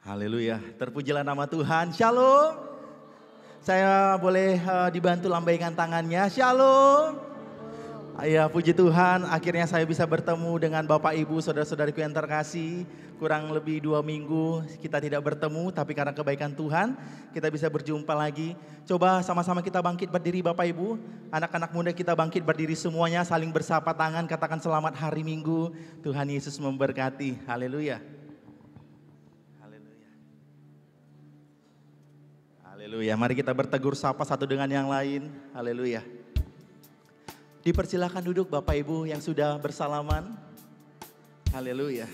Haleluya, terpujilah nama Tuhan. Shalom. Saya boleh dibantu lambaikan tangannya. Shalom. Ya, puji Tuhan, akhirnya saya bisa bertemu dengan Bapak Ibu, saudara-saudariku yang terkasih. Kurang lebih 2 minggu kita tidak bertemu, tapi karena kebaikan Tuhan kita bisa berjumpa lagi. Coba sama-sama kita bangkit berdiri Bapak Ibu. Anak-anak muda kita bangkit berdiri semuanya, saling bersapa tangan, katakan selamat hari Minggu. Tuhan Yesus memberkati. Haleluya. Haleluya, mari kita bertegur sapa satu dengan yang lain. Haleluya. Dipersilakan duduk Bapak Ibu yang sudah bersalaman. Haleluya.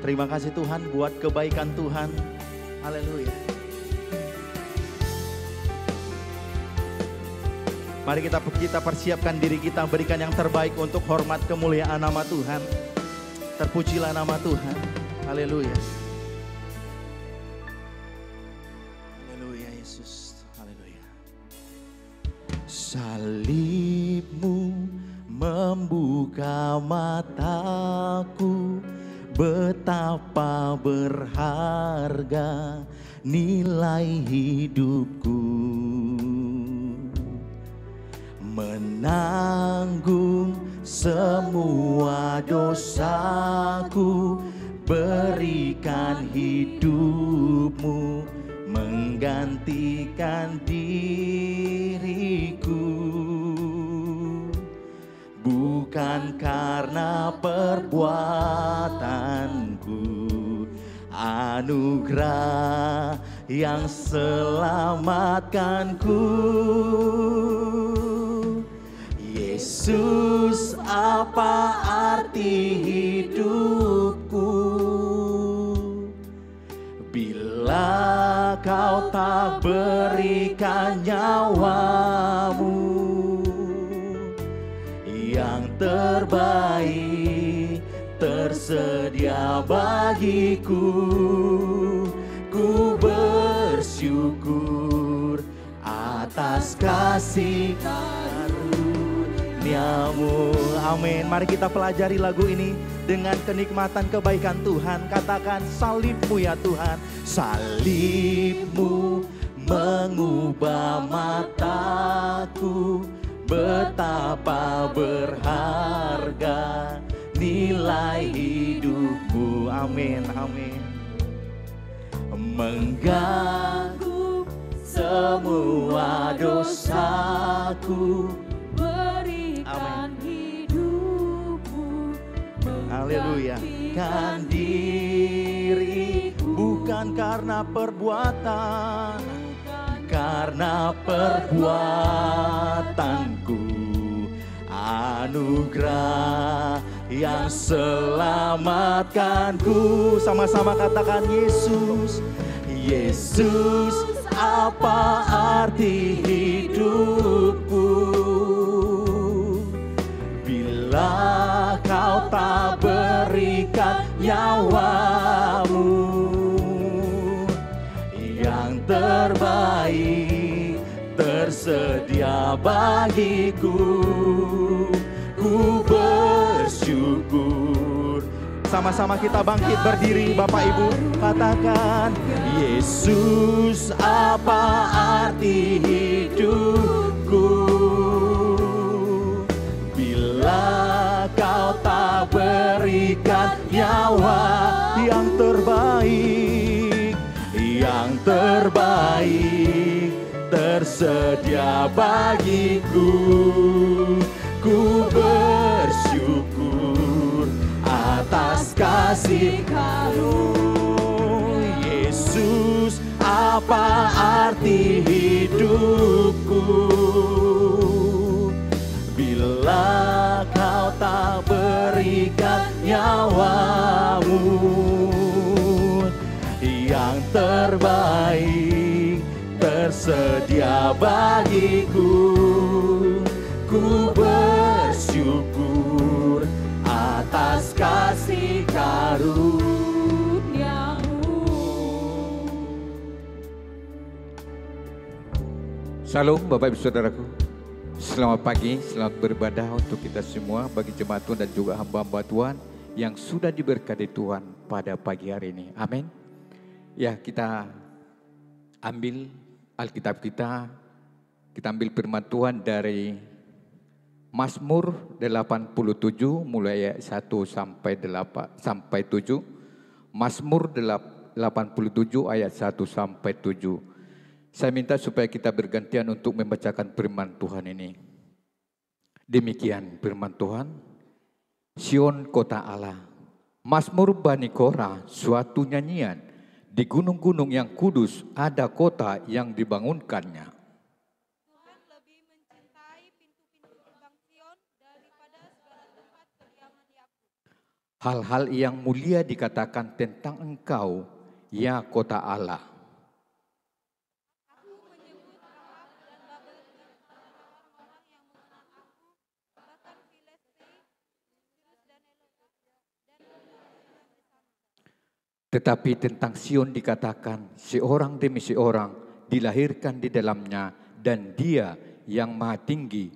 Terima kasih Tuhan buat kebaikan Tuhan. Haleluya. Mari kita persiapkan diri kita, berikan yang terbaik untuk hormat kemuliaan nama Tuhan. Terpujilah nama Tuhan. Haleluya. Haleluya Yesus. Haleluya. Salibmu membuka mataku, betapa berharga nilai hidupku. Menanggung semua dosaku, berikan hidupmu menggantikan diriku. Bukan karena perbuatanku, anugerah yang selamatkanku. Yesus, apa arti hidupku bila kau tak berikan nyawamu? Yang terbaik tersedia bagiku. Ku bersyukur atas kasih karuniamu. Amin. Mari kita pelajari lagu ini dengan kenikmatan kebaikan Tuhan. Katakan salibmu ya Tuhan. Salibmu mengubah mataku, betapa berharga nilai hidupmu. Amin, amin. Mengganggu semua dosaku, berikan hidupmu. Haleluya. Kan diri bukan karena perbuatan, karena perbuatanku, anugerah yang selamatkanku. Sama-sama katakan Yesus. Yesus, apa arti hidupku bila kau tak berikan nyawamu? Yang terbaik tersedia bagiku. Ku bersyukur. Sama-sama kita bangkit berdiri Bapak Ibu. Katakan Yesus, apa arti hidupku bila kau tak berikan nyawa? Yang terbaik, yang terbaik tersedia bagiku. Ku bersyukur atas kasih karunia. Yesus, apa arti hidupku bila kau tak berikan nyawamu? Yang terbaik tersedia bagiku. Ku bersyukur atas kasih karuniamu. Salam Bapak Ibu Saudaraku. Selamat pagi, selamat beribadah untuk kita semua bagi jemaat Tuhan dan juga hamba-hamba Tuhan yang sudah diberkati Tuhan pada pagi hari ini. Amin. Ya, kita ambil Alkitab kita ambil firman Tuhan dari Mazmur 87 mulai ayat 1 sampai 7. Mazmur 87 ayat 1 sampai 7. Saya minta supaya kita bergantian untuk membacakan firman Tuhan ini. Demikian firman Tuhan. Sion kota Allah. Mazmur Bani Korah, suatu nyanyian. Di gunung-gunung yang kudus ada kota yang dibangunkannya. Tuhan lebih mencintai pintu-pintu gerbang Sion daripada segala tempat kediaman Yakub. Hal-hal yang mulia dikatakan tentang engkau, ya kota Allah. Aku menyebut Rahab dan Babel dengan orang-orang yang mengenal aku, bahkan Filistia, Tirus dan Elot, dan orang-orang di sana. Tetapi tentang Sion dikatakan, seorang demi seorang dilahirkan di dalamnya, dan Dia yang Maha Tinggi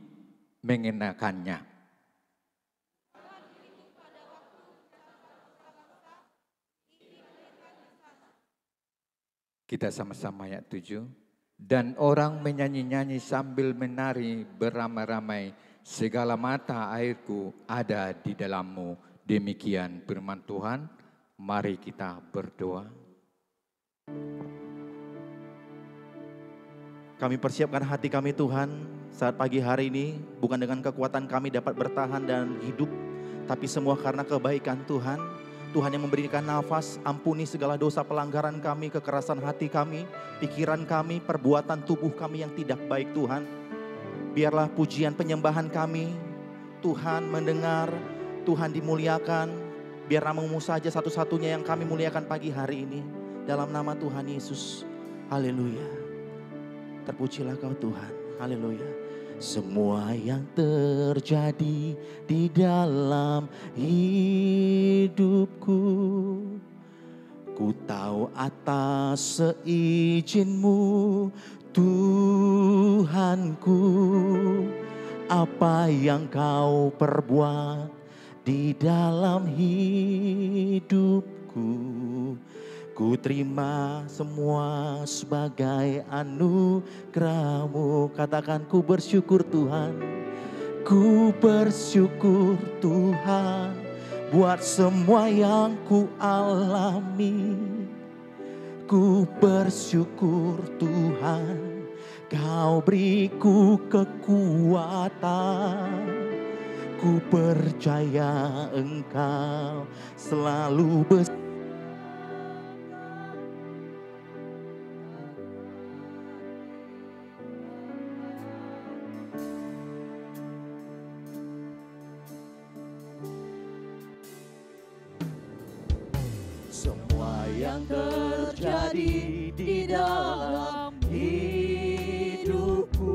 mengenakannya. Tuhan itu pada waktu bangsa-bangsa ingin melihat di sana. Kita sama-sama ayat 7. Dan orang menyanyi-nyanyi sambil menari beramai-ramai, segala mata airku ada di dalammu. Demikian firman Tuhan. Mari kita berdoa. Kami persiapkan hati kami Tuhan saat pagi hari ini, bukan dengan kekuatan kami dapat bertahan dan hidup, tapi semua karena kebaikan Tuhan. Tuhan yang memberikan nafas, ampuni segala dosa pelanggaran kami, kekerasan hati kami, pikiran kami, perbuatan tubuh kami yang tidak baik Tuhan. Biarlah pujian penyembahan kami, Tuhan mendengar, Tuhan dimuliakan. Biar namamu saja satu-satunya yang kami muliakan pagi hari ini. Dalam nama Tuhan Yesus, haleluya. Terpujilah kau Tuhan, haleluya. Semua yang terjadi di dalam hidupku, ku tahu atas seizin-Mu Tuhanku. Apa yang kau perbuat di dalam hidupku, ku terima semua sebagai anugerah-Mu. Katakan, ku bersyukur Tuhan. Ku bersyukur Tuhan buat semua yang ku alami. Ku bersyukur Tuhan, Kau beriku kekuatan. Ku percaya Engkau selalu bersama. Semua yang terjadi di dalam hidupku,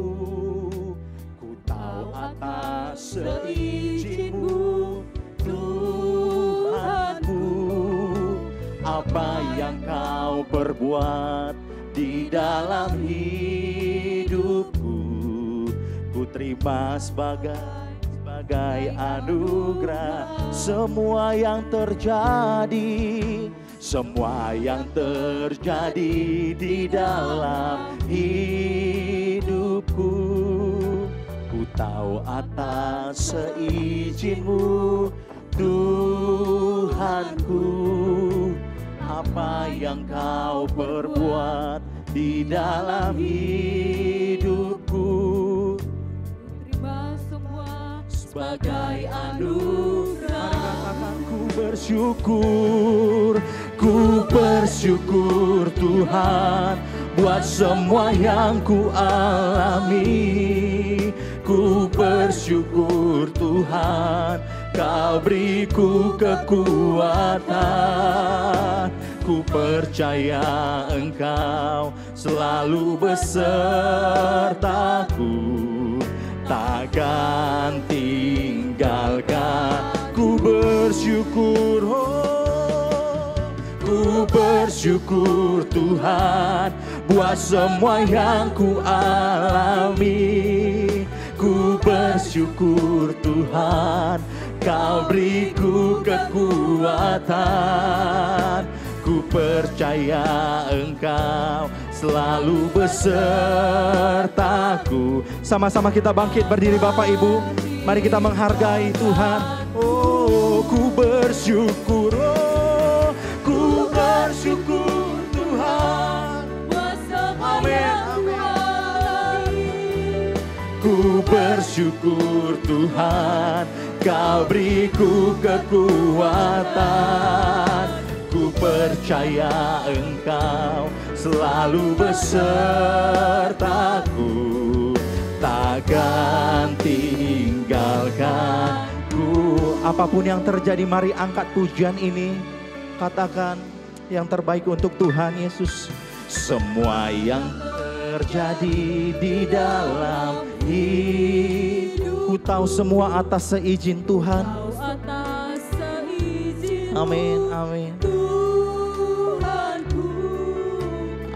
ku tahu atas seizin-Mu Tuhanku. Apa yang kau perbuat di dalam hidupku, ku terima sebagai anugerah. Semua yang terjadi di dalam hidupku, ku tahu atas seizin-Mu Tuhanku. Apa yang kau perbuat di dalam hidupku, Terima semua sebagai anugerah. Ku bersyukur, ku bersyukur Tuhan buat semua yang ku alami. Ku bersyukur Tuhan, Kau beriku kekuatan. Ku percaya Engkau selalu besertaku, takkan tinggalkan. Ku bersyukur, ku bersyukur Tuhan buat semua yang ku alami. Ku bersyukur Tuhan, Kau beriku kekuatan. Ku percaya Engkau selalu besertaku. Sama-sama kita bangkit berdiri Bapak Ibu. Mari kita menghargai Tuhan. Oh, ku bersyukur, oh, ku bersyukur Tuhan. Amin, amin. Ku bersyukur Tuhan, Kau beriku kekuatan. Ku percaya Engkau selalu besertaku, takkan tinggalkanku. Apapun yang terjadi, mari angkat pujian ini. Katakan yang terbaik untuk Tuhan Yesus. Semua yang terjadi di dalam hidup, ku tahu semua atas seizin Tuhan. Amin, amin.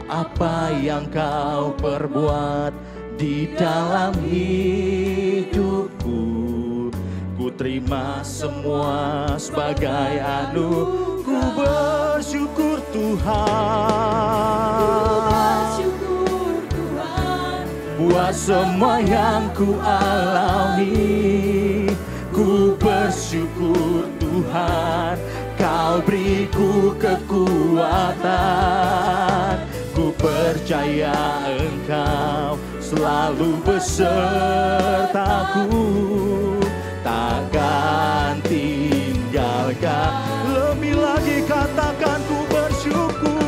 Apa yang Kau perbuat di dalam hidupku, ku terima semua sebagai anugerah. Ku bersyukur Tuhan, buat semua yang ku alami. Ku bersyukur Tuhan, Kau beriku kekuatan. Ku percaya Engkau selalu besertaku, takkan tinggalkan. Lebih lagi katakan ku bersyukur.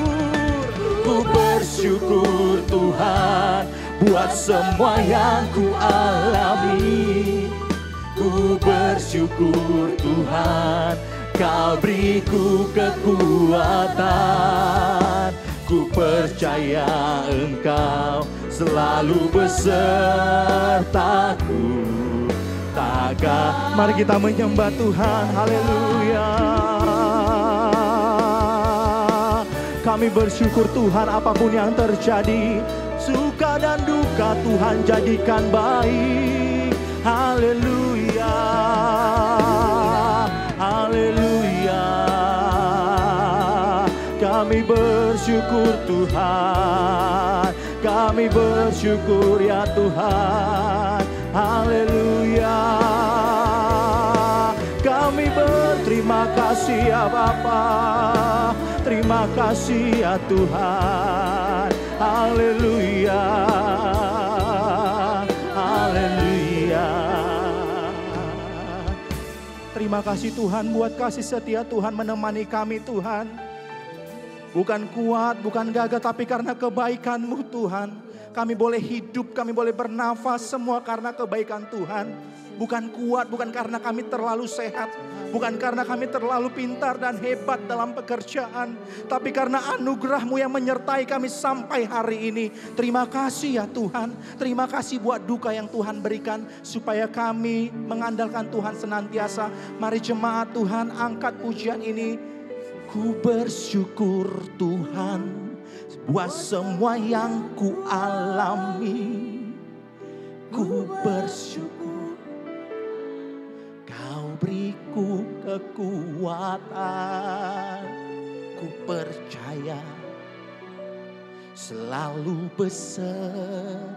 Ku bersyukur Tuhan, buat semua yang ku alami. Ku bersyukur Tuhan, Kau beriku kekuatan. Ku percaya Engkau selalu besertaku, takkan. Mari kita menyembah Tuhan, haleluya. Kami bersyukur Tuhan, apapun yang terjadi, suka dan duka Tuhan jadikan baik. Haleluya, haleluya. Kami bersyukur Tuhan, kami bersyukur ya Tuhan. Haleluya. Kami berterima kasih ya Bapa, terima kasih ya Tuhan. Haleluya, haleluya. Terima kasih Tuhan buat kasih setia Tuhan menemani kami Tuhan. Bukan kuat, bukan gagah, tapi karena kebaikan-Mu Tuhan. Kami boleh hidup, kami boleh bernafas, semua karena kebaikan Tuhan. Bukan kuat, bukan karena kami terlalu sehat. Bukan karena kami terlalu pintar dan hebat dalam pekerjaan. Tapi karena anugerah-Mu yang menyertai kami sampai hari ini. Terima kasih ya Tuhan. Terima kasih buat duka yang Tuhan berikan. Supaya kami mengandalkan Tuhan senantiasa. Mari jemaat Tuhan, angkat pujian ini. Ku bersyukur Tuhan, buat semua yang ku alami. Ku bersyukur Kau beriku kekuatan. Ku percaya selalu besertaku,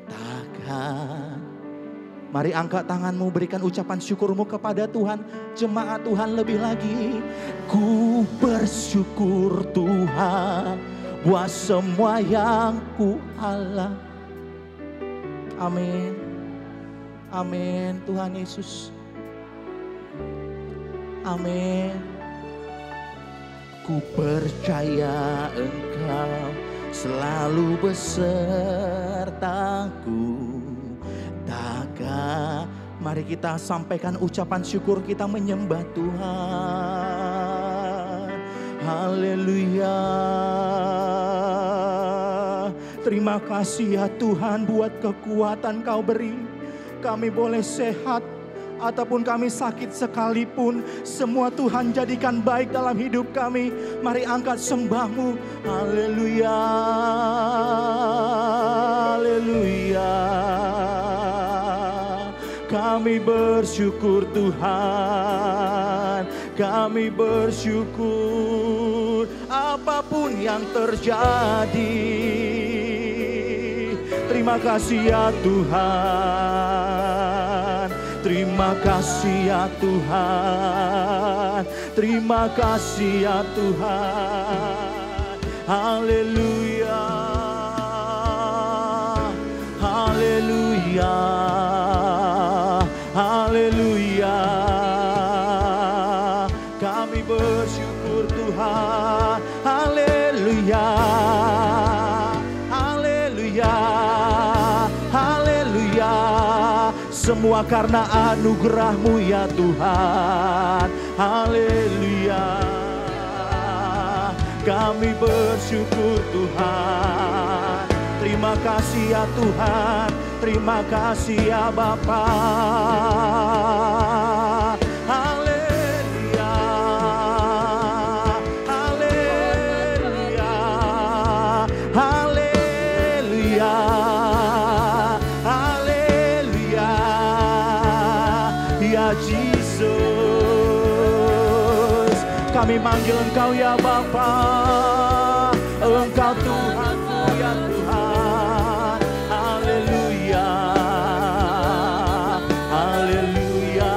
takkan. Mari angkat tanganmu, berikan ucapan syukurmu kepada Tuhan. Jemaat Tuhan lebih lagi. Ku bersyukur Tuhan, buat semua yang ku alami. Amin. Amin Tuhan Yesus. Amin. Ku percaya Engkau selalu besertaku, takkan. Mari kita sampaikan ucapan syukur, kita menyembah Tuhan. Haleluya. Terima kasih ya Tuhan buat kekuatan Kau beri. Kami boleh sehat, ataupun kami sakit sekalipun, semua Tuhan jadikan baik dalam hidup kami. Mari angkat sembahmu. Haleluya, haleluya. Kami bersyukur Tuhan, kami bersyukur apapun yang terjadi. Terima kasih ya Tuhan, terima kasih ya Tuhan, terima kasih ya Tuhan. Haleluya, haleluya, haleluya. Kami bersyukur Tuhan, haleluya, haleluya, haleluya. Semua karena anugerah-Mu ya Tuhan, haleluya. Kami bersyukur Tuhan, terima kasih ya Tuhan, terima kasih ya Bapa. Haleluya, haleluya, haleluya, haleluya. Ya Jesus, kami manggil Engkau ya Bapa, Engkau Tuhanku ya Tuhan. Haleluya, haleluya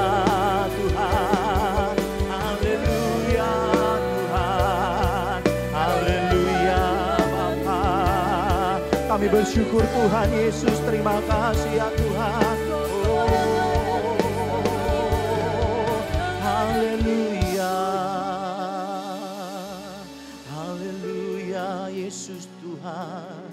Tuhan, haleluya Tuhan, haleluya Bapa. Kami bersyukur Tuhan Yesus, terima kasih ya Tuhan. Haleluya, haleluya Yesus Tuhan.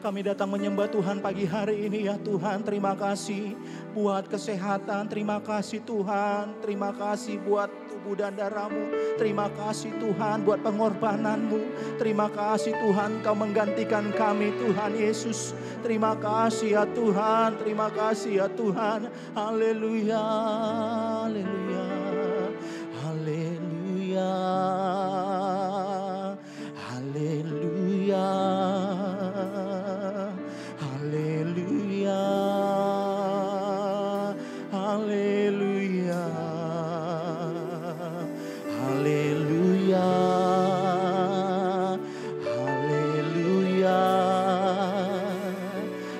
Kami datang menyembah Tuhan pagi hari ini ya Tuhan. Terima kasih buat kesehatan, terima kasih Tuhan, terima kasih buat tubuh dan darah-Mu, terima kasih Tuhan buat pengorbanan-Mu, terima kasih Tuhan Kau menggantikan kami Tuhan Yesus. Terima kasih ya Tuhan, terima kasih ya Tuhan. Haleluya, haleluya, haleluya, haleluya, haleluya, haleluya, haleluya, haleluya,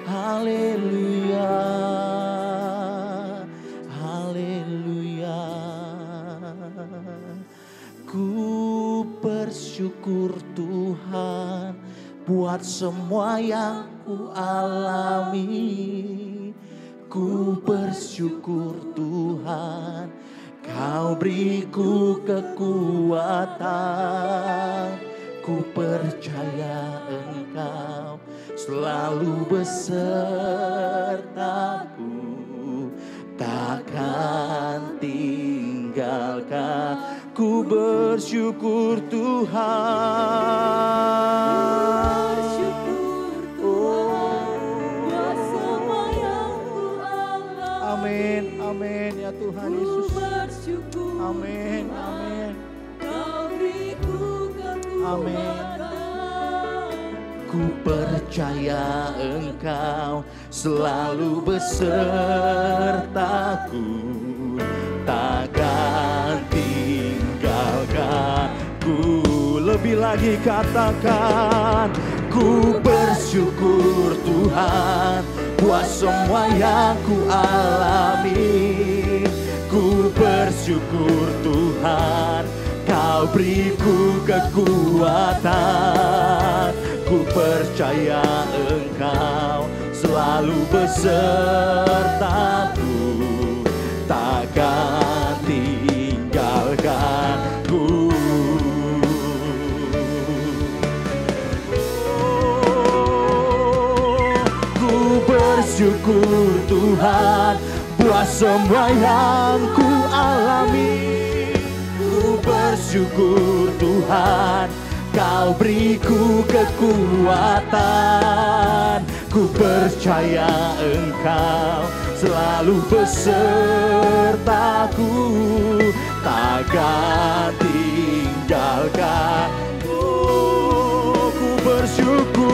haleluya, haleluya. Ku bersyukur Tuhan buat semua yang ku alami. Ku bersyukur Tuhan, Kau beriku kekuatan. Ku percaya Engkau selalu besertaku, takkan tinggalkan. Ku bersyukur Tuhan. Amin, amin ya Tuhan Yesus. Amin, amin. Amin. Ku percaya Engkau selalu besertaku, takkan tinggalkan. Ku lebih lagi katakan, ku bersyukur Tuhan buat semua yang ku alami. Ku bersyukur Tuhan, Kau beriku kekuatan. Ku percaya Engkau selalu besertaku, takkan tinggalkanku. Ku bersyukur Tuhan buat semua yang ku alami. Ku bersyukur Tuhan, Kau beriku kekuatan. Ku percaya Engkau selalu besertaku, takkan tinggalkan. Ku bersyukur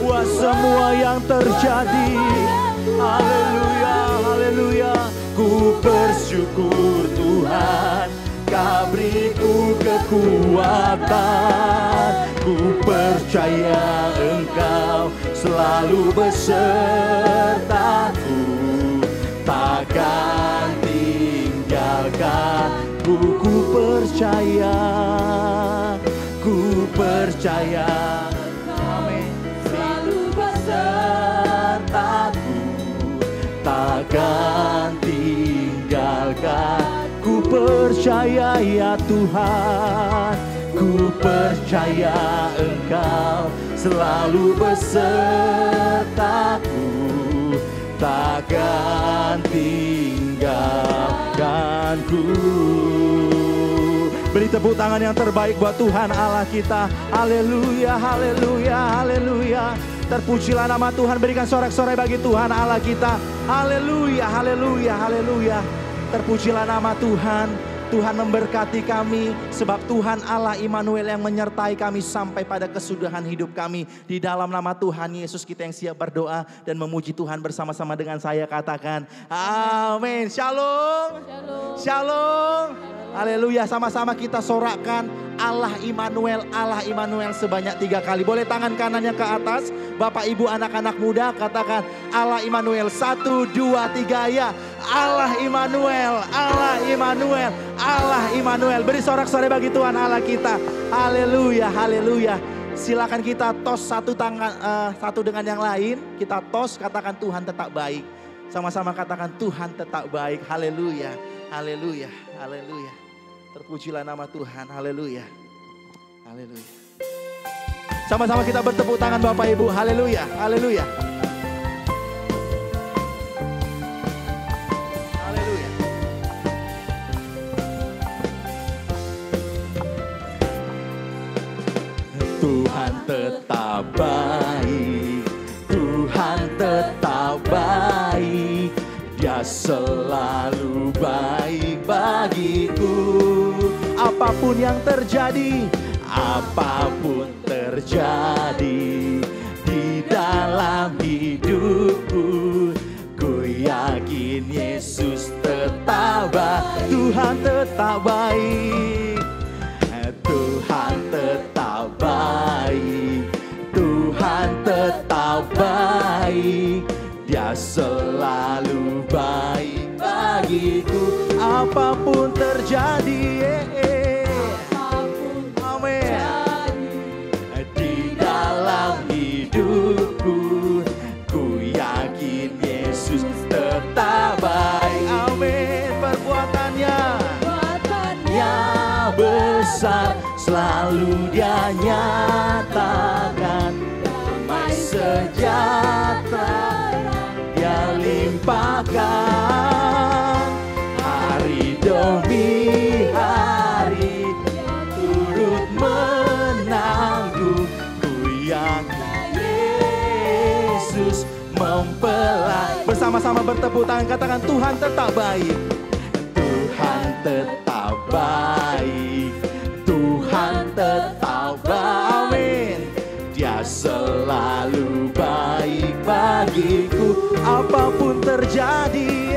buat semua yang terjadi. Haleluya, haleluya. Ku bersyukur Tuhan, Kau beriku kekuatan. Ku percaya Engkau selalu besertaku, takkan tinggalkanku. Ku percaya, ku percaya. Amin. Selalu besertaku, takkan tinggalkan. Ku percaya ya Tuhan, ku percaya Engkau selalu besertaku, takkan tinggalkanku. Beri tepuk tangan yang terbaik buat Tuhan Allah kita. Haleluya, haleluya, haleluya. Terpujilah nama Tuhan, berikan sorak-sorai bagi Tuhan Allah kita. Haleluya, haleluya, haleluya. Terpujilah nama Tuhan. Tuhan memberkati kami sebab Tuhan Allah Immanuel yang menyertai kami sampai pada kesudahan hidup kami. Di dalam nama Tuhan Yesus kita yang siap berdoa dan memuji Tuhan bersama-sama dengan saya, katakan amin. Shalom. Shalom. Shalom. Haleluya, sama-sama kita sorakkan Allah Immanuel, Allah Immanuel sebanyak 3 kali. Boleh tangan kanannya ke atas, Bapak Ibu anak-anak muda, katakan Allah Immanuel. 1, 2, 3 ya. Allah Immanuel, Allah Immanuel, Allah Immanuel. Beri sorak-sorai bagi Tuhan Allah kita. Haleluya, haleluya. Silakan kita tos satu dengan yang lain. Kita tos, katakan Tuhan tetap baik. Sama-sama katakan Tuhan tetap baik. Haleluya, haleluya, haleluya. Terpujilah nama Tuhan. Haleluya. Haleluya. Sama-sama kita bertepuk tangan Bapak Ibu. Haleluya. Haleluya. Haleluya. Tuhan tetap baik. Tuhan tetap baik. Dia selalu baik bagiku. Apapun yang terjadi, apapun terjadi di dalam hidupku, ku yakin Yesus tetap baik. Tuhan tetap baik. Tuhan tetap baik. Tuhan tetap baik. Dia selalu baik bagiku. Apapun terjadi, amin. Di dalam hidupku, ku yakin Yesus tetap baik. Amin. Perbuatannya besar, selalu Dia nyatakan. Damai sejahtera Dia limpahkan. Hari demi hari turut menanggung. Ku yakin Yesus mempelai. Bersama-sama bertepuk tangan, katakan Tuhan tetap baik. Tuhan tetap baik. Tuhan tetap baik. Amin. Dia selalu baik bagiku. Apapun terjadi,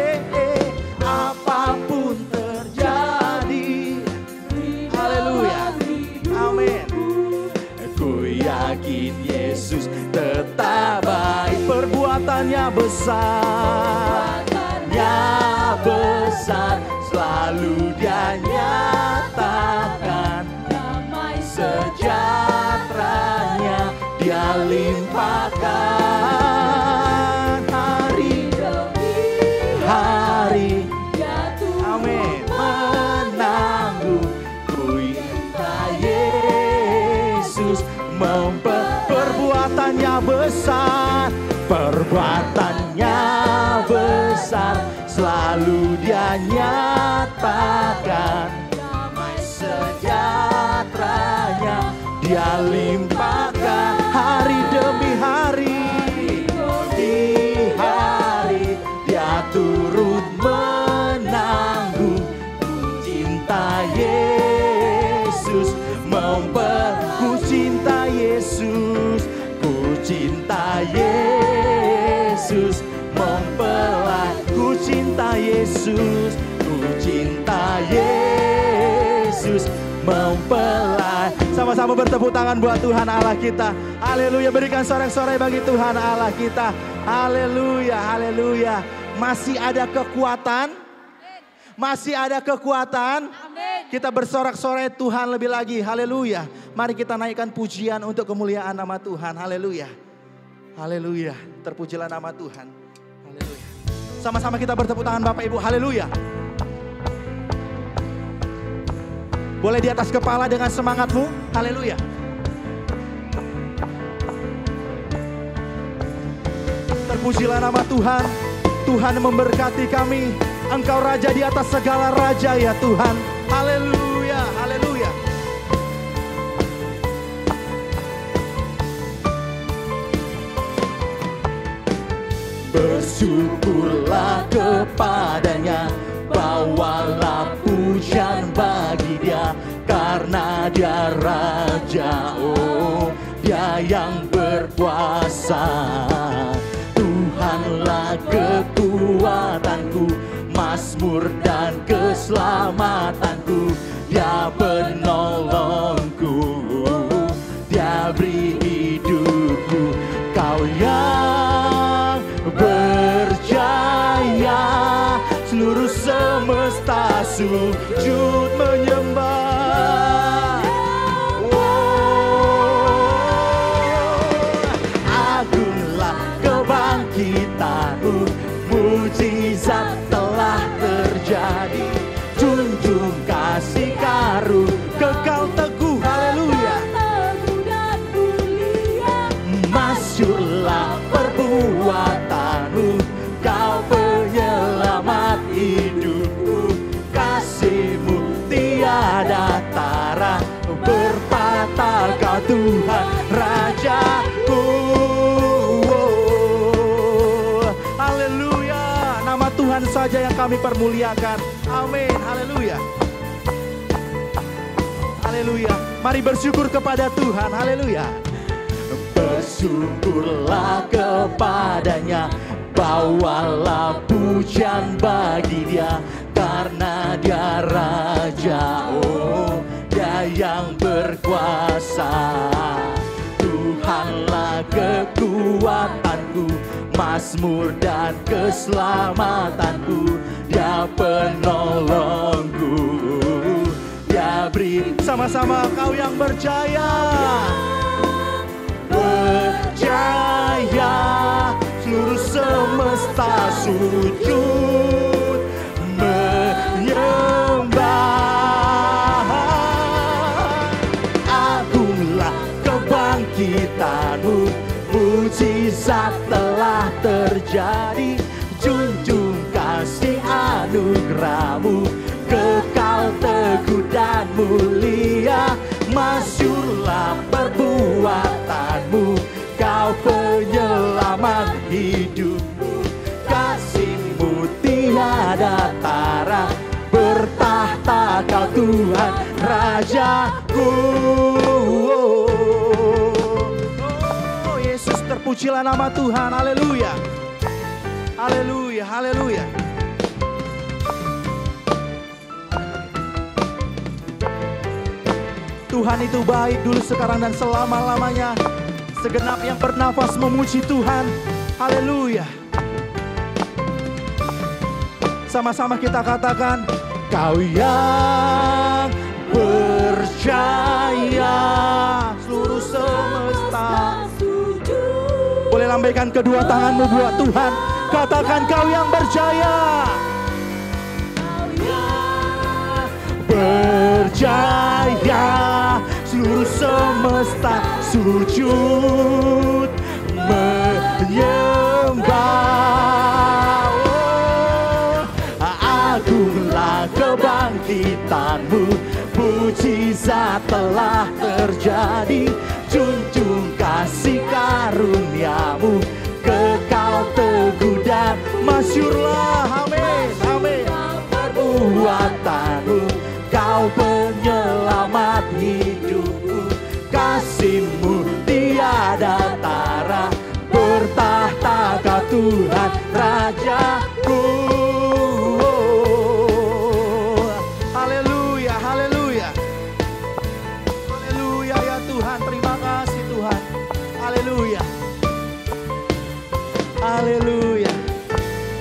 apapun terjadi. Haleluya. Amin. Ku yakin Yesus tetap baik. Perbuatannya besar. Besar, selalu Dia nyatakan. Damai sejahteranya Dia limpahkan. Hari demi hari, amin, menanggung. Ku yakin Yesus perbuatannya besar. Perbuatannya besar, selalu Dia nyatakan. Damai sejahteranya Dia limpahkan. Hari demi hari, mempelai. Sama-sama bertepuk tangan buat Tuhan Allah kita. Haleluya, berikan sorak-sorai bagi Tuhan Allah kita. Haleluya, haleluya. Masih ada kekuatan. Masih ada kekuatan. Kita bersorak-sorai Tuhan lebih lagi. Haleluya. Mari kita naikkan pujian untuk kemuliaan nama Tuhan. Haleluya. Haleluya. Terpujilah nama Tuhan. Haleluya. Sama-sama kita bertepuk tangan Bapak Ibu. Haleluya. Boleh di atas kepala dengan semangatmu. Haleluya. Terpujilah nama Tuhan. Tuhan memberkati kami. Engkau Raja di atas segala raja ya Tuhan. Haleluya, haleluya. Bersyukurlah kepadanya, bawalah pujian bagi Dia, karena Dia Raja, oh Dia yang berkuasa. Tuhanlah kekuatanku, mazmur dan keselamatanku, Dia penolongku, Dia beri hidupku. Kau yang berjaya, seluruh semesta sujud menyembah. Agunglah kebangkitanmu, mujizat telah terjadi. Junjung kasih karun, kekal teguh. Haleluya. Masyurlah perbuatanmu, Kau penyelamat hidupku. Kasih-Mu tiada tara, bertata Kau Tuhan Rajaku. Haleluya. Nama Tuhan saja yang kami permuliakan. Amin. Haleluya. Haleluya. Mari bersyukur kepada Tuhan. Haleluya. Bersyukurlah kepadanya, bawalah pujian bagi Dia, karena Dia Raja, oh Dia yang berkuasa. Tuhanlah kekuatanku, mazmur dan keselamatanku, Dia penolongku, Dia beri. Sama-sama Kau yang berjaya. Berjaya, seluruh semesta sujud menyembah. Agunglah kebangkitanmu, mujizat telah terjadi. Junjung kasih anugerahmu, kekal teguh dan mulia. Masyurlah perbuatanmu, Kau penyelamat hidupku. Kasih-Mu tiada tara, bertahta Kau Tuhan Rajaku. Oh Yesus, terpujilah nama Tuhan. Haleluya. Haleluya, haleluya. Tuhan itu baik dulu, sekarang, dan selama-lamanya. Segenap yang bernafas memuji Tuhan. Haleluya. Sama-sama kita katakan, Kau yang berjaya, seluruh semesta sujud. Boleh lambaikan kedua tanganmu buat Tuhan. Katakan, Kau yang berjaya. Berjaya, seluruh semesta sujud menyembah. Oh, agunglah kebangkitanmu, mujizat telah terjadi. Junjung kasih karuniamu, kekal teguh dan masyurlah. Amin, amin. Perbuatanmu, Kau penyelamat hidupku. Kasih-Mu tiada tara, bertahta Kau Tuhan Rajaku. Haleluya, haleluya. Haleluya.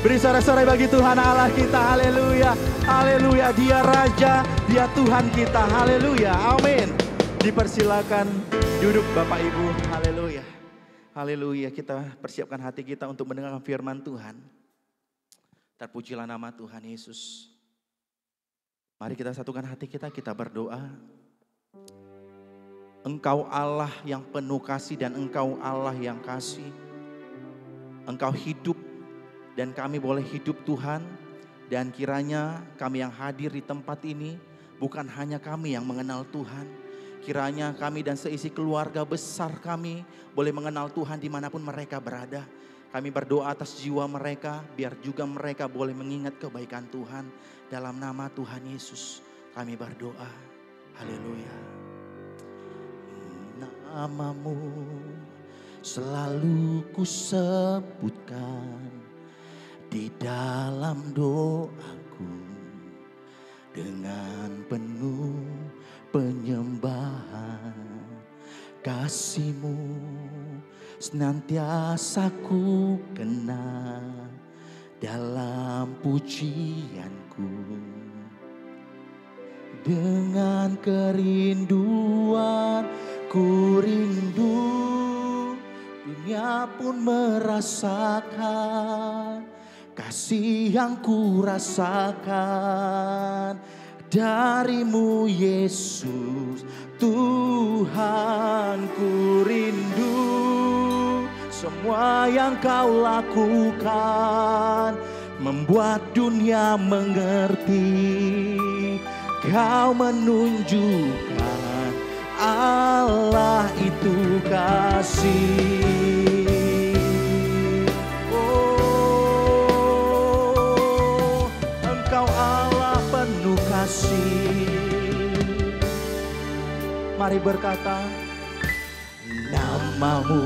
Beri sorak-sorai bagi Tuhan Allah kita. Haleluya. Haleluya. Dia Raja, Dia Tuhan kita. Haleluya. Amin. Dipersilakan duduk Bapak Ibu. Haleluya. Haleluya. Kita persiapkan hati kita untuk mendengarkan firman Tuhan. Terpujilah nama Tuhan Yesus. Mari kita satukan hati kita berdoa. Engkau Allah yang penuh kasih dan Engkau Allah yang kasih. Engkau hidup dan kami boleh hidup Tuhan. Dan kiranya kami yang hadir di tempat ini bukan hanya kami yang mengenal Tuhan. Kiranya kami dan seisi keluarga besar kami boleh mengenal Tuhan dimanapun mereka berada. Kami berdoa atas jiwa mereka biar juga mereka boleh mengingat kebaikan Tuhan. Dalam nama Tuhan Yesus kami berdoa. Haleluya. Namamu selalu ku sebutkan di dalam doaku dengan penuh penyembahan. Kasih-Mu senantiasa ku kenang dalam pujianku. Dengan kerinduan ku rindu, dunia pun merasakan kasih yang ku rasakan dari-Mu Yesus. Tuhan, ku rindu semua yang Kau lakukan, membuat dunia mengerti. Kau menunjukkan Allah itu kasih. Oh, Engkau Allah penuh kasih. Mari berkata, namamu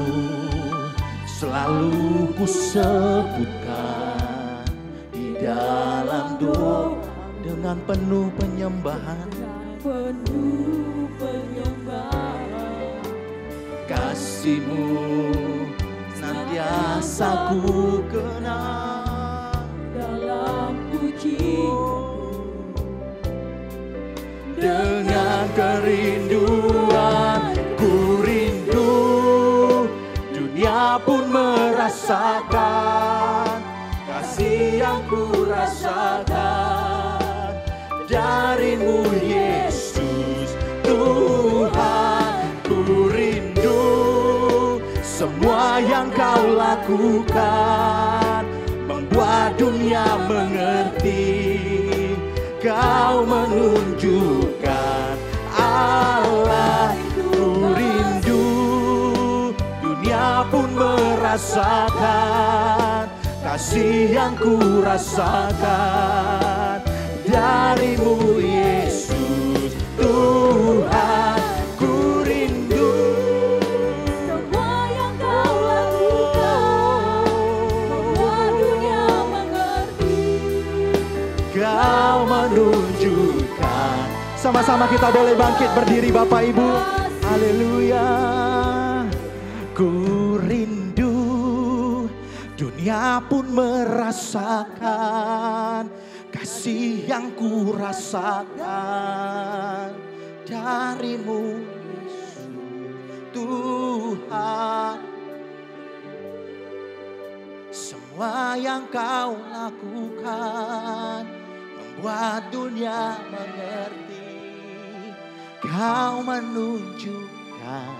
selalu ku sebutkan di dalam doa dengan penuh penyembahan. Kasih-Mu senantiasa ku kenang dalam pujianku. Dengan kerinduan ku rindu, dunia pun merasakan kasih yang ku rasakan dari-Mu Yesus. Tuhan, ku rindu semua yang Kau lakukan, membuat dunia mengerti. Kau menunjukkan Allah, ku rindu dunia pun merasakan kasih yang ku rasakan dari-Mu Yesus. Tuhan, ku rindu semua yang Kau lakukan, membuat dunia mengerti. Kau menunjukkan. Sama-sama kita boleh bangkit berdiri Bapak Ibu. Haleluya. Ku rindu dunia pun merasakan kasih yang ku rasakan dari-Mu Yesus. Tuhan, semua yang Kau lakukan, membuat dunia mengerti. Kau menunjukkan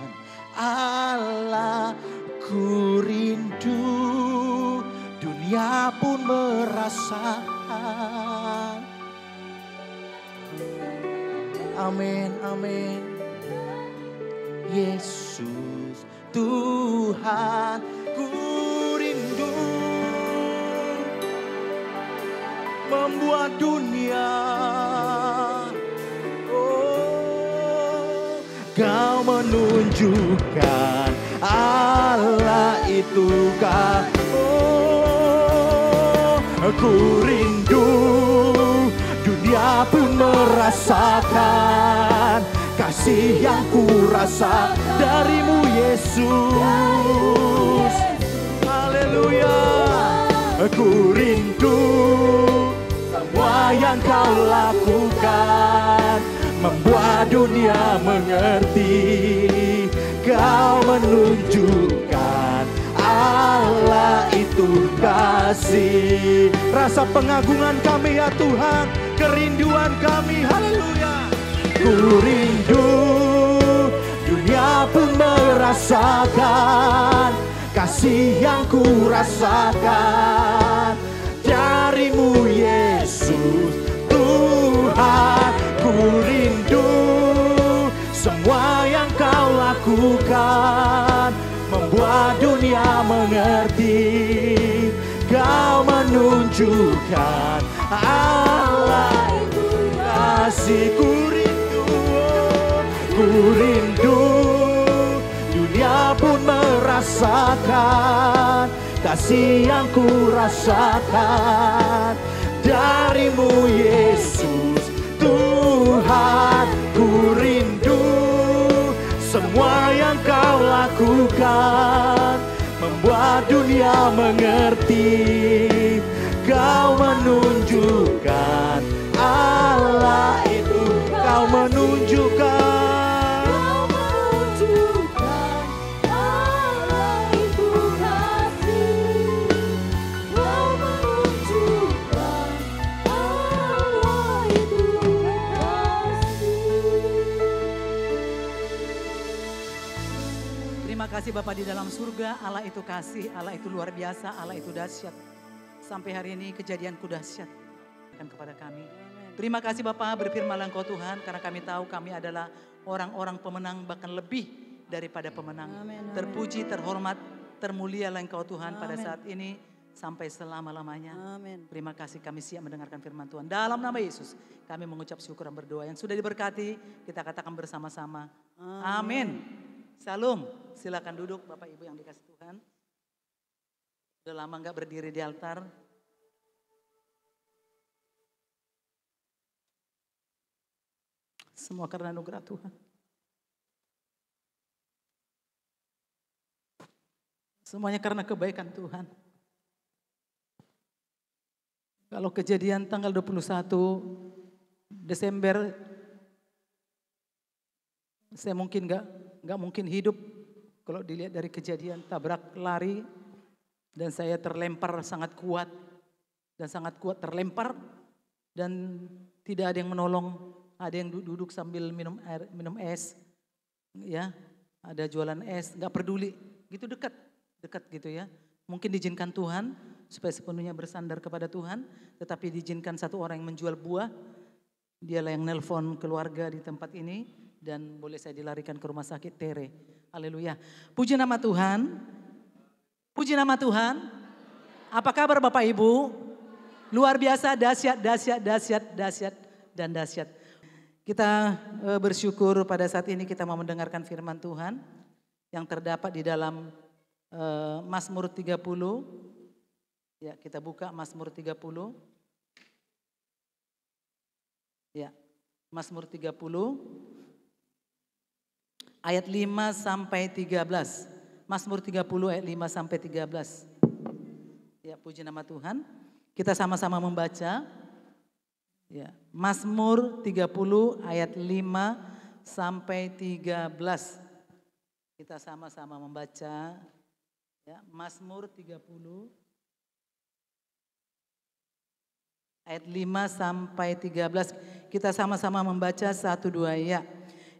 Allah, ku rindu dunia pun merasakan. Amin, amin. Yesus, Tuhan, ku rindu membuat dunia. Oh, Kau menunjukkan Allah itu Kau. Oh, ku rindu dunia pun merasakan kasih yang ku rasa dari-Mu Yesus. Haleluya. Ku rindu semua yang kau lakukan, membuat dunia mengerti. Kau menunjukkan Allah itu kasih. Rasa pengagungan kami ya Tuhan, kerinduan kami, haleluya. Ku rindu dunia pun merasakan kasih yang ku rasakan darimu Yesus Tuhan. Ku rindu semua yang kau lakukan, membuat dunia mengerti. Kau menunjukkan Allah itu kasih. Ku rindu dunia pun merasakan kasih yang ku rasakan darimu Yesus Tuhan. Ku rindu semua yang kau lakukan, membuat dunia mengerti. Kau menunjukkan Allah itu. Kau menunjukkan Allah itu kasih. Kau menunjukkan Allah itu kasih. Terima kasih Bapa di dalam surga, Allah itu kasih, Allah itu luar biasa, Allah itu dahsyat. Sampai hari ini kejadianku dahsyat kepada kami. Terima kasih Bapa, berfirmanlah Engkau Tuhan, karena kami tahu kami adalah orang-orang pemenang, bahkan lebih daripada pemenang. Amin, amin. Terpuji, terhormat, termulialah Engkau Tuhan pada Amin. saat ini sampai selama-lamanya. Amin. Terima kasih kami siap mendengarkan firman Tuhan. Dalam nama Yesus kami mengucap syukur dan berdoa. Yang sudah diberkati kita katakan bersama-sama. Amin. Salam. Silakan duduk Bapak Ibu yang dikasih Tuhan. Sudah lama enggak berdiri di altar. Semua karena anugerah Tuhan. Semuanya karena kebaikan Tuhan. Kalau kejadian tanggal 21 Desember, saya mungkin nggak mungkin hidup kalau dilihat dari kejadian tabrak lari dan saya terlempar sangat kuat terlempar dan tidak ada yang menolong. Ada yang duduk sambil minum air, minum es, ya, ada jualan es, nggak peduli, gitu dekat gitu ya. Mungkin diizinkan Tuhan supaya sepenuhnya bersandar kepada Tuhan, tetapi diizinkan satu orang yang menjual buah, dialah yang nelpon keluarga di tempat ini dan boleh saya dilarikan ke rumah sakit Tere. Haleluya. Puji nama Tuhan. Puji nama Tuhan. Apa kabar Bapak Ibu? Luar biasa, dahsyat dan dahsyat. Kita bersyukur pada saat ini kita mau mendengarkan firman Tuhan yang terdapat di dalam Mazmur 30. Ya, kita buka Mazmur 30. Ya, Mazmur 30 ayat 5 sampai 13. Mazmur 30 ayat 5 sampai 13. Ya, puji nama Tuhan. Kita sama-sama membaca. Ya, Mazmur 30 ayat 5 sampai 13. Kita sama-sama membaca. Ya, Mazmur 30 ayat 5 sampai 13. Kita sama-sama membaca 1 2 ya.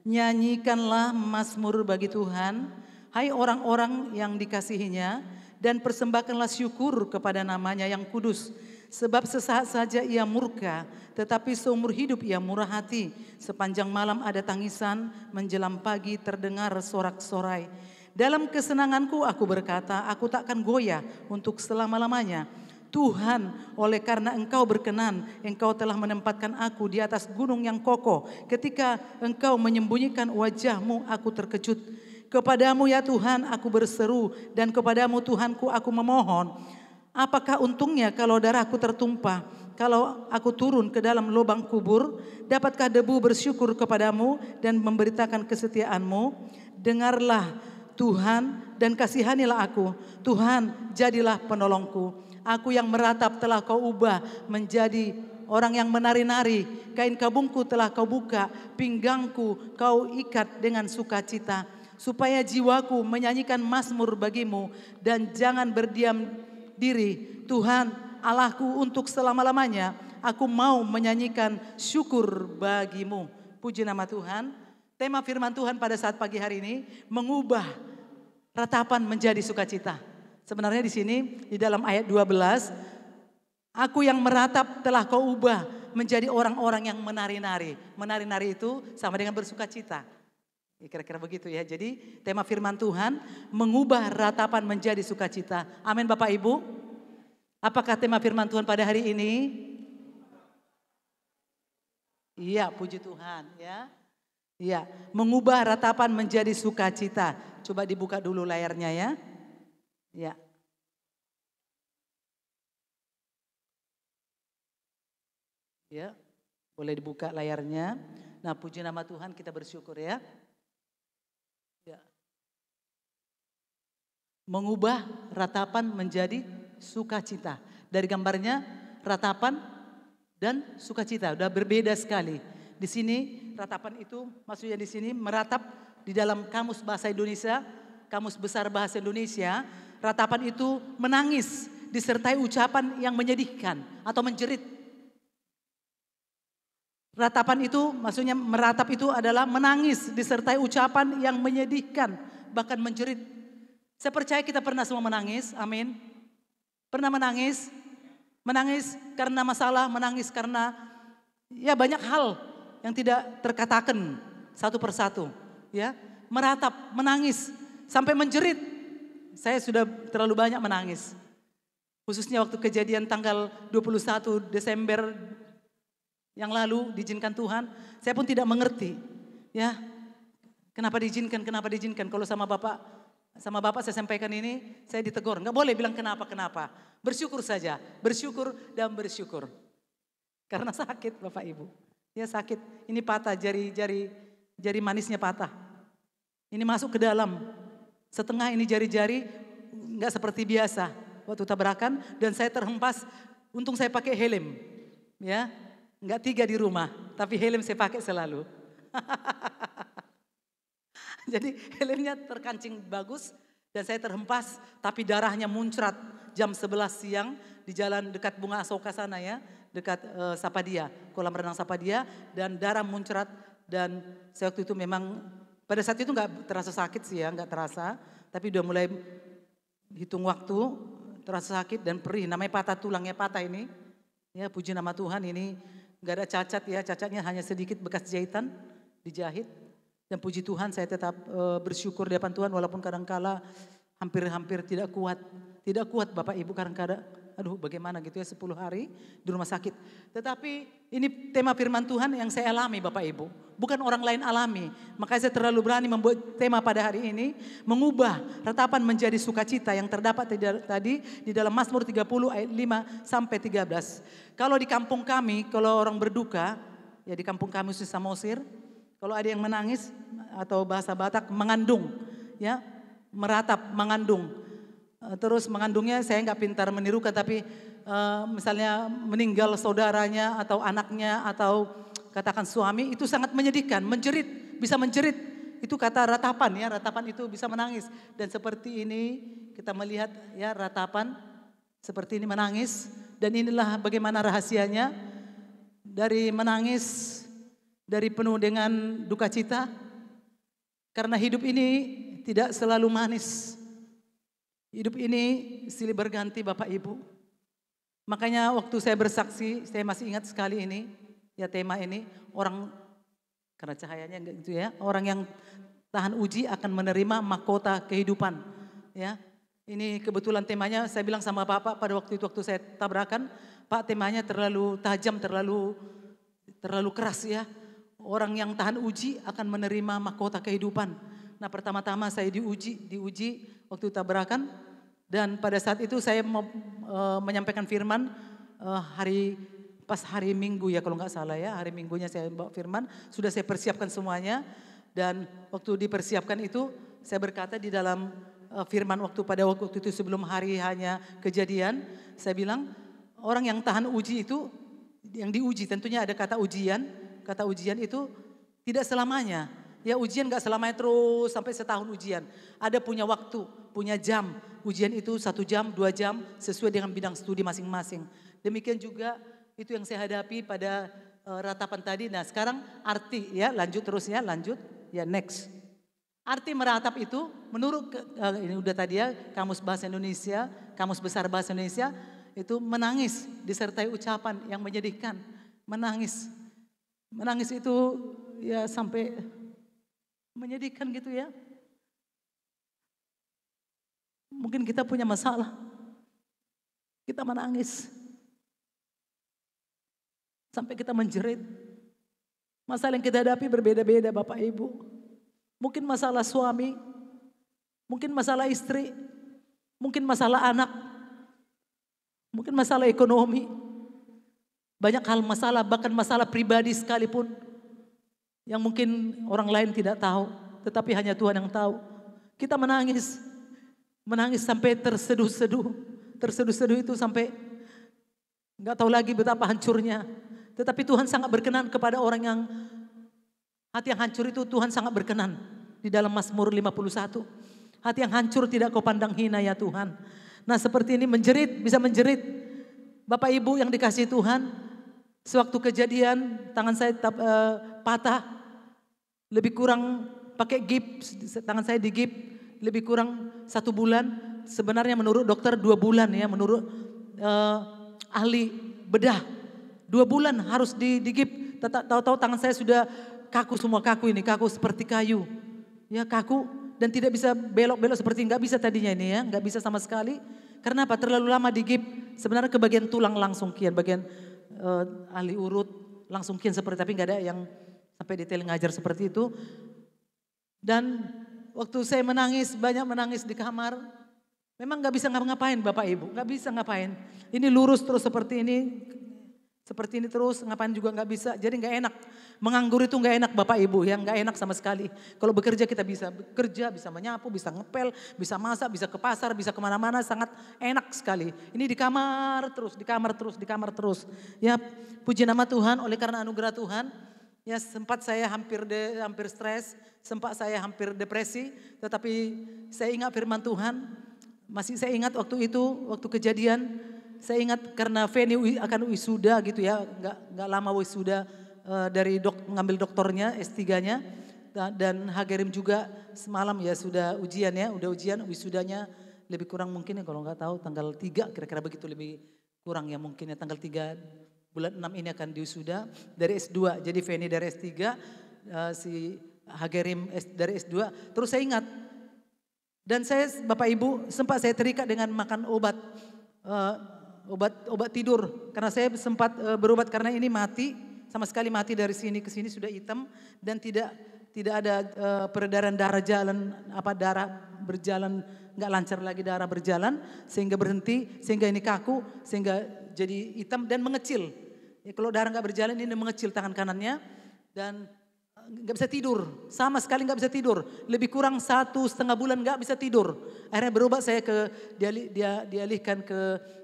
Nyanyikanlah mazmur bagi Tuhan, hai orang-orang yang dikasihinya, dan persembahkanlah syukur kepada namanya yang kudus. Sebab sesaat saja ia murka, tetapi seumur hidup ia murah hati. Sepanjang malam ada tangisan, menjelang pagi terdengar sorak-sorai. Dalam kesenanganku aku berkata, aku takkan goyah untuk selama-lamanya. Tuhan, oleh karena Engkau berkenan, Engkau telah menempatkan aku di atas gunung yang kokoh. Ketika Engkau menyembunyikan wajah-Mu, aku terkejut. Kepadamu ya Tuhan aku berseru, dan kepadamu Tuhanku aku memohon. Apakah untungnya kalau darahku tertumpah, kalau aku turun ke dalam lubang kubur? Dapatkah debu bersyukur kepadamu dan memberitakan kesetiaan-Mu? Dengarlah Tuhan dan kasihanilah aku. Tuhan, jadilah penolongku. Aku yang meratap telah kau ubah menjadi orang yang menari-nari. Kain kabungku telah kau buka, pinggangku kau ikat dengan sukacita. Supaya jiwaku menyanyikan mazmur bagimu dan jangan berdiam diri. Tuhan Allahku, untuk selama-lamanya aku mau menyanyikan syukur bagimu. Puji nama Tuhan. Tema firman Tuhan pada saat pagi hari ini mengubah ratapan menjadi sukacita. Sebenarnya di sini di dalam ayat 12, aku yang meratap telah kau ubah menjadi orang-orang yang menari-nari. Menari-nari itu sama dengan bersukacita. Kira-kira begitu ya. Jadi tema firman Tuhan mengubah ratapan menjadi sukacita. Amin Bapak Ibu. Apakah tema firman Tuhan pada hari ini? Iya, puji Tuhan ya. Iya, mengubah ratapan menjadi sukacita. Coba dibuka dulu layarnya ya. Ya. Ya, boleh dibuka layarnya. Nah, puji nama Tuhan, kita bersyukur ya. Ya. Mengubah ratapan menjadi sukacita. Dari gambarnya ratapan dan sukacita udah berbeda sekali. Di sini ratapan itu maksudnya di sini meratap di dalam kamus bahasa Indonesia, kamus besar bahasa Indonesia, ratapan itu menangis disertai ucapan yang menyedihkan atau menjerit. Ratapan itu maksudnya meratap itu adalah menangis disertai ucapan yang menyedihkan, bahkan menjerit. Saya percaya kita pernah semua menangis, amin. Pernah menangis? Menangis karena masalah, menangis karena ya banyak hal yang tidak terkatakan satu persatu. Ya, meratap, menangis, sampai menjerit. Saya sudah terlalu banyak menangis. Khususnya waktu kejadian tanggal 21 Desember yang lalu diizinkan Tuhan, saya pun tidak mengerti. Ya, kenapa diizinkan? Kalau sama Bapak saya sampaikan ini, saya ditegur. Enggak boleh bilang kenapa. Bersyukur saja, bersyukur dan bersyukur. Karena sakit Bapak Ibu. Ya sakit, ini patah jari manisnya patah. Ini masuk ke dalam. Setengah ini jari-jari enggak seperti biasa waktu tabrakan dan saya terhempas. Untung saya pakai helm. Ya, enggak 3 di rumah, tapi helm saya pakai selalu. Jadi helmnya terkancing bagus dan saya terhempas, tapi darahnya muncrat jam 11 siang di jalan dekat Bunga Asoka sana ya, dekat Sapadia, kolam renang Sapadia, dan darah muncrat. Dan saya waktu itu memang pada saat itu nggak terasa sakit sih ya, nggak terasa, tapi udah mulai hitung waktu terasa sakit dan perih. Namanya patah, tulangnya patah ini. Ya puji nama Tuhan, ini nggak ada cacat ya, cacatnya hanya sedikit bekas jahitan dijahit. Dan puji Tuhan saya tetap bersyukur di hadapan Tuhan walaupun kadang-kala hampir tidak kuat. Tidak kuat Bapak Ibu kadang-kadang, aduh bagaimana gitu ya 10 hari di rumah sakit. Tetapi ini tema firman Tuhan yang saya alami Bapak Ibu. Bukan orang lain alami. Makanya saya terlalu berani membuat tema pada hari ini. Mengubah ratapan menjadi sukacita yang terdapat tadi di dalam Mazmur 30 ayat 5 sampai 13. Kalau di kampung kami, kalau orang berduka, ya di kampung kami khusus Samosir, kalau ada yang menangis atau bahasa Batak mengandung, ya meratap, mengandung. Terus mengandungnya saya nggak pintar menirukan, tapi misalnya meninggal saudaranya atau anaknya atau katakan suami, itu sangat menyedihkan, menjerit, bisa menjerit. Itu kata ratapan ya, ratapan itu bisa menangis. Dan seperti ini kita melihat ya ratapan seperti ini menangis. Dan inilah bagaimana rahasianya dari menangis, dari penuh dengan duka cita, karena hidup ini tidak selalu manis. Hidup ini silih berganti Bapak Ibu. Makanya waktu saya bersaksi, saya masih ingat sekali ini, ya tema ini, orang, karena cahayanya gitu ya, orang yang tahan uji akan menerima mahkota kehidupan. Ya, ini kebetulan temanya, saya bilang sama Bapak pada waktu itu, waktu saya tabrakan, Pak temanya terlalu tajam, terlalu keras ya. Orang yang tahan uji akan menerima mahkota kehidupan. Nah pertama-tama saya diuji waktu tabrakan. Dan pada saat itu saya mau menyampaikan firman pas hari Minggu ya kalau nggak salah ya. Hari Minggunya saya bawa firman, sudah saya persiapkan semuanya. Dan waktu dipersiapkan itu saya berkata di dalam firman pada waktu itu sebelum hari hanya kejadian. Saya bilang orang yang tahan uji itu, yang diuji tentunya ada kata ujian. Kata ujian itu tidak selamanya. Ya ujian gak selamanya terus sampai setahun ujian. Ada punya waktu, punya jam. Ujian itu 1 jam, 2 jam sesuai dengan bidang studi masing-masing. Demikian juga itu yang saya hadapi pada ratapan tadi. Nah sekarang arti ya, lanjut terus ya, lanjut. Ya next. Arti meratap itu menurut ini udah tadi ya, Kamus Bahasa Indonesia, Kamus Besar Bahasa Indonesia itu menangis disertai ucapan yang menyedihkan. Menangis. Menangis itu ya sampai menyedihkan gitu ya. Mungkin kita punya masalah. Kita menangis. Sampai kita menjerit. Masalah yang kita hadapi berbeda-beda Bapak Ibu. Mungkin masalah suami. Mungkin masalah istri. Mungkin masalah anak. Mungkin masalah ekonomi. Banyak hal masalah, bahkan masalah pribadi sekalipun. Yang mungkin orang lain tidak tahu, tetapi hanya Tuhan yang tahu. Kita menangis. Menangis sampai terseduh-seduh. Terseduh-seduh itu sampai nggak tahu lagi betapa hancurnya. Tetapi Tuhan sangat berkenan kepada orang yang hati yang hancur itu Tuhan sangat berkenan. Di dalam Mazmur 51. Hati yang hancur tidak kau pandang hina ya Tuhan. Nah seperti ini menjerit, bisa menjerit. Bapak Ibu yang dikasihi Tuhan. Sewaktu kejadian tangan saya patah. Lebih kurang pakai gips, tangan saya digip. Lebih kurang 1 bulan. Sebenarnya menurut dokter 2 bulan ya. Menurut ahli bedah. 2 bulan harus digip. Tahu-tahu tangan saya sudah kaku semua, kaku ini. Kaku seperti kayu. Ya kaku dan tidak bisa belok-belok seperti nggak bisa tadinya ini ya. Nggak bisa sama sekali. Karena apa? Terlalu lama digip. Sebenarnya ke bagian tulang langsung kian. Bagian ahli urut langsung kian seperti. Tapi nggak ada yang sampai detail ngajar seperti itu. Dan waktu saya menangis, banyak menangis di kamar. Memang nggak bisa ngapain Bapak Ibu. Nggak bisa ngapain. Ini lurus terus seperti ini. Seperti ini terus, ngapain juga nggak bisa. Jadi nggak enak. Menganggur itu nggak enak Bapak Ibu, ya nggak enak sama sekali. Kalau bekerja kita bisa bekerja, bisa menyapu, bisa ngepel, bisa masak, bisa ke pasar, bisa kemana-mana, sangat enak sekali. Ini di kamar terus, di kamar terus, di kamar terus. Ya puji nama Tuhan, oleh karena anugerah Tuhan. Ya sempat saya hampir stres, sempat saya hampir depresi. Tetapi saya ingat firman Tuhan, masih saya ingat waktu itu, waktu kejadian. Saya ingat karena Feni akan wisuda gitu ya, nggak lama wisuda dari mengambil doktornya S3-nya dan Hagerim juga semalam ya sudah ujian ya, udah ujian wisudanya lebih kurang mungkin ya kalau nggak tahu tanggal 3 kira-kira begitu lebih kurang ya mungkin ya tanggal 3 bulan 6 ini akan diwisuda dari S2. Jadi Feni dari S3, si Hagerim dari S2. Terus saya ingat dan saya Bapak Ibu sempat saya terikat dengan makan obat tidur karena saya sempat berobat karena ini mati sama sekali mati dari sini ke sini sudah hitam dan tidak ada peredaran darah darah berjalan nggak lancar lagi darah berjalan sehingga berhenti sehingga ini kaku sehingga jadi hitam dan mengecil ya, kalau darah nggak berjalan ini mengecil tangan kanannya dan nggak bisa tidur sama sekali nggak bisa tidur lebih kurang 1,5 bulan nggak bisa tidur akhirnya berobat saya dialihkan ke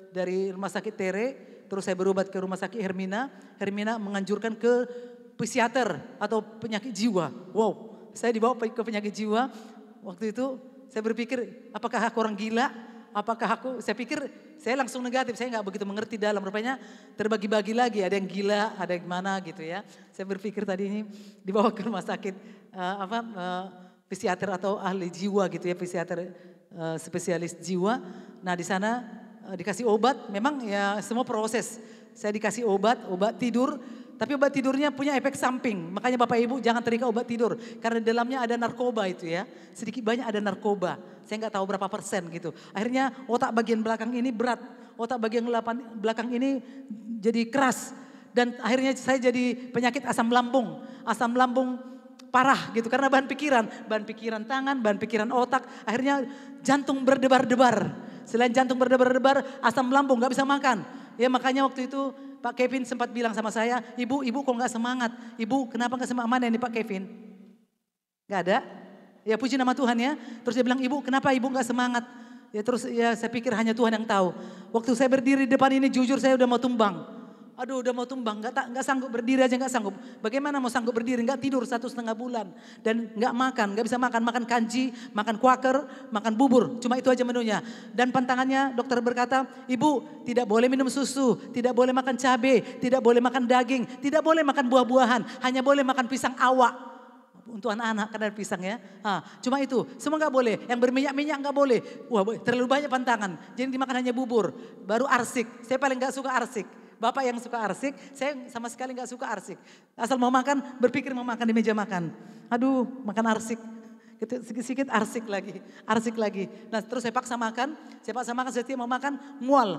dari rumah sakit Tere, terus saya berobat ke rumah sakit Hermina. Hermina menganjurkan ke psikiater atau penyakit jiwa. Wow, saya dibawa ke penyakit jiwa. Waktu itu saya berpikir, apakah aku orang gila? Saya pikir saya langsung negatif, saya nggak begitu mengerti dalam. Rupanya terbagi-bagi lagi, ada yang gila, ada yang mana gitu ya. Saya berpikir tadi ini dibawa ke rumah sakit psikiater atau ahli jiwa gitu ya, psikiater spesialis jiwa. Nah di sana dikasih obat, memang ya semua proses. Saya dikasih obat tidur, tapi obat tidurnya punya efek samping. Makanya Bapak Ibu jangan terikat obat tidur, karena di dalamnya ada narkoba itu ya. Sedikit banyak ada narkoba, saya nggak tahu berapa persen gitu. Akhirnya otak bagian belakang ini berat, otak bagian belakang ini jadi keras. Dan akhirnya saya jadi penyakit asam lambung parah gitu. Karena bahan pikiran tangan, bahan pikiran otak. Akhirnya jantung berdebar-debar. Selain jantung berdebar-debar, asam lambung gak bisa makan. Ya makanya waktu itu Pak Kevin sempat bilang sama saya, ibu kok gak semangat? Ibu kenapa gak semangat? Mana ini Pak Kevin? Gak ada? Ya puji nama Tuhan ya. Terus dia bilang, ibu kenapa ibu gak semangat? Ya terus ya saya pikir hanya Tuhan yang tahu. Waktu saya berdiri di depan ini jujur saya udah mau tumbang. Aduh udah mau tumbang, nggak sanggup berdiri aja nggak sanggup. Bagaimana mau sanggup berdiri? Nggak tidur 1,5 bulan dan nggak makan, nggak bisa makan kanji, makan kuaker, makan bubur. Cuma itu aja menunya. Dan pantangannya dokter berkata, ibu tidak boleh minum susu, tidak boleh makan cabai, tidak boleh makan daging, tidak boleh makan buah-buahan, hanya boleh makan pisang awak. Untuk anak-anak karena pisang ya. Cuma itu, semua nggak boleh. Yang berminyak-minyak nggak boleh. Wah terlalu banyak pantangan. Jadi dimakan hanya bubur. Baru arsik. Saya paling nggak suka arsik. Bapak yang suka arsik, saya sama sekali nggak suka arsik. Asal mau makan, berpikir mau makan di meja makan. Aduh, makan arsik. Sedikit arsik lagi. Nah terus saya paksa makan, setiap mau makan, mual.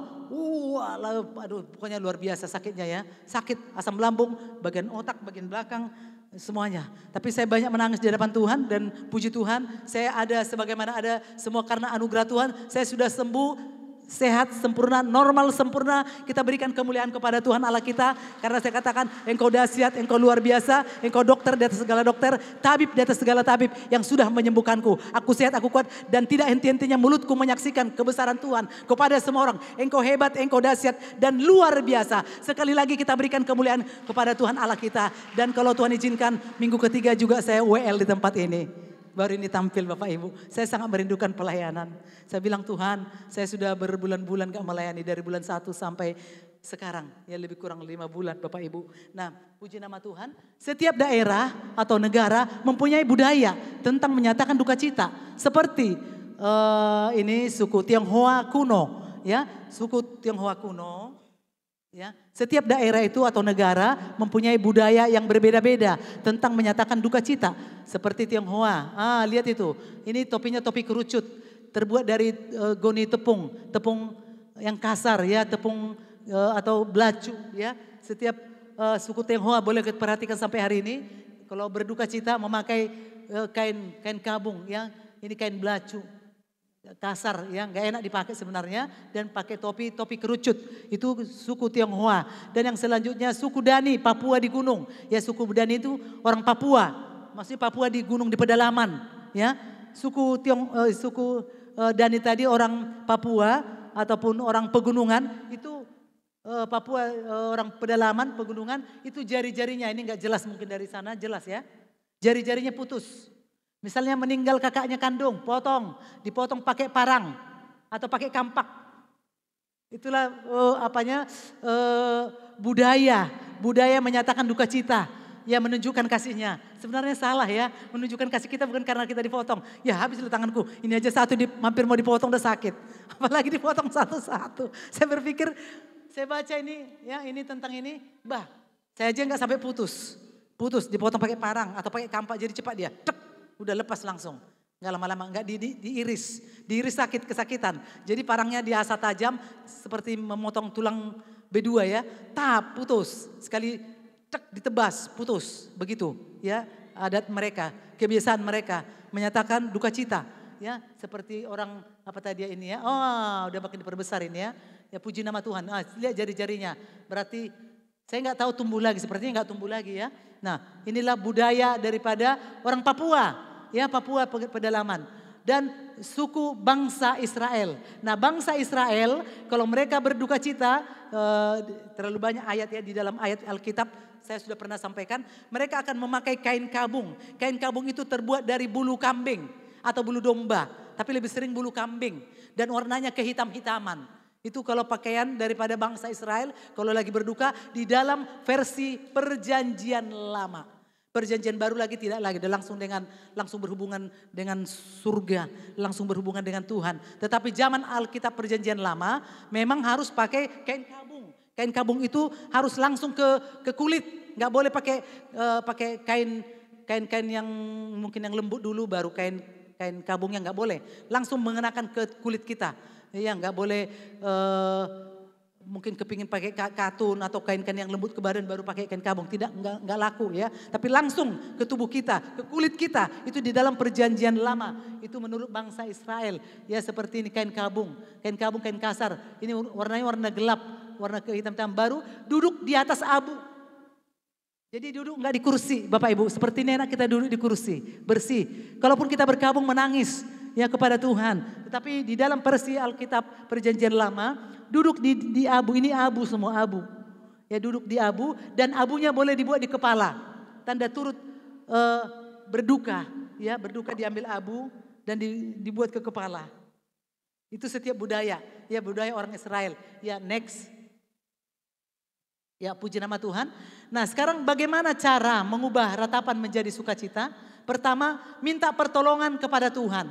Aduh pokoknya luar biasa sakitnya ya. Sakit, asam lambung, bagian otak, bagian belakang, semuanya. Tapi saya banyak menangis di hadapan Tuhan dan puji Tuhan, saya ada sebagaimana ada semua karena anugerah Tuhan, saya sudah sembuh. Sehat, sempurna, normal, sempurna. Kita berikan kemuliaan kepada Tuhan Allah kita. Karena saya katakan engkau dahsyat, engkau luar biasa. Engkau dokter di atas segala dokter. Tabib di atas segala tabib yang sudah menyembuhkanku. Aku sehat, aku kuat. Dan tidak henti-hentinya mulutku menyaksikan kebesaran Tuhan. Kepada semua orang. Engkau hebat, engkau dahsyat dan luar biasa. Sekali lagi kita berikan kemuliaan kepada Tuhan Allah kita. Dan kalau Tuhan izinkan minggu ketiga juga saya WL di tempat ini. Baru ini tampil Bapak Ibu, saya sangat merindukan pelayanan. Saya bilang Tuhan, saya sudah berbulan-bulan gak melayani dari bulan 1 sampai sekarang. Ya lebih kurang 5 bulan Bapak Ibu. Nah puji nama Tuhan, setiap daerah atau negara mempunyai budaya tentang menyatakan duka cita. Seperti ini suku Tionghoa kuno. Ya, suku Tionghoa kuno. Ya, setiap daerah itu atau negara mempunyai budaya yang berbeda-beda tentang menyatakan duka cita. Seperti Tionghoa, lihat itu, ini topinya topi kerucut, terbuat dari goni tepung yang kasar ya, tepung atau belacu ya. Setiap suku Tionghoa boleh kita perhatikan sampai hari ini, kalau berduka cita memakai kain kabung ya, ini kain belacu. Kasar ya, nggak enak dipakai sebenarnya dan pakai topi kerucut itu suku Tionghoa. Dan yang selanjutnya suku Dani Papua di gunung ya, suku Dani itu orang Papua, maksudnya Papua di gunung di pedalaman ya. Suku Dani tadi orang Papua ataupun orang pegunungan itu Papua orang pedalaman pegunungan itu jari-jarinya ini nggak jelas mungkin dari sana jelas ya, jari-jarinya putus. Misalnya meninggal kakaknya kandung, dipotong pakai parang atau pakai kampak. Itulah budaya menyatakan duka cita, ya menunjukkan kasihnya. Sebenarnya salah ya, menunjukkan kasih kita bukan karena kita dipotong. Ya habis lu tanganku, ini aja satu hampir mau dipotong udah sakit. Apalagi dipotong satu-satu. Saya berpikir, saya baca ini, ya ini tentang ini, saya aja nggak sampai putus dipotong pakai parang atau pakai kampak jadi cepat dia, udah lepas langsung. Nggak lama-lama, nggak diiris sakit, kesakitan. Jadi parangnya diasah tajam seperti memotong tulang B2 ya. Putus, sekali ditebas, putus. Begitu ya adat mereka, kebiasaan mereka menyatakan duka cita. Ya seperti orang apa tadi ini ya, udah makin diperbesar ini ya. Ya puji nama Tuhan, lihat jari-jarinya. Berarti saya nggak tahu tumbuh lagi, sepertinya nggak tumbuh lagi ya. Nah inilah budaya daripada orang Papua. Ya Papua pedalaman dan suku bangsa Israel. Nah bangsa Israel kalau mereka berduka cita, terlalu banyak ayat ya di dalam ayat Alkitab saya sudah pernah sampaikan. Mereka akan memakai kain kabung. Kain kabung itu terbuat dari bulu kambing atau bulu domba. Tapi lebih sering bulu kambing dan warnanya kehitam-hitaman. Itu kalau pakaian daripada bangsa Israel kalau lagi berduka di dalam versi perjanjian lama. Perjanjian baru lagi tidak lagi, langsung berhubungan dengan surga, langsung berhubungan dengan Tuhan. Tetapi zaman Alkitab perjanjian lama memang harus pakai kain kabung. Kain kabung itu harus langsung ke kulit, nggak boleh pakai kain yang mungkin yang lembut dulu baru kain kabungnya nggak boleh. Langsung mengenakan ke kulit kita, ya nggak boleh. Mungkin kepingin pakai katun atau kain-kain yang lembut ke badan baru pakai kain kabung. Enggak laku ya. Tapi langsung ke tubuh kita, ke kulit kita. Itu di dalam perjanjian lama. Itu menurut bangsa Israel. Ya seperti ini kain kabung. Kain kabung, kain kasar. Ini warnanya warna gelap, warna kehitam-hitam baru. Duduk di atas abu. Jadi duduk nggak di kursi, Bapak Ibu. Seperti ini enak kita duduk di kursi, bersih. Kalaupun kita berkabung menangis ya kepada Tuhan. Tetapi di dalam versi Alkitab Perjanjian Lama, duduk di abu, ini abu semua abu. Ya duduk di abu dan abunya boleh dibuat di kepala. Tanda turut berduka, ya berduka diambil abu dan dibuat ke kepala. Itu setiap budaya, ya budaya orang Israel. Ya next. Ya puji nama Tuhan. Nah sekarang bagaimana cara mengubah ratapan menjadi sukacita? Pertama minta pertolongan kepada Tuhan.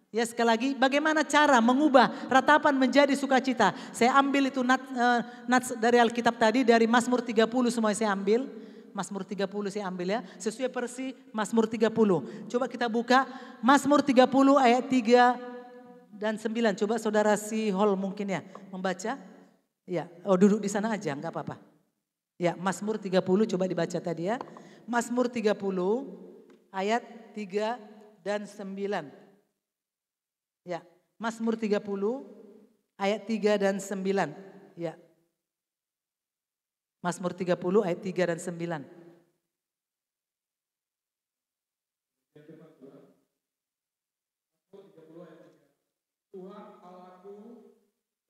Ya sekali lagi bagaimana cara mengubah ratapan menjadi sukacita? Saya ambil itu nats dari Alkitab tadi dari Mazmur 30 semua saya ambil. Mazmur 30 saya ambil ya. Sesuai versi Mazmur 30. Coba kita buka Mazmur 30 ayat 3 dan 9. Coba saudara si Hall mungkin ya membaca. Ya, oh duduk di sana aja enggak apa-apa. Ya, Mazmur 30 coba dibaca tadi ya. Mazmur 30 ayat 3 dan 9. Ya, Mazmur 30 ayat 3 dan 9. Ya. Mazmur 30 ayat 3 dan 9. Tuhan Allahku,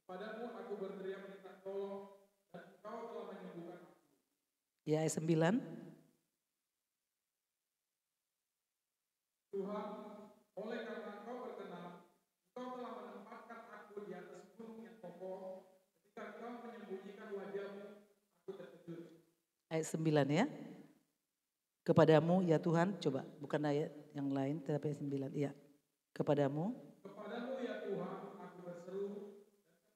kepadamu aku berteriak minta tolong dan Engkau telah menyembuhkan aku. Ya ayat 9. Tuhan, oleh karena Engkau berkenan, Engkau telah menempatkan aku di atas gunung yang kokoh. Ketika Engkau menyembunyikan wajahmu, aku terkejut. Ayat 9 ya. Kepadamu ya Tuhan, coba bukan ayat yang lain tapi ayat 9. Iya. Kepadamu ya Tuhan aku berseru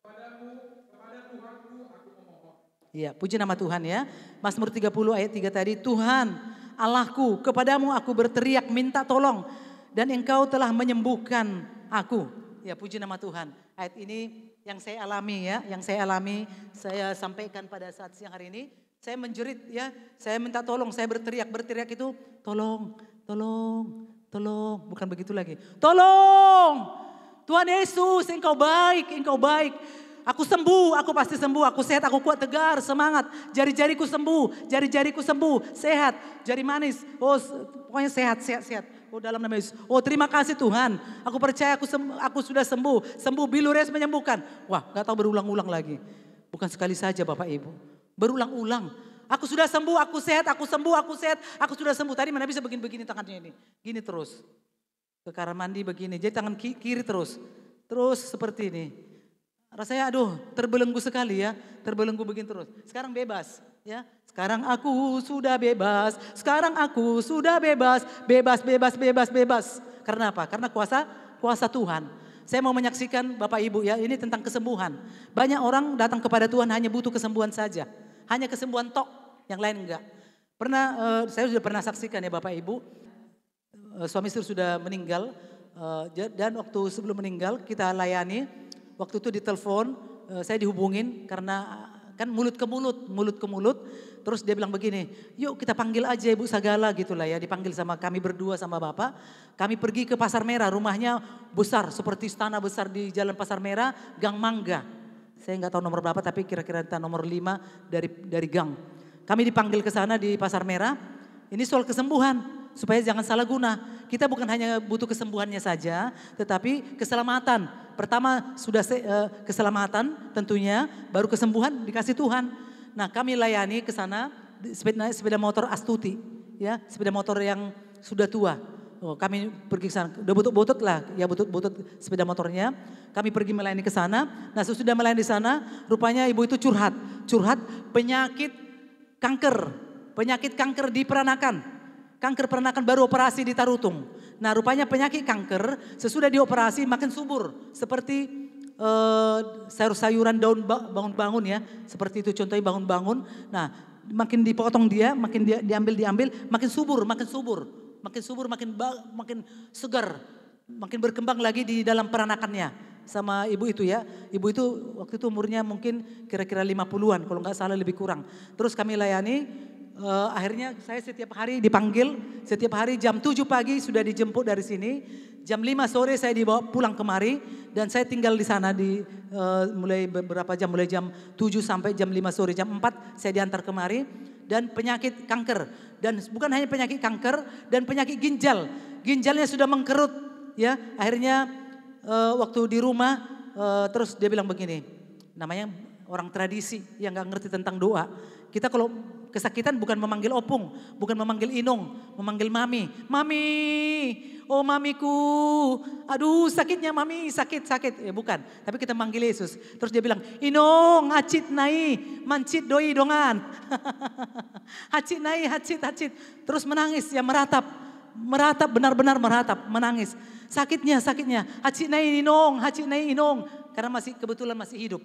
dan kepada Tuhanku aku memohon. Iya, puji nama Tuhan ya. Mazmur 30 ayat 3 tadi, Tuhan Allahku, kepadamu aku berteriak minta tolong dan Engkau telah menyembuhkan aku. Ya, puji nama Tuhan. Ayat ini yang saya alami ya, saya sampaikan pada saat siang hari ini. Saya menjerit ya, saya minta tolong, saya berteriak itu tolong, bukan begitu lagi. Tolong! Tuhan Yesus, Engkau baik. Aku sembuh, aku pasti sembuh, aku sehat, aku kuat, tegar, semangat. Jari-jariku sembuh, sehat, jari manis. Oh, pokoknya sehat. Oh, dalam nama Yesus. Oh, terima kasih Tuhan. Aku percaya aku sudah sembuh, Bilures menyembuhkan. Wah, gak tahu berulang-ulang lagi. Bukan sekali saja Bapak Ibu. Berulang-ulang. Aku sudah sembuh, aku sehat, aku sehat, aku sudah sembuh. Tadi mana bisa begini tangannya ini. Gini terus. Ke kamar mandi begini, jadi tangan kiri terus seperti ini. Rasanya terbelenggu sekali ya, begini terus. Sekarang bebas ya, sekarang aku sudah bebas, bebas. Karena apa? Karena kuasa Tuhan. Saya mau menyaksikan Bapak Ibu ya, ini tentang kesembuhan. Banyak orang datang kepada Tuhan hanya butuh kesembuhan saja, hanya kesembuhan tok, yang lain enggak. Saya sudah pernah saksikan ya Bapak Ibu. Suami istri sudah meninggal dan waktu sebelum meninggal kita layani. Waktu itu ditelepon, saya dihubungin karena kan mulut ke mulut. Terus dia bilang begini, yuk kita panggil aja Ibu Sagala gitulah ya. Dipanggil sama kami berdua sama Bapak. Kami pergi ke Pasar Merah, rumahnya besar seperti istana besar di Jalan Pasar Merah, Gang Mangga. Saya nggak tahu nomor berapa tapi kira-kira entah nomor 5 dari gang. Kami dipanggil ke sana di Pasar Merah. Ini soal kesembuhan. Supaya jangan salah guna. Kita bukan hanya butuh kesembuhannya saja, tetapi keselamatan. Pertama sudah keselamatan tentunya, baru kesembuhan dikasih Tuhan. Nah kami layani ke sana sepeda motor Astuti, ya sepeda motor yang sudah tua. Oh, kami pergi ke sana, udah butut lah, ya butut sepeda motornya. Kami pergi melayani ke sana. Nah sesudah melayani di sana, rupanya ibu itu curhat penyakit kanker di peranakan. Kanker peranakan baru operasi di Tarutung. Nah rupanya penyakit kanker sesudah dioperasi makin subur. Seperti sayur-sayuran daun bangun-bangun ya. Seperti itu contohnya bangun-bangun. Nah makin dipotong dia, makin diambil, makin subur. Makin segar. Makin berkembang lagi di dalam peranakannya. Sama ibu itu ya. Ibu itu waktu itu umurnya mungkin kira-kira 50-an kalau nggak salah lebih kurang. Terus kami layani. Akhirnya saya setiap hari dipanggil, setiap hari jam 7 pagi sudah dijemput dari sini, jam 5 sore saya dibawa pulang kemari dan saya tinggal di sana mulai beberapa jam, mulai jam 7 sampai jam 5 sore, jam 4 saya diantar kemari. dan penyakit kanker. Dan bukan hanya penyakit kanker dan penyakit ginjal. Ginjalnya sudah mengkerut ya. Akhirnya waktu di rumah terus dia bilang begini. Namanya orang tradisi yang gak ngerti tentang doa. Kita kalau kesakitan bukan memanggil opung, bukan memanggil inung, memanggil mami. Mami, oh mamiku, aduh sakitnya mami, sakit. Ya bukan, tapi kita manggil Yesus. Terus dia bilang, inung, acit nai, mancit doi dongan. Acit nai, acit. Terus menangis, ya meratap, benar-benar meratap, menangis. Sakitnya, acit nai inung, karena kebetulan masih hidup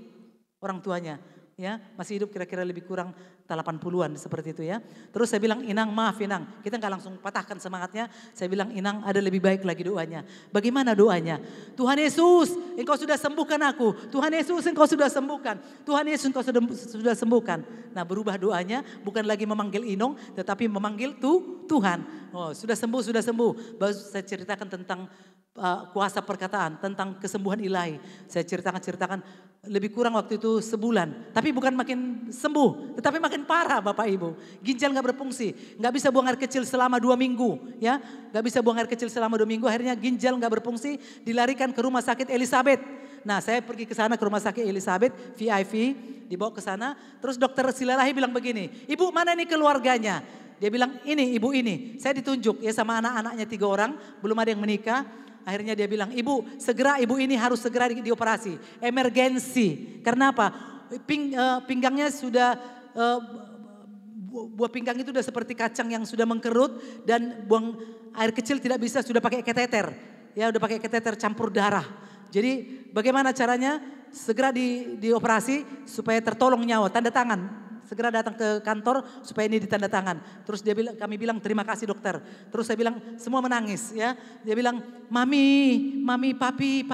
orang tuanya. Ya, masih hidup kira-kira lebih kurang 80-an seperti itu ya. Terus saya bilang, Inang maaf Inang. Kita nggak langsung patahkan semangatnya. Saya bilang, Inang ada lebih baik lagi doanya. Bagaimana doanya? Tuhan Yesus, Engkau sudah sembuhkan aku. Tuhan Yesus, Engkau sudah sembuhkan. Tuhan Yesus, Engkau sudah sembuhkan. Nah, berubah doanya bukan lagi memanggil Inong, tetapi memanggil Tuhan. Oh, sudah sembuh. Baru saya ceritakan tentang kuasa perkataan, tentang kesembuhan ilahi. Saya ceritakan lebih kurang waktu itu sebulan. Tapi bukan makin sembuh, tetapi makin parah Bapak Ibu. Ginjal gak berfungsi, gak bisa buang air kecil selama 2 minggu. Ya, gak bisa buang air kecil selama 2 minggu. Akhirnya ginjal gak berfungsi, dilarikan ke rumah sakit Elizabeth. Nah, saya pergi ke sana ke rumah sakit Elizabeth, VIP, dibawa ke sana. Terus dokter Silalahi bilang begini, Ibu mana nih keluarganya? Dia bilang ini, ibu ini. Saya ditunjuk ya sama anak-anaknya 3 orang, belum ada yang menikah. Akhirnya dia bilang, ibu ini harus segera dioperasi. Emergensi. Karena apa? Pinggangnya sudah, buah pinggang itu sudah seperti kacang yang sudah mengkerut. Dan buang air kecil tidak bisa, sudah pakai kateter. Ya udah pakai kateter campur darah. Jadi bagaimana caranya? Segera dioperasi supaya tertolong nyawa. Tanda tangan. Segera datang ke kantor supaya ini ditanda tangan. Terus kami bilang terima kasih dokter. Terus saya bilang semua menangis ya. Dia bilang mami, papi,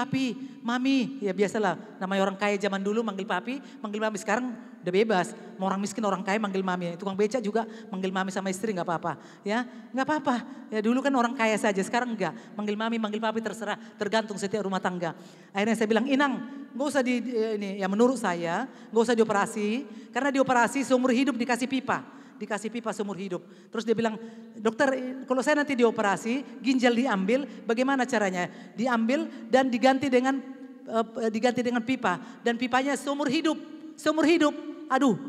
mami. Ya biasalah namanya orang kaya zaman dulu manggil papi, manggil mami. Sekarang udah bebas. Mau orang miskin orang kaya manggil mami. Tukang beca juga manggil mami sama istri gak apa-apa. Ya gak apa-apa. Ya dulu kan orang kaya saja, sekarang enggak. Manggil mami, manggil papi terserah. Tergantung setiap rumah tangga. Akhirnya saya bilang Inang gak usah ya menurut saya gak usah dioperasi. Karena dioperasi seumur hidup dikasih pipa seumur hidup. Terus dia bilang, dokter kalau saya nanti dioperasi, ginjal diambil, bagaimana caranya? Diambil dan diganti dengan pipa. Dan pipanya seumur hidup. Aduh,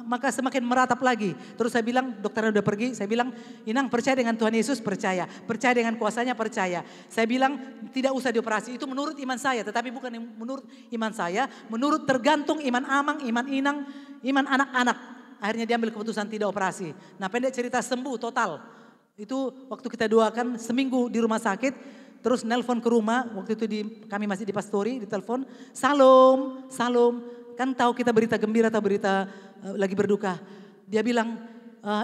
maka semakin meratap lagi. Terus saya bilang, dokternya udah pergi, saya bilang, Inang percaya dengan Tuhan Yesus, percaya dengan kuasanya, percaya. Saya bilang tidak usah dioperasi, itu menurut iman saya, tetapi bukan menurut iman saya, menurut tergantung iman Amang, iman Inang, iman anak-anak. Akhirnya diambil keputusan tidak operasi. Nah pendek cerita sembuh total. Itu waktu kita doakan seminggu di rumah sakit, terus nelpon ke rumah, waktu itu kami masih di pastori, ditelepon, Salam. Kan tahu kita berita gembira atau berita lagi berduka. Dia bilang,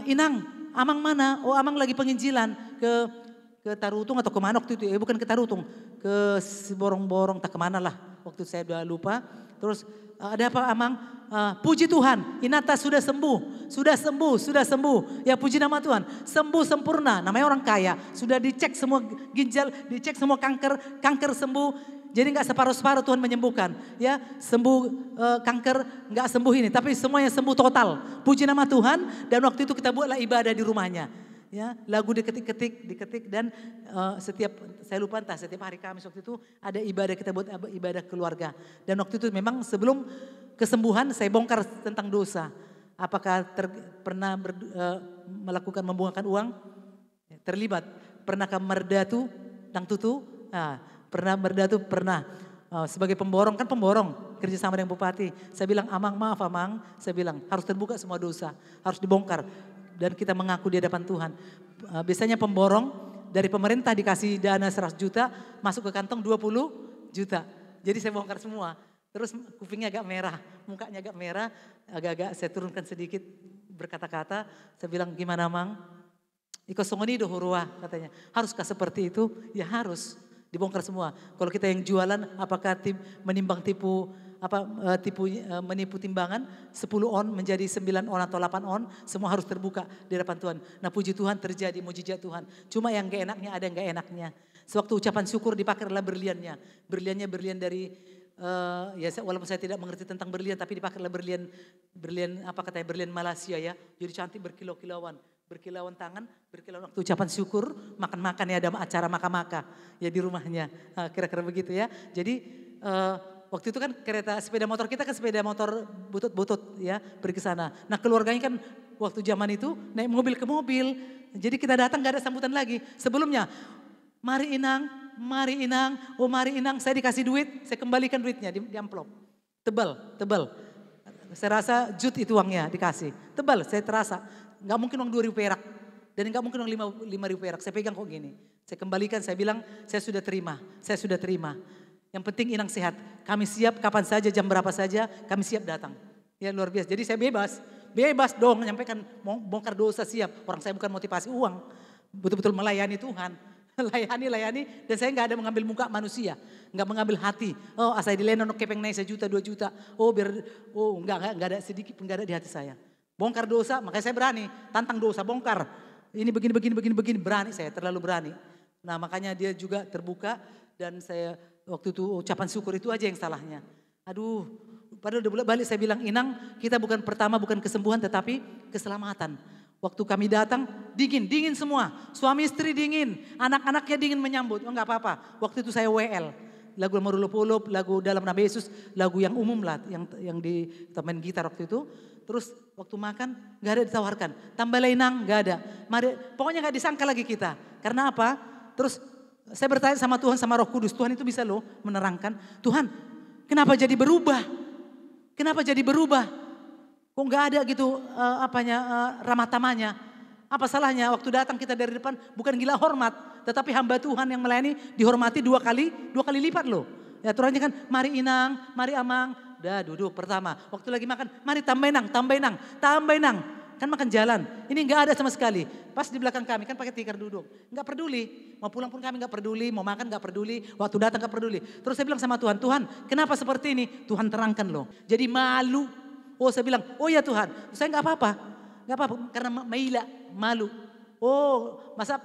Inang, Amang mana? Oh Amang lagi penginjilan ke Tarutung atau kemana waktu itu. Bukan ke Tarutung, ke Borong-Borong tak kemana lah. Waktu saya udah lupa. Terus ada apa Amang? Puji Tuhan, Inata sudah sembuh. Ya puji nama Tuhan, sembuh sempurna. Namanya orang kaya, sudah dicek semua ginjal, dicek semua kanker sembuh. Jadi nggak separuh-separuh Tuhan menyembuhkan, ya sembuh kanker nggak sembuh ini, tapi semuanya sembuh total. Puji nama Tuhan. Dan waktu itu kita buatlah ibadah di rumahnya, ya lagu diketik dan setiap saya lupa entah setiap hari Kamis waktu itu ada ibadah, kita buat ibadah keluarga. Dan waktu itu memang sebelum kesembuhan saya bongkar tentang dosa. Apakah pernah melakukan membungkakan uang? Terlibat. Pernahkah merdatu tang tutu? Pernah merdatu, pernah. Sebagai pemborong, kan pemborong kerja sama dengan bupati. Saya bilang, Amang maaf Amang. Saya bilang harus terbuka semua dosa, harus dibongkar. Dan kita mengaku di hadapan Tuhan. Biasanya pemborong dari pemerintah dikasih dana 100 juta, masuk ke kantong 20 juta. Jadi saya bongkar semua. Terus kupingnya agak merah, mukanya agak merah, agak-agak saya turunkan sedikit berkata-kata. Saya bilang gimana Mang? Iko songoni do hurua katanya. Haruskah seperti itu? Ya harus. Dibongkar semua. Kalau kita yang jualan, apakah menipu timbangan 10 on menjadi 9 on atau 8 on, semua harus terbuka di hadapan Tuhan. Nah puji Tuhan terjadi mujizat Tuhan. Cuma yang gak enaknya ada yang gak enaknya. Sewaktu ucapan syukur dipakai adalah berliannya. Berlian dari ya walaupun saya tidak mengerti tentang berlian, tapi dipakailah berlian apa katanya, berlian Malaysia ya. Jadi cantik berkilau-kilauan. Berkilauan tangan, berkilauan waktu ucapan syukur, makan-makan ya, ada acara maka-maka ya di rumahnya. Kira-kira begitu ya. Jadi waktu itu kan kereta sepeda motor kita kan sepeda motor butut-butut ya, pergi ke sana. Nah keluarganya kan waktu zaman itu naik mobil ke mobil. Jadi kita datang gak ada sambutan lagi. Sebelumnya, mari Inang, oh mari Inang, saya dikasih duit, saya kembalikan duitnya di amplop. Tebal. Saya rasa jut itu uangnya dikasih. Tebal, saya terasa. Gak mungkin uang 2.000 perak. Dan gak mungkin uang 5.000 perak. Saya pegang kok gini. Saya kembalikan, saya bilang saya sudah terima. Yang penting Inang sehat. Kami siap kapan saja, jam berapa saja, kami siap datang. Ya luar biasa. Jadi saya bebas dong menyampaikan bongkar dosa siap. Orang saya bukan motivasi uang. Betul-betul melayani Tuhan. Layani. Dan saya gak ada mengambil muka manusia. Gak mengambil hati. Oh asal dileno kepeng naik 1 juta 2 juta. Gak ada sedikit pun gak ada di hati saya. Bongkar dosa, makanya saya berani. Tantang dosa, bongkar. Ini begini, berani saya, terlalu berani. Nah makanya dia juga terbuka dan saya waktu itu ucapan syukur itu aja yang salahnya. Aduh, padahal udah bolak balik saya bilang, Inang kita bukan pertama, bukan kesembuhan tetapi keselamatan. Waktu kami datang, dingin semua. Suami istri dingin, anak-anaknya dingin menyambut. Oh enggak apa-apa, waktu itu saya WL. Lagu Marulupulup, lagu Dalam Nama Yesus, lagu yang umum lah, yang di main gitar waktu itu. Terus waktu makan gak ada ditawarkan. Tambah Inang gak ada. Pokoknya gak disangka lagi kita. Karena apa? Terus saya bertanya sama Tuhan, sama Roh Kudus. Tuhan itu bisa loh menerangkan. Tuhan kenapa jadi berubah? Kok gak ada gitu ramah tamahnya. Apa salahnya waktu datang kita dari depan bukan gila hormat. Tetapi hamba Tuhan yang melayani dihormati dua kali lipat loh. Ya aturannya kan mari Inang, mari Amang. Udah duduk pertama. Waktu lagi makan, mari tambah Inang. Kan makan jalan. Ini enggak ada sama sekali. Pas di belakang kami kan pakai tikar duduk. Enggak peduli. Mau pulang pun kami enggak peduli. Mau makan enggak peduli. Waktu datang enggak peduli. Terus saya bilang sama Tuhan, kenapa seperti ini? Tuhan terangkan loh. Jadi malu. Oh saya bilang, oh ya Tuhan. Saya enggak apa-apa. Karena malu. Oh masa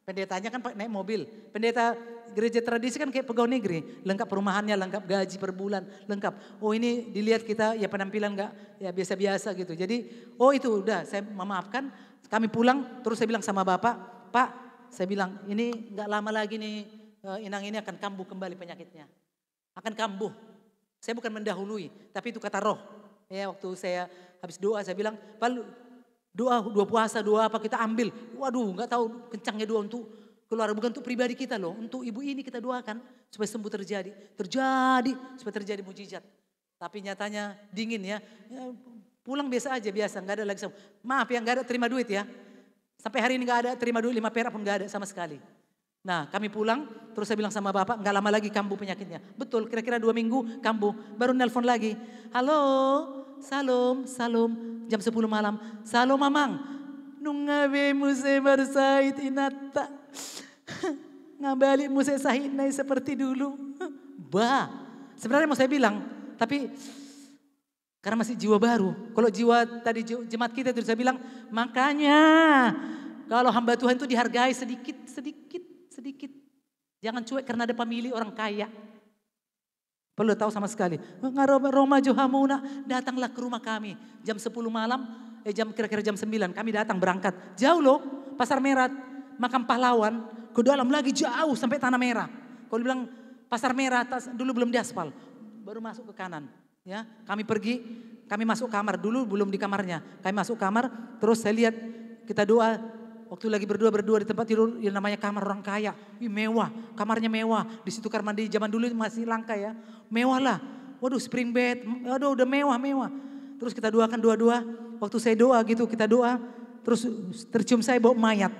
pendetanya kan naik mobil. Pendeta gereja tradisi kan kayak pegawai negeri. Lengkap perumahannya, lengkap gaji per bulan, lengkap. Oh ini dilihat kita ya penampilan enggak ya biasa-biasa gitu. Jadi oh itu udah saya memaafkan. Kami pulang terus saya bilang sama Bapak, Pak saya bilang ini enggak lama lagi nih Inang ini akan kambuh kembali penyakitnya. Akan kambuh. Saya bukan mendahului tapi itu kata roh. Ya waktu saya habis doa saya bilang, Pak doa puasa, doa apa kita ambil. Waduh gak tahu kencangnya doa untuk keluarga, bukan untuk pribadi kita loh. Untuk ibu ini kita doakan supaya sembuh terjadi. Supaya terjadi mujizat. Tapi nyatanya dingin ya. Pulang biasa aja, biasa. Gak ada lagi. Maaf ya gak ada terima duit ya. Sampai hari ini gak ada terima duit 5 perak pun gak ada sama sekali. Nah kami pulang terus saya bilang sama Bapak gak lama lagi kambuh penyakitnya. Betul kira-kira 2 minggu kambuh. Baru nelpon lagi. Halo, salam. Jam 10 malam. Salam Mamang. Nungabe muse bersait inata. Ngabalik muse sahinai seperti dulu. Sebenarnya mau saya bilang. Tapi karena masih jiwa baru. Kalau jiwa tadi jemaat kita itu saya bilang. Makanya kalau hamba Tuhan itu dihargai sedikit. Jangan cuek karena ada pemilih orang kaya. Perlu tahu sama sekali. Roma Johamuna datanglah ke rumah kami. Jam 10 malam, kira-kira jam 9 kami datang berangkat. Jauh loh, Pasar Merah, Makam Pahlawan. Ke dalam lagi jauh sampai Tanah Merah. Kalau bilang Pasar Merah dulu belum diaspal. Baru masuk ke kanan. Ya, kami pergi, kami masuk kamar. Dulu belum di kamarnya. Kami masuk kamar, terus saya lihat kita doa. Waktu lagi berdua di tempat tidur yang namanya kamar orang kaya. Mewah, kamarnya mewah. Di situ kamar mandi zaman dulu masih langka ya. Mewah lah. Waduh spring bed, waduh udah mewah. Terus kita doakan dua-dua. Waktu saya doa gitu kita doa. Terus tercium saya bau mayat.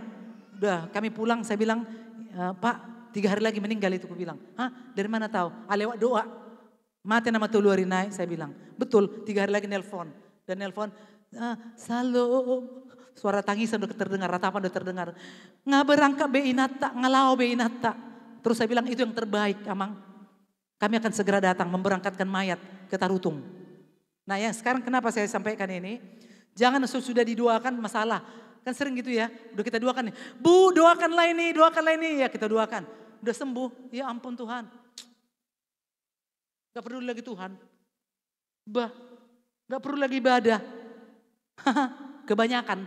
Udah kami pulang saya bilang, Pak 3 hari lagi meninggal itu aku bilang. Hah dari mana tahu? Lewat doa. Mati nama tuluari naik saya bilang. Betul 3 hari lagi nelpon. Dan nelpon, salam. Suara tangisan udah terdengar, ratapan udah terdengar. Ngaberangka be inata, ngalau be inata. Terus saya bilang itu yang terbaik Amang. Kami akan segera datang memberangkatkan mayat ke Tarutung. Nah yang sekarang kenapa saya sampaikan ini. Jangan sudah didoakan masalah. Kan sering gitu ya, udah kita doakan nih. Bu doakanlah ini. Ya kita doakan. Udah sembuh, ya ampun Tuhan. Gak perlu lagi Tuhan. Gak perlu lagi ibadah. Kebanyakan.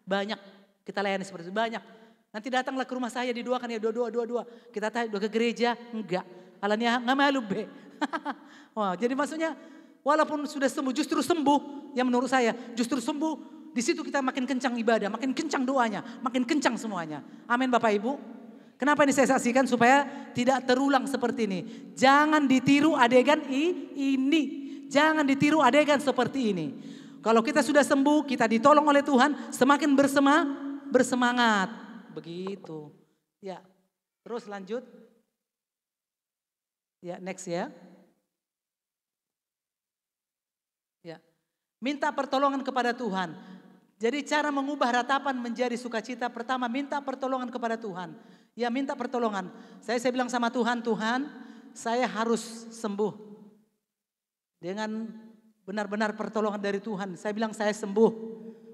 Banyak. Kita layani seperti itu. Banyak. Nanti datanglah ke rumah saya didoakan ya. Dua. Kita doa ke gereja. Enggak. Alanya gak malu be. Wah, jadi maksudnya walaupun sudah sembuh. Justru sembuh. Yang menurut saya justru sembuh. Di situ kita makin kencang ibadah. Makin kencang doanya. Makin kencang semuanya. Amin Bapak Ibu. Kenapa ini saya saksikan? Supaya tidak terulang seperti ini. Jangan ditiru adegan ini. Jangan ditiru adegan seperti ini. Kalau kita sudah sembuh, kita ditolong oleh Tuhan, semakin bersemangat. Begitu. Ya, terus lanjut. Ya, next ya. Ya, minta pertolongan kepada Tuhan. Jadi cara mengubah ratapan menjadi sukacita, pertama minta pertolongan kepada Tuhan. Ya, minta pertolongan. Saya bilang sama Tuhan, Tuhan, saya harus sembuh. Dengan benar-benar pertolongan dari Tuhan. Saya bilang saya sembuh.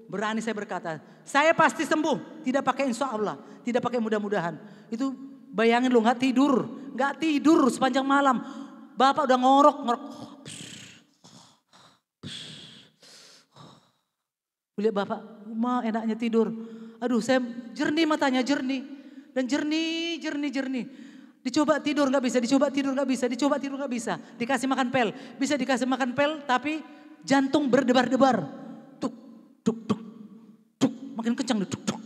Berani saya berkata, saya pasti sembuh. Tidak pakai insya Allah, tidak pakai mudah-mudahan. Itu bayangin loh, gak tidur sepanjang malam. Bapak udah ngorok. Lihat Bapak, enaknya tidur. Aduh, saya jernih matanya, jernih. Dan jernih. Dicoba tidur gak bisa, dicoba tidur gak bisa. Dikasih makan pel, bisa dikasih makan pel tapi jantung berdebar-debar. Tuk, makin kencang. Tuk.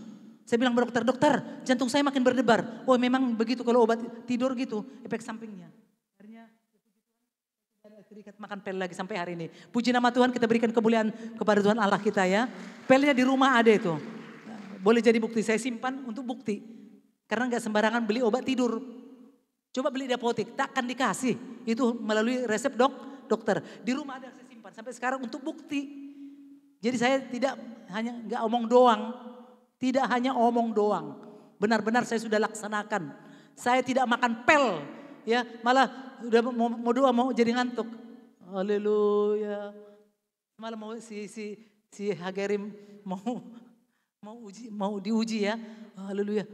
Saya bilang dokter, jantung saya makin berdebar. Oh memang begitu kalau obat tidur gitu, efek sampingnya. Akhirnya terikat makan pel lagi sampai hari ini. Puji nama Tuhan, kita berikan kemuliaan kepada Tuhan Allah kita ya. Pelnya di rumah ada itu. Boleh jadi bukti, saya simpan untuk bukti. Karena gak sembarangan beli obat tidur. Coba beli di apotek, takkan dikasih. Itu melalui resep dokter. Di rumah ada saya simpan sampai sekarang untuk bukti. Jadi saya tidak hanya gak omong doang. Tidak hanya omong doang. Benar-benar saya sudah laksanakan. Saya tidak makan pel. Ya, malah udah mau doa mau jadi ngantuk. Haleluya. Malah mau si Hagerim mau diuji ya. Haleluya.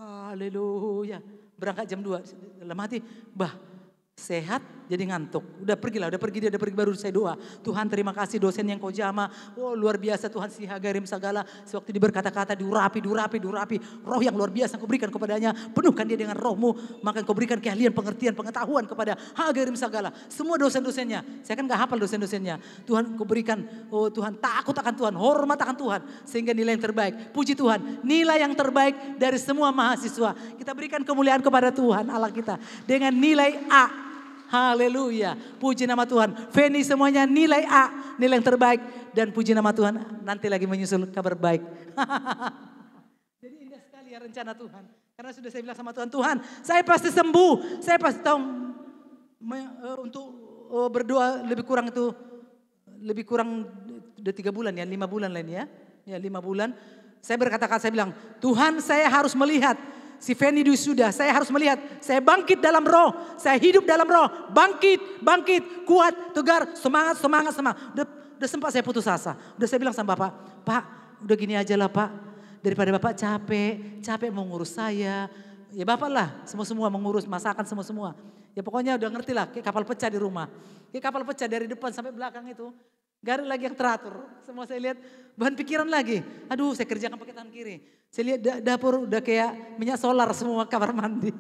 Haleluya. Berangkat jam 2. Dalam hati, sehat jadi ngantuk. Udah pergi baru saya doa. Tuhan terima kasih dosen yang kau jamah. Oh luar biasa Tuhan si Hagerim segala. Sewaktu dia berkata-kata diurapi. Roh yang luar biasa kau berikan kepadanya. Penuhkan dia dengan rohmu. Maka kau berikan keahlian, pengertian, pengetahuan kepada Hagerim segala. Semua dosen-dosennya. Saya kan gak hafal dosen-dosennya. Tuhan kau berikan, oh Tuhan takut akan Tuhan. Hormat akan Tuhan. Sehingga nilai yang terbaik. Puji Tuhan. Nilai yang terbaik dari semua mahasiswa. Kita berikan kemuliaan kepada Tuhan Allah kita. Dengan nilai A. Haleluya. Puji nama Tuhan. Feni semuanya nilai A. Nilai yang terbaik. Dan puji nama Tuhan. Nanti lagi menyusul kabar baik. Jadi indah sekali ya rencana Tuhan. Karena sudah saya bilang sama Tuhan. Tuhan saya pasti sembuh. Saya pasti tahu. Untuk berdoa lebih kurang udah 3 bulan ya. 5 bulan lain ya. Ya 5 bulan. Saya berkata-kata saya bilang. Tuhan saya harus melihat. Si Feni sudah, saya harus melihat, saya bangkit dalam roh, saya hidup dalam roh, bangkit, kuat, tegar, semangat. Udah sempat saya putus asa, udah saya bilang sama Bapak, Pak udah gini aja lah Pak, daripada Bapak capek mau ngurus saya, ya Bapak lah semua mengurus masakan semua. Ya pokoknya udah ngerti lah, kayak kapal pecah di rumah, kayak kapal pecah dari depan sampai belakang itu. Gak ada lagi yang teratur. Semua saya lihat bahan pikiran lagi. Aduh saya kerjakan pakai tangan kiri. Saya lihat dapur udah kayak minyak solar semua kamar mandi.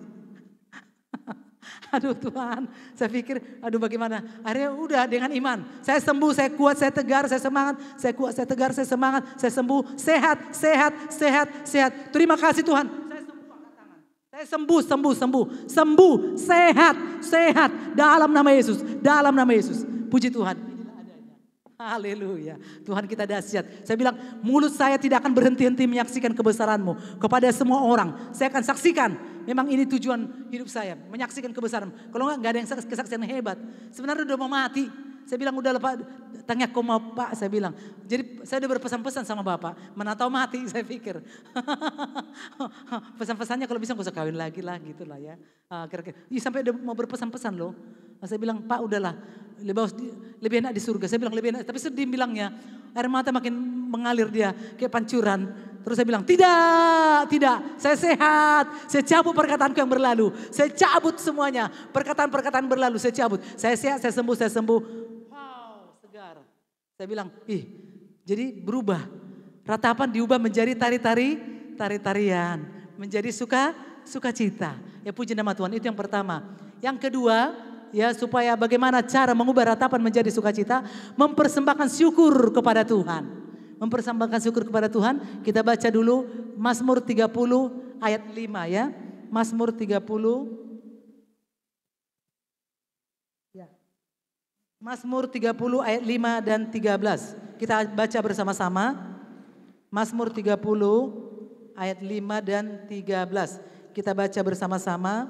Aduh Tuhan, saya pikir aduh bagaimana. Akhirnya udah dengan iman. Saya sembuh, saya kuat, saya tegar, saya semangat. Saya kuat, saya tegar, saya semangat. Saya sembuh, sehat. Terima kasih Tuhan. Saya sembuh angkat tangan. Saya sembuh, sehat. Dalam nama Yesus. Puji Tuhan. Haleluya. Tuhan kita dahsyat. Saya bilang mulut saya tidak akan berhenti-henti menyaksikan kebesaran-Mu kepada semua orang. Saya akan saksikan. Memang ini tujuan hidup saya. Menyaksikan kebesaran. Kalau enggak ada yang kesaksian hebat. Sebenarnya udah mau mati. Saya bilang udah Pak. Tanya kau mau Pak. Saya bilang. Jadi saya udah berpesan-pesan sama Bapak. Mana tahu mati saya pikir. Pesan-pesannya kalau bisa gak usah kawin lagi lah gitu lah ya. Kira-kira. Sampai udah mau berpesan-pesan loh. Saya bilang Pak udahlah. Lebih enak di surga. Saya bilang lebih enak. Tapi sedih bilangnya. Air mata makin mengalir dia. Kayak pancuran. Terus saya bilang, tidak, saya sehat. Saya cabut perkataanku yang berlalu. Saya cabut semuanya. Perkataan-perkataan berlalu, saya cabut. Saya sehat, saya sembuh. Wow, segar. Saya bilang, jadi berubah. Ratapan diubah menjadi tari-tarian. Menjadi sukacita. Ya puji nama Tuhan, itu yang pertama. Yang kedua, ya supaya bagaimana cara mengubah ratapan menjadi sukacita. Mempersembahkan syukur kepada Tuhan. Mempersembahkan syukur kepada Tuhan. Kita baca dulu Mazmur 30 ayat 5 ya. Mazmur 30. Ya. Mazmur 30 ayat 5 dan 13. Kita baca bersama-sama. Mazmur 30 ayat 5 dan 13. Kita baca bersama-sama.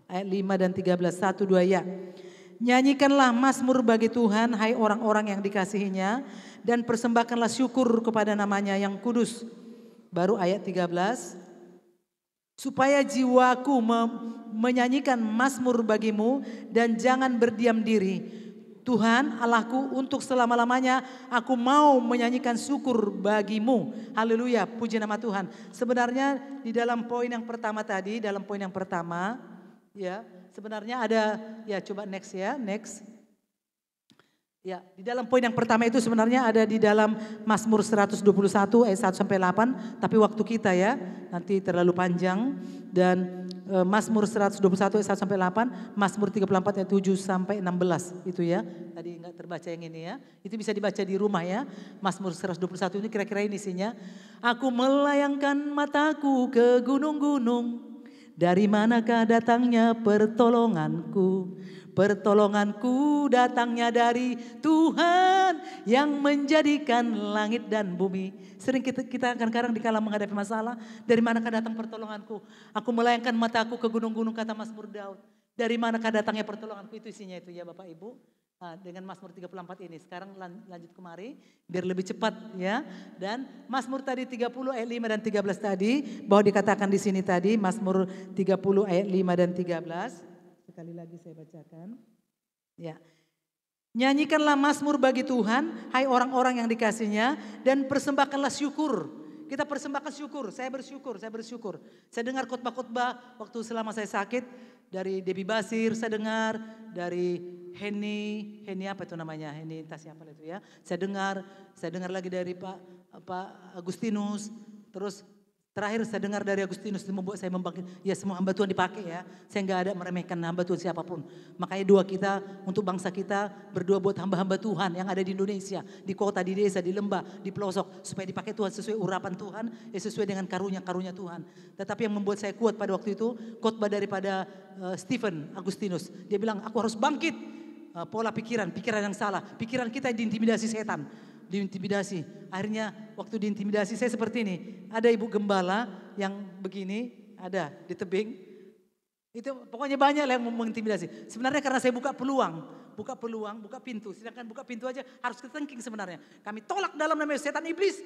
Ayat 5 dan 13. 1, 2 ya. Nyanyikanlah mazmur bagi Tuhan, hai orang-orang yang dikasihinya, dan persembahkanlah syukur kepada namanya yang kudus. Baru ayat 13. Supaya jiwaku menyanyikan mazmur bagimu dan jangan berdiam diri. Tuhan Allahku, untuk selama-lamanya aku mau menyanyikan syukur bagimu. Haleluya, puji nama Tuhan. Sebenarnya di dalam poin yang pertama tadi, ya, sebenarnya ada, ya coba next ya, next. Ya, di dalam poin yang pertama itu sebenarnya ada di dalam Mazmur 121 ayat 1 sampai 8, tapi waktu kita ya nanti terlalu panjang. Dan Mazmur 121 ayat 1 sampai 8, Mazmur 34 ayat 7 sampai 16 itu ya. Tadi enggak terbaca yang ini ya. Itu bisa dibaca di rumah ya. Mazmur 121 ini kira-kira ini isinya. Aku melayangkan mataku ke gunung-gunung. Dari manakah datangnya pertolonganku? Pertolonganku datangnya dari Tuhan yang menjadikan langit dan bumi. Sering kita kadang-kadang dikala menghadapi masalah, dari manakah datang pertolonganku? Aku melayangkan mataku ke gunung-gunung, kata Mazmur Daud. Dari manakah datangnya pertolonganku? Itu isinya itu ya Bapak Ibu. Nah, dengan Mazmur 34 ini. Sekarang lanjut kemari biar lebih cepat ya. Dan Mazmur tadi 30 ayat 5 dan 13 tadi, bahwa dikatakan di sini tadi Mazmur 30 ayat 5 dan 13. Sekali lagi saya bacakan. Ya. Nyanyikanlah mazmur bagi Tuhan, hai orang-orang yang dikasihinya, dan persembahkanlah syukur. Kita persembahkan syukur, saya bersyukur. Saya dengar khotbah-khotbah waktu selama saya sakit dari Debbie Basir, saya dengar dari Henny apa itu namanya? Henny entah siapa itu ya. Saya dengar lagi dari Pak Agustinus, terus terakhir saya dengar dari Agustinus itu membuat saya membangkit. Ya semua hamba Tuhan dipakai ya. Saya enggak ada meremehkan hamba Tuhan siapapun. Makanya doa kita untuk bangsa kita, berdoa buat hamba-hamba Tuhan yang ada di Indonesia, di kota, di desa, di lembah, di pelosok, supaya dipakai Tuhan sesuai urapan Tuhan, sesuai dengan karunia-karunia Tuhan. Tetapi yang membuat saya kuat pada waktu itu, khotbah daripada Stephen Agustinus. Dia bilang, aku harus bangkit. Pola pikiran yang salah. Pikiran kita diintimidasi setan. Diintimidasi. Akhirnya waktu diintimidasi saya seperti ini. Ada ibu gembala yang begini, ada di tebing. Itu pokoknya banyak yang mengintimidasi. Sebenarnya karena saya buka peluang, buka pintu. Sedangkan buka pintu aja harus ketengking sebenarnya. Kami tolak dalam nama setan iblis.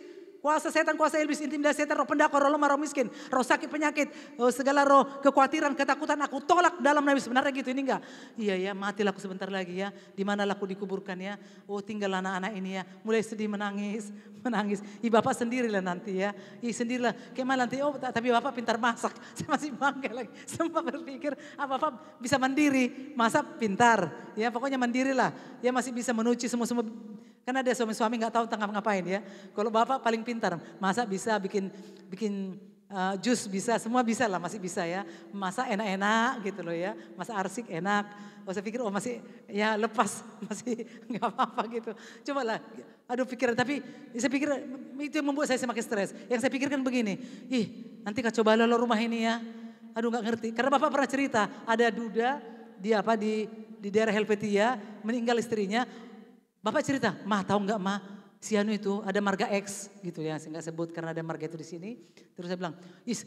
Kuasa setan, kuasa iblis, intimidasi setan, roh pendakwa, roh lemah, roh miskin, roh sakit, penyakit, segala roh kekhawatiran, ketakutan, aku tolak dalam nama sebenarnya gitu. Ini enggak? Iya ya, matilah aku sebentar lagi ya. Di mana aku dikuburkan ya? Oh tinggal anak-anak ini ya. Mulai sedih menangis. Bapak sendirilah nanti ya. Sendirilah. Kayak nanti, tapi Bapak pintar masak. Saya masih bangga lagi. Sempat berpikir, Bapak bisa mandiri, masak pintar. Ya pokoknya mandirilah. Ya masih bisa menuci semua. Karena ada suami-suami nggak tahu tengah ngapain ya. Kalau Bapak paling pintar, masak bisa, bikin jus bisa, semua bisa lah, masih bisa ya. Masak enak-enak gitu loh ya. Masak arsik enak. Saya pikir masih ya lepas, masih nggak apa-apa gitu. Cobalah, aduh pikiran, tapi saya pikir itu yang membuat saya semakin stres. Yang saya pikirkan begini, nanti coba lo rumah ini ya. Aduh nggak ngerti. Karena Bapak pernah cerita, ada duda di daerah Helvetia, meninggal istrinya. Bapak cerita, Mah tahu nggak Mah, si Anu itu ada marga X gitu ya, saya nggak sebut karena ada marga itu di sini. Terus saya bilang,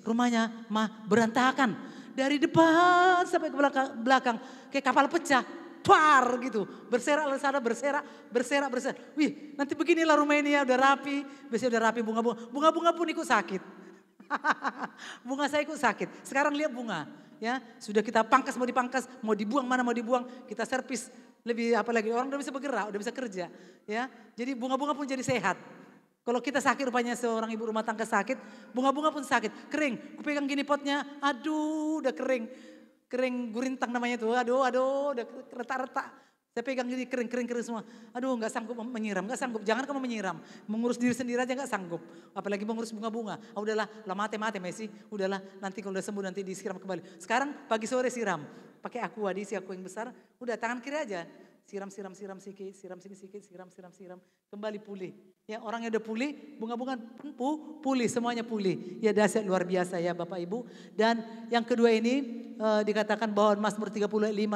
rumahnya Mah berantakan dari depan sampai ke belakang kayak kapal pecah, par gitu, berserak sana berserak. Wih, nanti beginilah rumah ini ya, udah rapi, biasanya udah rapi bunga-bunga pun ikut sakit. Bunga saya ikut sakit. Sekarang lihat bunga, ya sudah kita pangkas, mau dibuang mana mau dibuang, kita servis. Lebih apa lagi, orang udah bisa bergerak, udah bisa kerja. Ya, jadi bunga-bunga pun jadi sehat. Kalau kita sakit rupanya seorang ibu rumah tangga sakit, bunga-bunga pun sakit, kering. Kupegang gini potnya, aduh udah kering. Kering gurintang namanya tuh, aduh udah retak-retak. Saya pegang gini kering semua. Aduh nggak sanggup menyiram, nggak sanggup. Jangan kamu menyiram, mengurus diri sendiri aja nggak sanggup. Apalagi mengurus bunga-bunga. Udahlah, mate Messi. Udahlah, nanti kalau udah sembuh nanti disiram kembali. Sekarang pagi sore siram, pakai aqua, diisi aqua yang besar. Udah tangan kiri aja. Siram sikit, siram sini sikit, siram. Kembali pulih. Ya orangnya udah pulih, bunga-bunga pulih, semuanya pulih. Ya dahsyat luar biasa ya Bapak Ibu. Dan yang kedua ini dikatakan bahwa Mazmur 35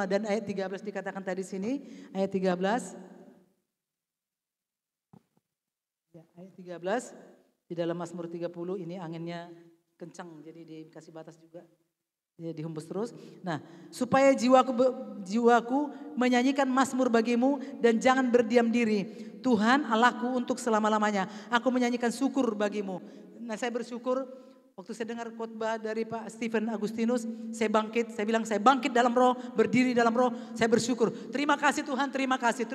dan ayat 13 dikatakan tadi sini. Ayat 13. Ya, ayat 13. Di dalam Mazmur 30 ini anginnya kencang jadi dikasih batas juga. Ya, dihembus terus. Nah, supaya jiwaku menyanyikan mazmur bagimu dan jangan berdiam diri. Tuhan Allahku untuk selama-lamanya. Aku menyanyikan syukur bagimu. Nah, saya bersyukur waktu saya dengar khotbah dari Pak Stephen Agustinus, saya bilang saya bangkit dalam roh, berdiri dalam roh, saya bersyukur. Terima kasih Tuhan, terima kasih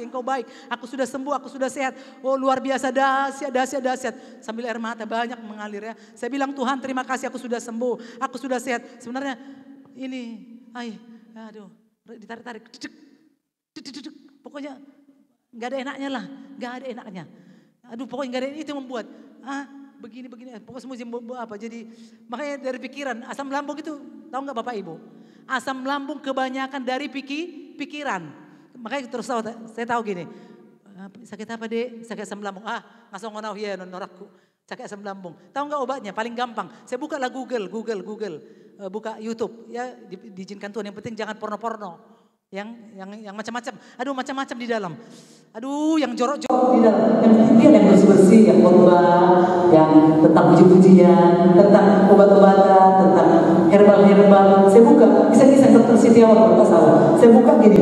Engkau baik. Aku sudah sembuh, aku sudah sehat. Oh luar biasa, dahsyat. Sambil air mata banyak mengalir ya. Saya bilang Tuhan terima kasih aku sudah sembuh, aku sudah sehat. Sebenarnya ini, aduh, ditarik-tarik, pokoknya nggak ada enaknya lah, nggak ada enaknya. Aduh pokoknya nggak ada itu yang membuat, begini, pokoknya semua apa. Jadi makanya dari pikiran, asam lambung itu tahu nggak Bapak Ibu? Asam lambung kebanyakan dari pikiran. Makanya terus saya tahu gini, sakit apa dek? Sakit asam lambung. Ngasong ngonau ya norakku. Sakit asam lambung. Tahu nggak obatnya? Paling gampang. Saya buka lah Google, buka YouTube. Ya diizinkan Tuhan. Yang penting jangan porno-porno. Yang macam-macam. Aduh macam-macam di dalam. Aduh yang jorok-jorok di dalam. Yang penting dia yang bersih-bersih, yang khotbah, yang tentang puji-pujian, tentang obat-obatan, tentang herbal. Saya buka, kisah-kisah Dr. Setiawan kalau salah. Saya buka gini,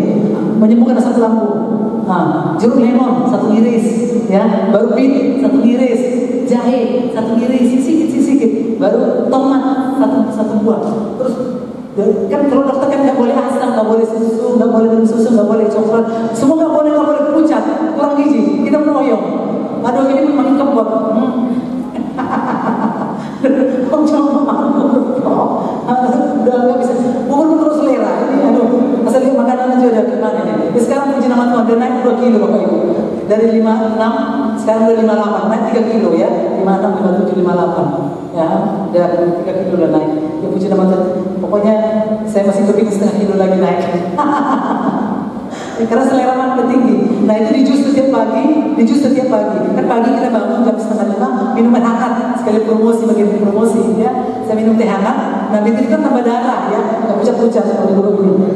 menyembuhkan asam lambung. Jeruk lemon 1 iris, ya, baru bit 1 iris, jahe 1 iris, sedikit, baru tomat satu buah. Terus kan kalau dokter kan nggak boleh asam, nggak boleh susu, nggak boleh minum susu, nggak boleh coklat, semua nggak boleh pucat, kurang gizi, kita menoyong. Aduh ini makin kebot. Udah nggak bisa, bubur terus selera. Ini aduh, asal lihat makanan aja udah gimana nih. Sekarang puji nama Tuhan, udah naik 2 kilo Bapak Ibu. Dari 56 sekarang udah 58, naik 3 kilo ya. 56, 57, 58. Ya, udah 3 kilo udah naik. Ya puji nama Tuhan. Pokoknya saya masih kepingin setengah kilo lagi naik. Karena selera makan tinggi. Nah itu di jus setiap pagi. Kan pagi kita bangun jam 4:30 minum teh hangat. Sekali bagian promosi ya. Saya minum teh hangat. Nah itu kan tambah darah ya. Nggak pucat-pucat kalau dulu.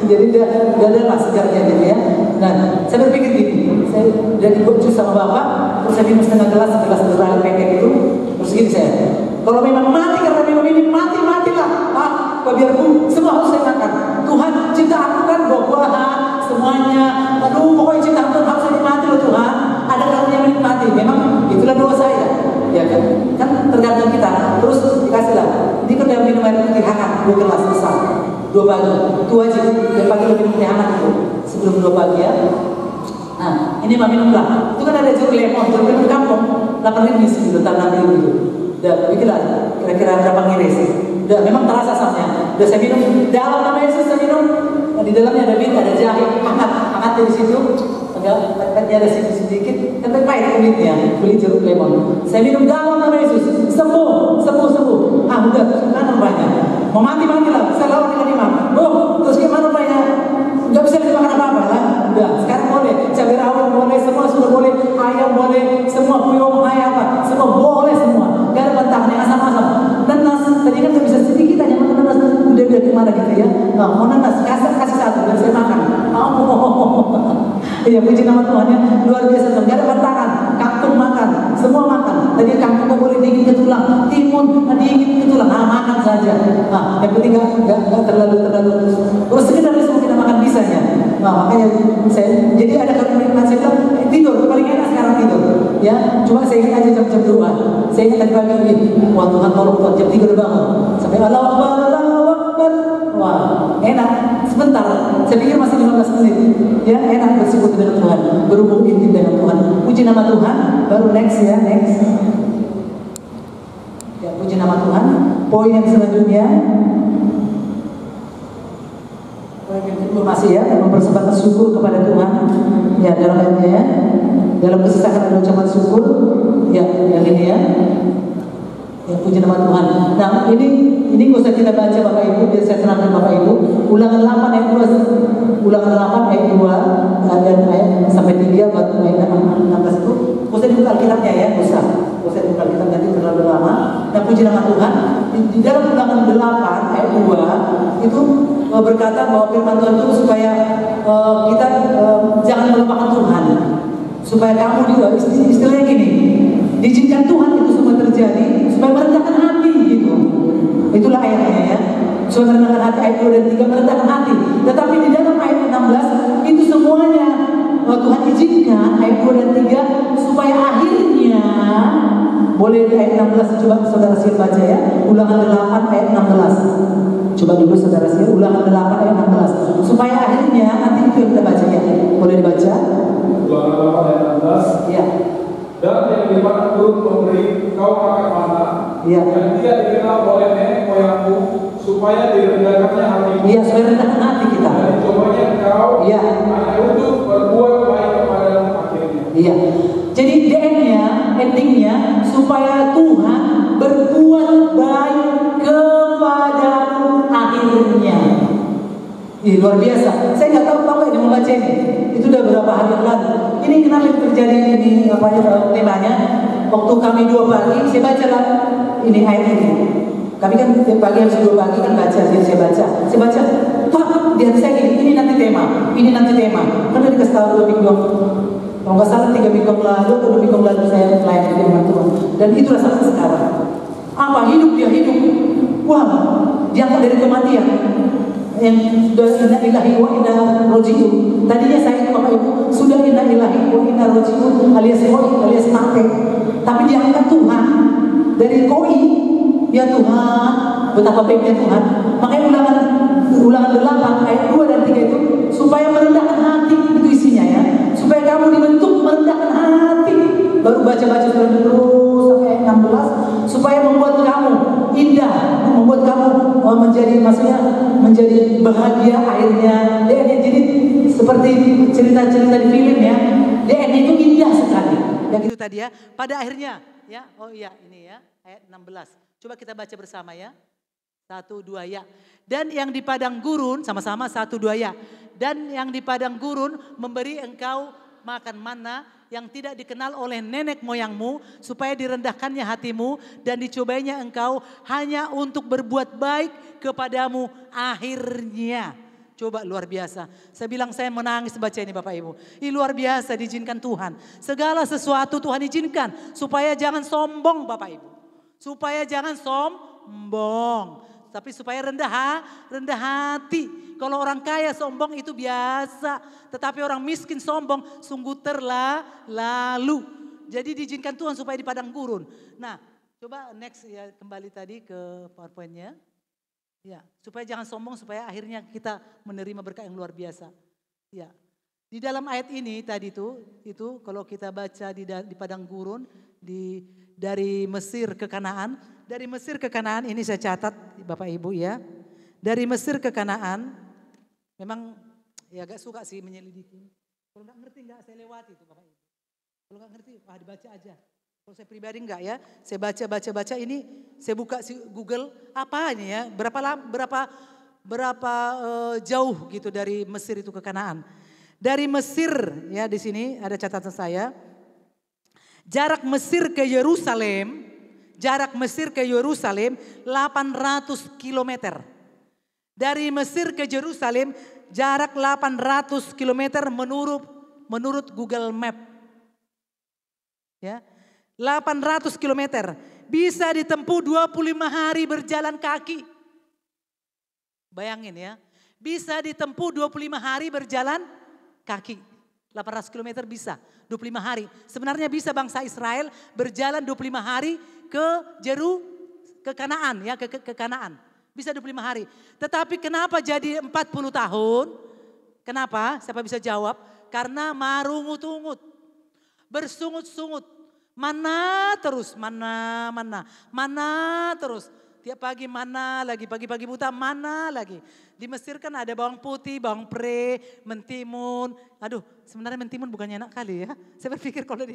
Jadi udah ada sejarahnya gitu ya. Nah saya berpikir gini. Saya dari jus sama bapak. Terus saya minum setengah gelas berali paket itu. Terus gini saya. Kalau memang mati karena minum ini matilah. Biar semua harus saya makan. Tuhan cinta aku kan buah-buahan semuanya. Aduh pokoknya cinta aku harus saya nikmati loh Tuhan. Ada karunia menikmati. Memang itulah doa saya. Ya kan tergantung kita. Terus dikasih lah. Ini kan dia minum air putih hangat 2 gelas besar. 2 pagi. Itu wajib. Dia pagi lebih minum teh hangat itu sebelum 2 pagi ya. Nah ini mah minum lah. Itu kan ada jeruk lemon kampung 8.000 gitu, tanah gitu. Dan bikinlah kira-kira berapa ngiris. Udah memang terasa asamnya. Udah saya minum dalam nama Yesus saya minum. Nah, di dalamnya ada bit, ada jahe, hangat dari situ. Agak pahitnya ada sedikit. Kan pahit kulit jeruk lemon. Saya minum dalam nama Yesus. Sembuh. Udah terus gimana rupanya? Mau mati lah. Saya lawan dengan imam. Terus gimana rupanya? Gak bisa dimakan apa-apa lah. Udah sekarang boleh. Cabai rawit boleh, semua sudah boleh. Ayam boleh, semua puyuh ayam apa? Semua boleh semua. Gak ada bantahnya asam-asam. Nanas tadi kan gak bisa sedikit aja makan nanas. Udah gimana gitu ya? Nah, mau nanas kasih 1 dan saya makan. Iya puji nama Tuhan ya. Luar biasa tuh. Gak ada bantahan. Kangkung makan, semua makan. Tadi kangkung gak boleh dingin ke tulang. Timun dingin ke tulang. Makan saja. Yang penting gak terlalu. Terus sekedar semua kita makan bisanya. Makanya saya jadi ada kalimat saya bilang tidur paling enak sekarang tidur. Ya, cuma saya ingat aja jam-jam 2. Saya ingat tadi pagi ini, wah Tuhan tolong Tuhan jam 3 udah bangun. Sampai Allahu Akbar. Wah, enak. Sebentar, saya pikir masih 15 menit. Ya, enak bersekutu dengan Tuhan, berhubung intim dengan Tuhan. Puji nama Tuhan. Baru next ya, next. Ya, puji nama Tuhan. Poin yang selanjutnya, poin yang kedua masih ya, mempersembahkan syukur kepada Tuhan. Ya, dalam ayatnya, dalam kesesakan ada ucapan syukur. Ya, yang ini ya. Ya, puji nama Tuhan. Nah, ini nggak usah kita baca Bapak Ibu, biar saya terangkan Bapak Ibu. Ulangan 8 ayat 2, ulangan 8 ayat 2 dan ayat sampai 3 baru ayat 16 itu. Nggak usah dibuka Alkitabnya ya, nggak usah dibuka Alkitab nanti terlalu lama. Nah, puji nama Tuhan. Di dalam ulangan 8 ayat 2 itu berkata bahwa firman Tuhan itu supaya kita jangan melupakan Tuhan. Supaya kamu juga istilahnya gini, diizinkan Tuhan itu semua terjadi supaya merendahkan hati gitu. Itulah ayatnya ya. Supaya merendahkan hati, ayat 2 dan 3 merendahkan hati. Tetapi di dalam ayat 16 itu semuanya Tuhan izinkan ayat 2 dan 3 supaya akhirnya, boleh di ayat 16 coba saudara siap baca ya. Ulangan 8 ayat 16. Coba dulu saudara siap ulangan 8 ayat 16. Supaya akhirnya nanti itu yang kita baca ya. Boleh dibaca? Ulangan 8 ayat 16. Ya. Dan yang di depan turun memberi kau makan mana Ya. yang tidak dikenal oleh nenek moyangmu, supaya direndahkannya hatimu. Iya, supaya rendahkan hati kita. Dan dicobanya engkau Iya. hanya untuk berbuat baik kepadamu akhirnya. Iya. Jadi endingnya supaya Tuhan berbuat baik kepadamu akhirnya. Ih, luar biasa. Saya nggak tahu yang membaca ini. Itu udah berapa hari yang lalu. Ini kenapa terjadi ini temanya? Waktu kami 2 pagi, saya baca lah ini ayat ini. Kami kan pagi harus 2 pagi kan baca, jadi saya baca. Pak, di hati saya gini, ini nanti tema. Kan udah dikasih tahu 2 minggu. Kalau nggak salah 3 minggu lalu atau 2 minggu lalu saya melayani firman Tuhan. Dan itulah sampai sekarang. Apa hidup dia hidup? Wah, diangkat dari kematian. Yang sudah inna ilahi wa inna roji'un. Tadinya saya Bapak Ibu sudah inna ilahi wa inna roji'un alias koi alias mati. Tapi diangkat Tuhan dari koi. Ya Tuhan, betapa baiknya Tuhan. Makanya ulangan 8 ayat 2 dan 3 itu supaya merendahkan hati, itu isinya ya. Supaya kamu dibentuk merendahkan hati. Baru baca-baca terus sampai ayat 16 supaya membuat kamu indah, membuat kamu menjadi bahagia akhirnya. Jadi seperti cerita-cerita di film ya. DNA itu indah sekali. Yang itu tadi ya. Pada akhirnya ya. Oh iya ini ya ayat 16. Coba kita baca bersama ya. 1, 2 ya. Dan yang di padang gurun sama-sama 1, 2 ya. Dan yang di padang gurun memberi engkau makan mana yang tidak dikenal oleh nenek moyangmu, supaya direndahkannya hatimu dan dicobainya engkau hanya untuk berbuat baik kepadamu akhirnya. Coba luar biasa. Saya bilang saya menangis baca ini Bapak Ibu. Ini luar biasa diizinkan Tuhan. Segala sesuatu Tuhan izinkan supaya jangan sombong Bapak Ibu. Supaya jangan sombong. Tapi supaya rendah hati. Kalau orang kaya sombong itu biasa. Tetapi orang miskin sombong sungguh terlalu. Jadi diizinkan Tuhan supaya di padang gurun. Nah coba next ya kembali tadi ke PowerPoint-nya. Ya, supaya jangan sombong supaya akhirnya kita menerima berkat yang luar biasa. Ya. Di dalam ayat ini tadi itu kalau kita baca di padang gurun dari Mesir ke Kanaan. Dari Mesir ke Kanaan ini saya catat Bapak Ibu ya. Dari Mesir ke Kanaan memang ya agak suka sih menyelidiki. Kalau nggak ngerti nggak saya lewati itu Bapak Ibu. Kalau nggak ngerti dibaca aja. Kalau saya pribadi enggak ya. Saya baca ini saya buka Google apa ini ya. Berapa jauh gitu dari Mesir itu ke Kanaan. Dari Mesir ya di sini ada catatan saya. Jarak Mesir ke Yerusalem 800 kilometer. Dari Mesir ke Yerusalem jarak 800 kilometer menurut Google Map. Ya. 800 kilometer. Bisa ditempuh 25 hari berjalan kaki. Bayangin ya. Bisa ditempuh 25 hari berjalan kaki. 800 kilometer bisa 25 hari. Sebenarnya bisa bangsa Israel berjalan 25 hari ke Kanaan ya, ke Kanaan. Bisa 25 hari. Tetapi kenapa jadi 40 tahun? Kenapa? Siapa bisa jawab? Karena marungut-ungut. Bersungut-sungut. Mana terus, mana terus. Tiap pagi mana lagi, pagi-pagi buta mana lagi. Di Mesir kan ada bawang putih, bawang pre, mentimun. Aduh, sebenarnya mentimun bukannya enak kali ya. Saya berpikir kalau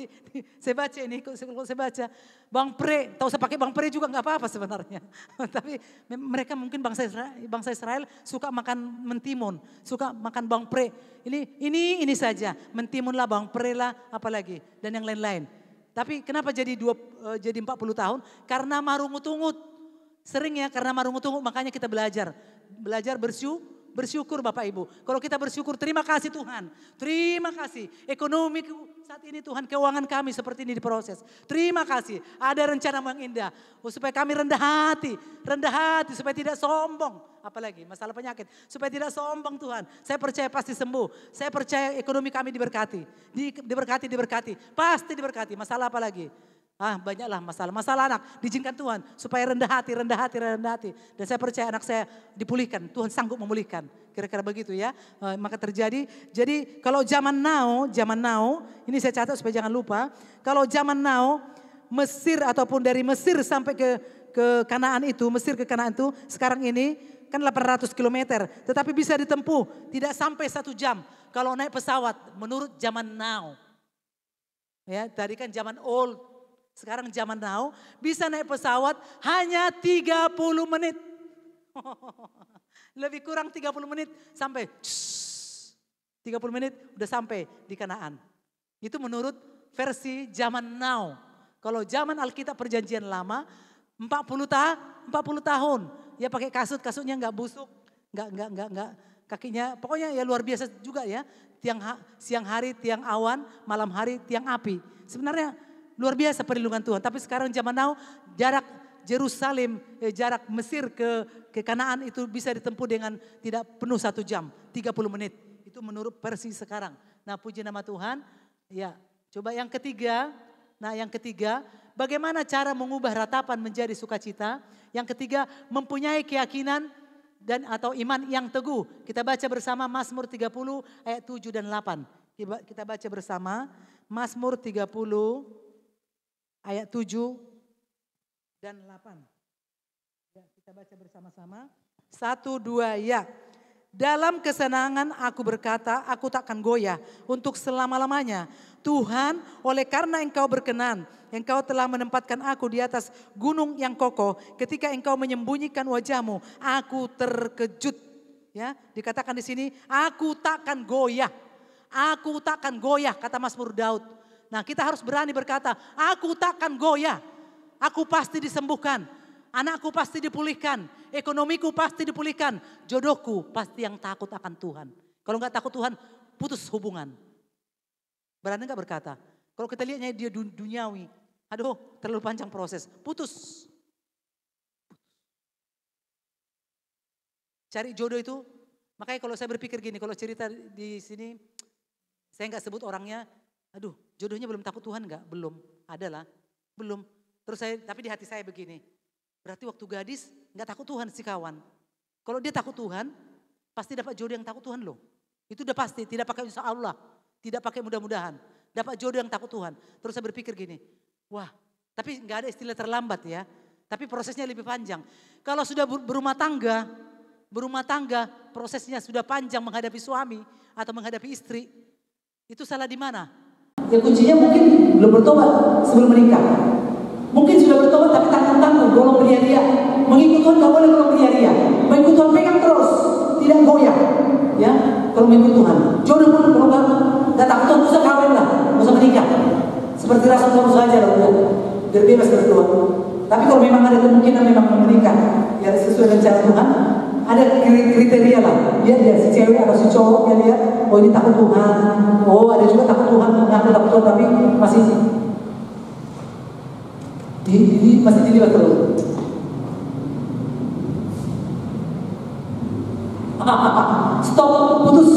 saya baca ini, kalau saya baca bawang pre, tahu saya pakai bawang pre juga nggak apa-apa sebenarnya. Tapi mereka mungkin bangsa Israel suka makan mentimun, suka makan bawang pre. Ini saja, mentimun lah, bawang pre lah, apalagi dan yang lain-lain. Tapi kenapa jadi 40 tahun? Karena marungut-ungut. Sering ya karena marungut-ungut makanya kita belajar bersyukur Bapak Ibu. Kalau kita bersyukur terima kasih Tuhan. Terima kasih ekonomi saat ini Tuhan, keuangan kami seperti ini diproses. Terima kasih ada rencana yang indah. Supaya kami rendah hati supaya tidak sombong. Apalagi masalah penyakit supaya tidak sombong Tuhan. Saya percaya pasti sembuh. Saya percaya ekonomi kami diberkati. Diberkati. Pasti diberkati. Masalah apa lagi? Banyaklah masalah anak diizinkan Tuhan supaya rendah hati. Dan saya percaya anak saya dipulihkan, Tuhan sanggup memulihkan. Kira-kira begitu ya. Maka terjadi. Jadi kalau zaman now, ini saya catat supaya jangan lupa. Kalau zaman now, Mesir ataupun dari Mesir sampai ke Kanaan itu, Mesir ke Kanaan itu sekarang ini kan 800 km. Tetapi bisa ditempuh tidak sampai 1 jam kalau naik pesawat menurut zaman now. Ya, tadi kan zaman old. Sekarang zaman now bisa naik pesawat hanya 30 menit. Lebih kurang 30 menit sampai 30 menit udah sampai di Kanaan. Itu menurut versi zaman now. Kalau zaman Alkitab perjanjian lama 40 tahun. Ya pakai kasutnya nggak busuk, nggak kakinya pokoknya ya luar biasa juga ya. Siang hari tiang awan, malam hari tiang api. Sebenarnya luar biasa perlindungan Tuhan. Tapi sekarang zaman now jarak Yerusalem, jarak Mesir ke Kanaan itu bisa ditempuh dengan tidak penuh 1 jam, 30 menit. Itu menurut versi sekarang. Nah puji nama Tuhan. Ya, coba yang ketiga. Nah yang ketiga, bagaimana cara mengubah ratapan menjadi sukacita. Yang ketiga, mempunyai keyakinan dan atau iman yang teguh. Kita baca bersama Mazmur 30 ayat 7 dan 8. Kita baca bersama Mazmur 30 ayat 7 dan 8. Ya, kita baca bersama-sama. 1, 2, ya. Dalam kesenangan aku berkata, aku takkan goyah untuk selama-lamanya. Tuhan, oleh karena Engkau berkenan, Engkau telah menempatkan aku di atas gunung yang kokoh. Ketika Engkau menyembunyikan wajah-Mu, aku terkejut. Ya, dikatakan di sini, aku takkan goyah. Aku takkan goyah, kata Mazmur Daud. Nah kita harus berani berkata, aku takkan goyah, aku pasti disembuhkan, anakku pasti dipulihkan, ekonomiku pasti dipulihkan, jodohku pasti yang takut akan Tuhan. Kalau nggak takut Tuhan, putus hubungan. Berani nggak berkata? Kalau kita lihatnya dia duniawi, aduh terlalu panjang proses, putus. Cari jodoh itu, makanya kalau saya berpikir gini, kalau cerita di sini, saya nggak sebut orangnya. Aduh, jodohnya belum takut Tuhan enggak? Belum, adalah, belum. Terus tapi di hati saya begini, berarti waktu gadis enggak takut Tuhan si kawan. Kalau dia takut Tuhan, pasti dapat jodoh yang takut Tuhan loh. Itu udah pasti, tidak pakai insya Allah, tidak pakai mudah-mudahan. Dapat jodoh yang takut Tuhan. Terus saya berpikir gini, wah, tapi enggak ada istilah terlambat ya. Tapi prosesnya lebih panjang. Kalau sudah berumah tangga prosesnya sudah panjang menghadapi suami atau menghadapi istri, itu salah di mana? Ya kuncinya mungkin belum bertobat sebelum menikah. Mungkin sudah bertobat tapi tanggung-tanggung, golong beria-ria. Mengikut Tuhan gak boleh golong beria-ria. Mengikut Tuhan pegang terus, tidak goyah. Ya, kalau mengikut Tuhan. Jodoh pun kalau gak takut Tuhan, usah kawin lah, usah menikah. Seperti Rasul Paulus saja lah udah, biar bebas dari Tuhan. Tapi kalau memang ada kemungkinan memang menikah, ya sesuai dengan cara Tuhan, ada kriteria lah. Dia si cewek atau si cowok dia lihat, oh ini takut Tuhan. Oh ada juga takut Tuhan, ngaku takut Tuhan tapi masih masih dilibat terus. Stop, putus.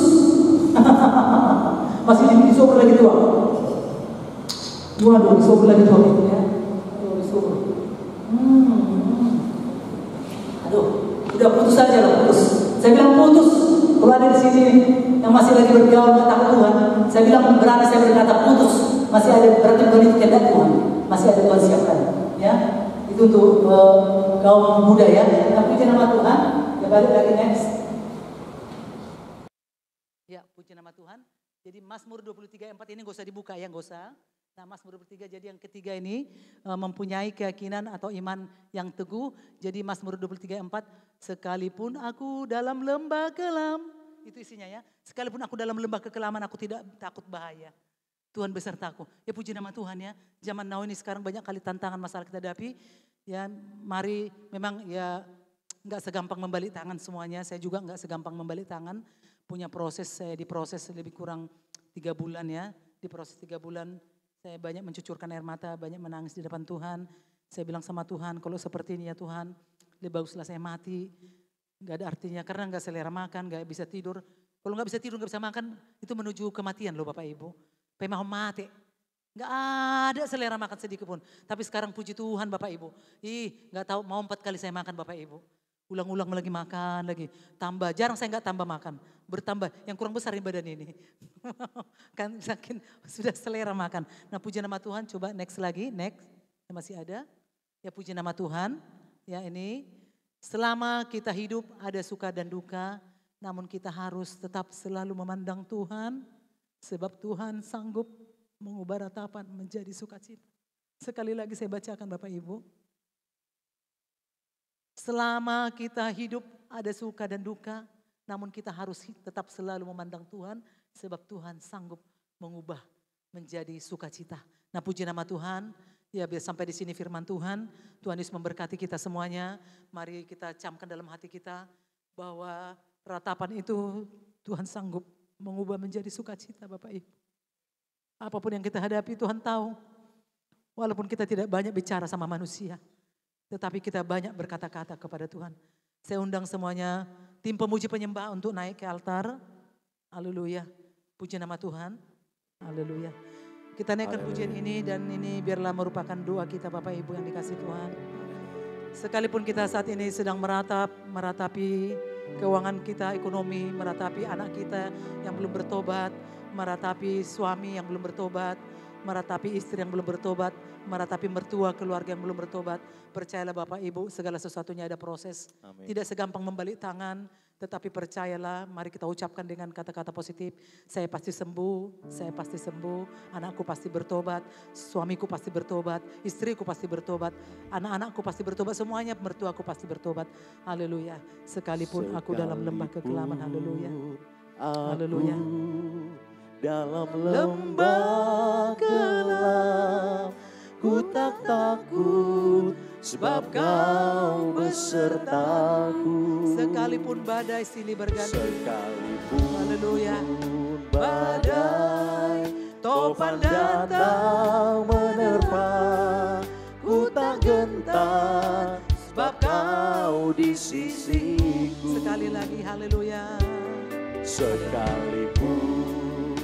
Masih disober lagi tuh. Waduh, disober lagi tuh ya. Aduh, disober. Aduh, udah Udah putus saja lah, putus. Saya bilang putus. Kalau ada di sini yang masih lagi bergaul dengan takut Tuhan, saya bilang berani saya berkata putus. Masih ada, berarti begitu kehendak Tuhan. Masih ada Tuhan siapkan. Ya, itu untuk kaum muda ya. Nah, puji nama Tuhan. Ya balik lagi next. Ya, puji nama Tuhan. Jadi Mazmur 23:4 ini gak usah dibuka ya, gak usah. Nah, Mazmur 23 jadi yang ketiga ini mempunyai keyakinan atau iman yang teguh. Jadi Mazmur 23:4, sekalipun aku dalam lembah kelam, itu isinya ya. Sekalipun aku dalam lembah kekelaman, aku tidak takut bahaya. Tuhan besertaku. Ya puji nama Tuhan ya. Zaman now ini sekarang banyak kali tantangan masalah kita hadapi. Ya mari memang ya nggak segampang membalik tangan semuanya. Saya juga nggak segampang membalik tangan. Punya proses, saya diproses lebih kurang 3 bulan ya. Di proses 3 bulan saya banyak mencucurkan air mata, banyak menangis di depan Tuhan. Saya bilang sama Tuhan, kalau seperti ini ya Tuhan, lebih baguslah saya mati. Gak ada artinya karena gak selera makan, gak bisa tidur. Kalau gak bisa tidur, gak bisa makan, itu menuju kematian loh Bapak Ibu. Mau mati. Gak ada selera makan sedikit pun. Tapi sekarang puji Tuhan Bapak Ibu. Gak tahu mau 4 kali saya makan Bapak Ibu. Ulang-ulang lagi makan lagi. Tambah, jarang saya gak tambah makan. Bertambah, yang kurang besar di badan ini. Kan saking sudah selera makan. Nah puji nama Tuhan, coba next lagi, next. Masih ada. Ya puji nama Tuhan. Ya ini, selama kita hidup ada suka dan duka. Namun kita harus tetap selalu memandang Tuhan. Sebab Tuhan sanggup mengubah ratapan menjadi sukacita. Sekali lagi saya bacakan Bapak Ibu. Selama kita hidup ada suka dan duka, namun kita harus tetap selalu memandang Tuhan, sebab Tuhan sanggup mengubah menjadi sukacita. Nah puji nama Tuhan, ya biar sampai di sini firman Tuhan. Tuhan Yesus memberkati kita semuanya. Mari kita camkan dalam hati kita bahwa ratapan itu Tuhan sanggup mengubah menjadi sukacita Bapak Ibu. Apapun yang kita hadapi Tuhan tahu. Walaupun kita tidak banyak bicara sama manusia. Tetapi kita banyak berkata-kata kepada Tuhan. Saya undang semuanya tim pemuji penyembah untuk naik ke altar. Haleluya. Puji nama Tuhan. Haleluya. Kita naikkan pujian ini dan ini biarlah merupakan doa kita Bapak Ibu yang dikasih Tuhan. Sekalipun kita saat ini sedang meratapi keuangan kita, ekonomi, meratapi anak kita yang belum bertobat, meratapi suami yang belum bertobat, meratapi istri yang belum bertobat, meratapi mertua keluarga yang belum bertobat. Percayalah Bapak Ibu, segala sesuatunya ada proses. Amin. Tidak segampang membalik tangan, tetapi percayalah, mari kita ucapkan dengan kata-kata positif. Saya pasti sembuh, saya pasti sembuh, anakku pasti bertobat, suamiku pasti bertobat, istriku pasti bertobat, anak-anakku pasti bertobat, semuanya mertuaku pasti bertobat. Haleluya. Sekalipun aku dalam lembah kekelaman, haleluya. Haleluya. Dalam lembah gelap, ku tak takut, sebab Kau besertaku. Sekalipun badai silih berganti, Sekalipun haleluya, badai topan datang menerpa, ku tak gentar, sebab Kau di sisiku. sekali lagi, haleluya. Sekalipun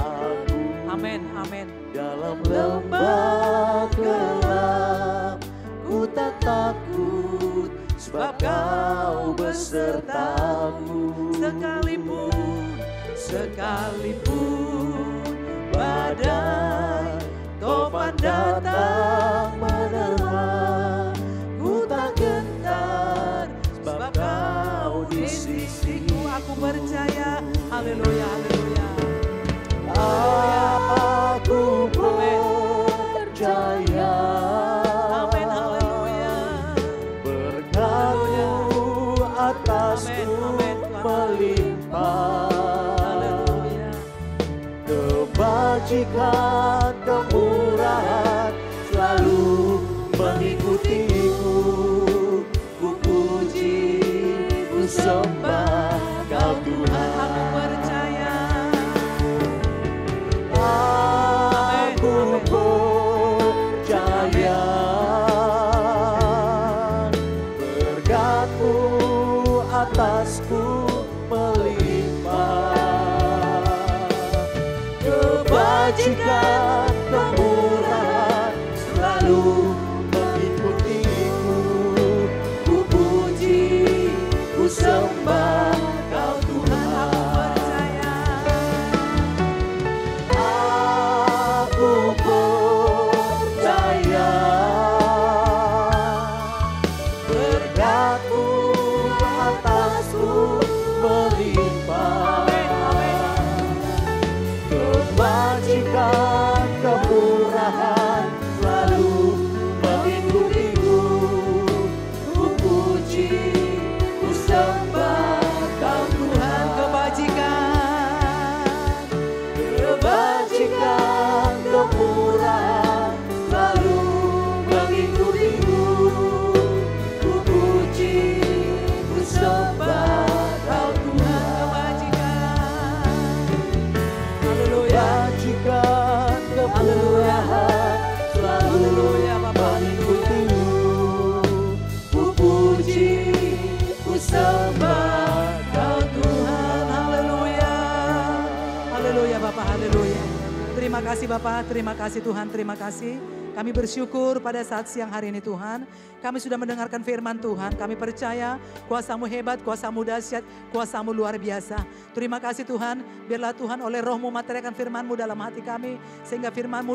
aku Amin, amin. dalam lembah gelap, ku tak takut, sebab Kau besertaku. Sekalipun badai topan datang menerpa, ku tak gentar, sebab Kau di sisiku. Aku percaya, haleluya, haleluya. Aku percaya, Amin, haleluya. berkat-Mu atasku melimpah, Haleluya. kebajikan, kemurahan selalu mengikutiku. Ku puji, ku sembah Kau Tuhan. Aku percaya. Aku percaya, berkat-Mu atasku melimpah, kebajikan, kemurahan selalu mengikutiku. Ku puji, ku kebajikan, kemurahan selalu mengikutiku. Ku puji, ku sembah Kau Tuhan. Kebajikan, kemurahan selalu mengikutiku. Ku puji, ku sembah Kau Tuhan. Kebajikan, kemurahan selalu mengikutiku. Ku puji, ku sembah Kau Tuhan. Haleluya. Haleluya Bapak, haleluya. Terima kasih Bapak, terima kasih Tuhan, terima kasih. Kami bersyukur pada saat siang hari ini Tuhan. Kami sudah mendengarkan firman Tuhan. Kami percaya kuasa-Mu hebat, kuasa-Mu dahsyat, kuasa-Mu luar biasa. Terima kasih Tuhan. Biarlah Tuhan oleh Roh-Mu materialkan firman-Mu dalam hati kami. Sehingga firman-Mu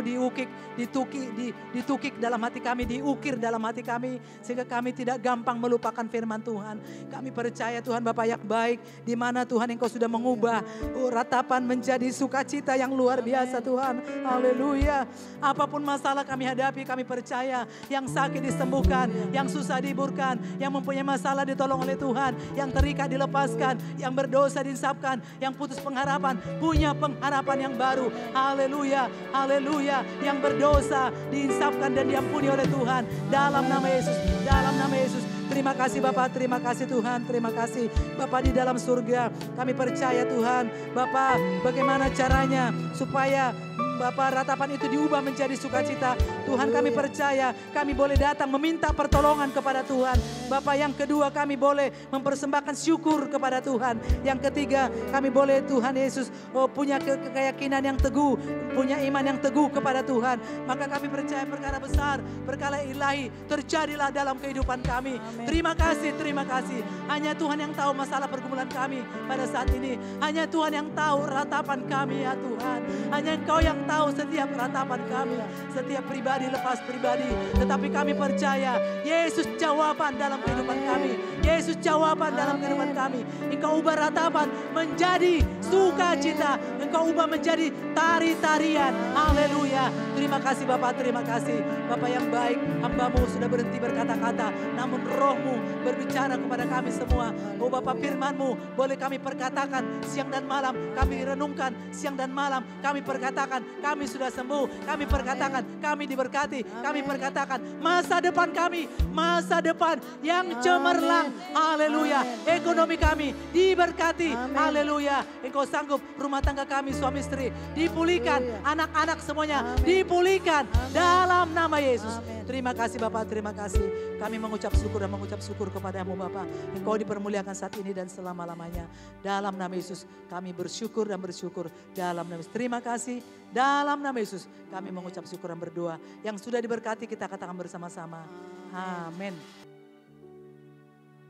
ditukik dalam hati kami, diukir dalam hati kami. Sehingga kami tidak gampang melupakan firman Tuhan. Kami percaya Tuhan Bapa yang baik. Di mana Tuhan Engkau sudah mengubah ratapan menjadi sukacita yang luar biasa Tuhan. Haleluya. Apapun masalah kami hadapi, kami percaya yang sakit disembuhkan, yang susah dihiburkan, yang mempunyai masalah ditolong oleh Tuhan, yang terikat dilepaskan, yang berdosa diinsafkan, yang putus pengharapan punya pengharapan yang baru. Haleluya, haleluya. Yang berdosa diinsafkan dan diampuni oleh Tuhan dalam nama Yesus, dalam nama Yesus. Terima kasih Bapak, terima kasih Tuhan, terima kasih Bapak di dalam surga. Kami percaya Tuhan, Bapak bagaimana caranya supaya Bapak ratapan itu diubah menjadi sukacita. Tuhan kami percaya kami boleh datang meminta pertolongan kepada Tuhan. Bapak yang kedua kami boleh mempersembahkan syukur kepada Tuhan. Yang ketiga kami boleh Tuhan Yesus punya keyakinan yang teguh, punya iman yang teguh kepada Tuhan. Maka kami percaya perkara besar, perkara ilahi terjadilah dalam kehidupan kami. Amen. Terima kasih, terima kasih. Hanya Tuhan yang tahu masalah pergumulan kami pada saat ini. Hanya Tuhan yang tahu ratapan kami ya Tuhan. Hanya Engkau yang tahu setiap ratapan kami, setiap pribadi lepas pribadi. Tetapi kami percaya Yesus jawaban dalam kehidupan kami. Yesus jawaban dalam kehidupan kami. Engkau ubah ratapan menjadi sukacita. Engkau ubah menjadi tari-tarian. Haleluya. Terima kasih Bapak, terima kasih. Bapak yang baik, hamba-Mu sudah berhenti berkata-kata. Namun Roh-Mu berbicara kepada kami semua. Oh Bapak, firman-Mu boleh kami perkatakan siang dan malam. Kami renungkan siang dan malam. Kami perkatakan kami sudah sembuh. Kami perkatakan kami diberkati. Kami perkatakan masa depan kami, masa depan yang cemerlang. Haleluya. Ekonomi kami diberkati. Haleluya. Engkau sanggup rumah tangga kami suami istri dipulihkan. Anak-anak semuanya dipulihkan dalam nama Yesus. Terima kasih Bapak, terima kasih. Kami mengucap syukur dan mengucap syukur kepada-Mu Bapak. Engkau dipermuliakan saat ini dan selama-lamanya. Dalam nama Yesus kami bersyukur dan bersyukur. Dalam nama Yesus. Terima kasih. Dalam nama Yesus kami mengucap syukur dan berdoa. Yang sudah diberkati kita katakan bersama-sama. Amin.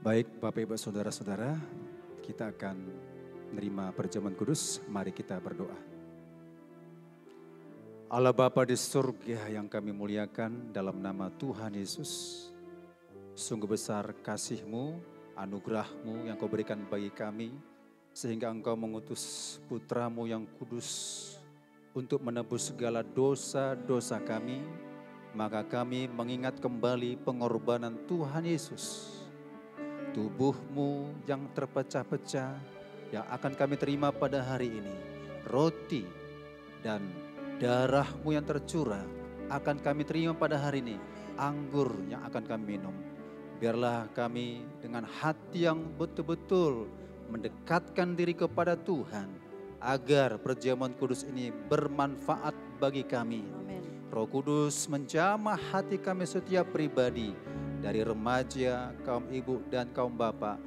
Baik Bapak Ibu Saudara-saudara, kita akan menerima perjamuan kudus. Mari kita berdoa. Allah Bapa di surga yang kami muliakan dalam nama Tuhan Yesus. Sungguh besar kasih-Mu, anugerah-Mu yang Kau berikan bagi kami. Sehingga Engkau mengutus putra-Mu yang kudus untuk menebus segala dosa-dosa kami. Maka kami mengingat kembali pengorbanan Tuhan Yesus. Tubuh-Mu yang terpecah-pecah yang akan kami terima pada hari ini. Roti dan darah-Mu yang tercurah akan kami terima pada hari ini. Anggur yang akan kami minum. Biarlah kami dengan hati yang betul-betul mendekatkan diri kepada Tuhan. Agar perjamuan kudus ini bermanfaat bagi kami. Amin. Roh Kudus menjamah hati kami setiap pribadi. Dari remaja, kaum ibu dan kaum bapak.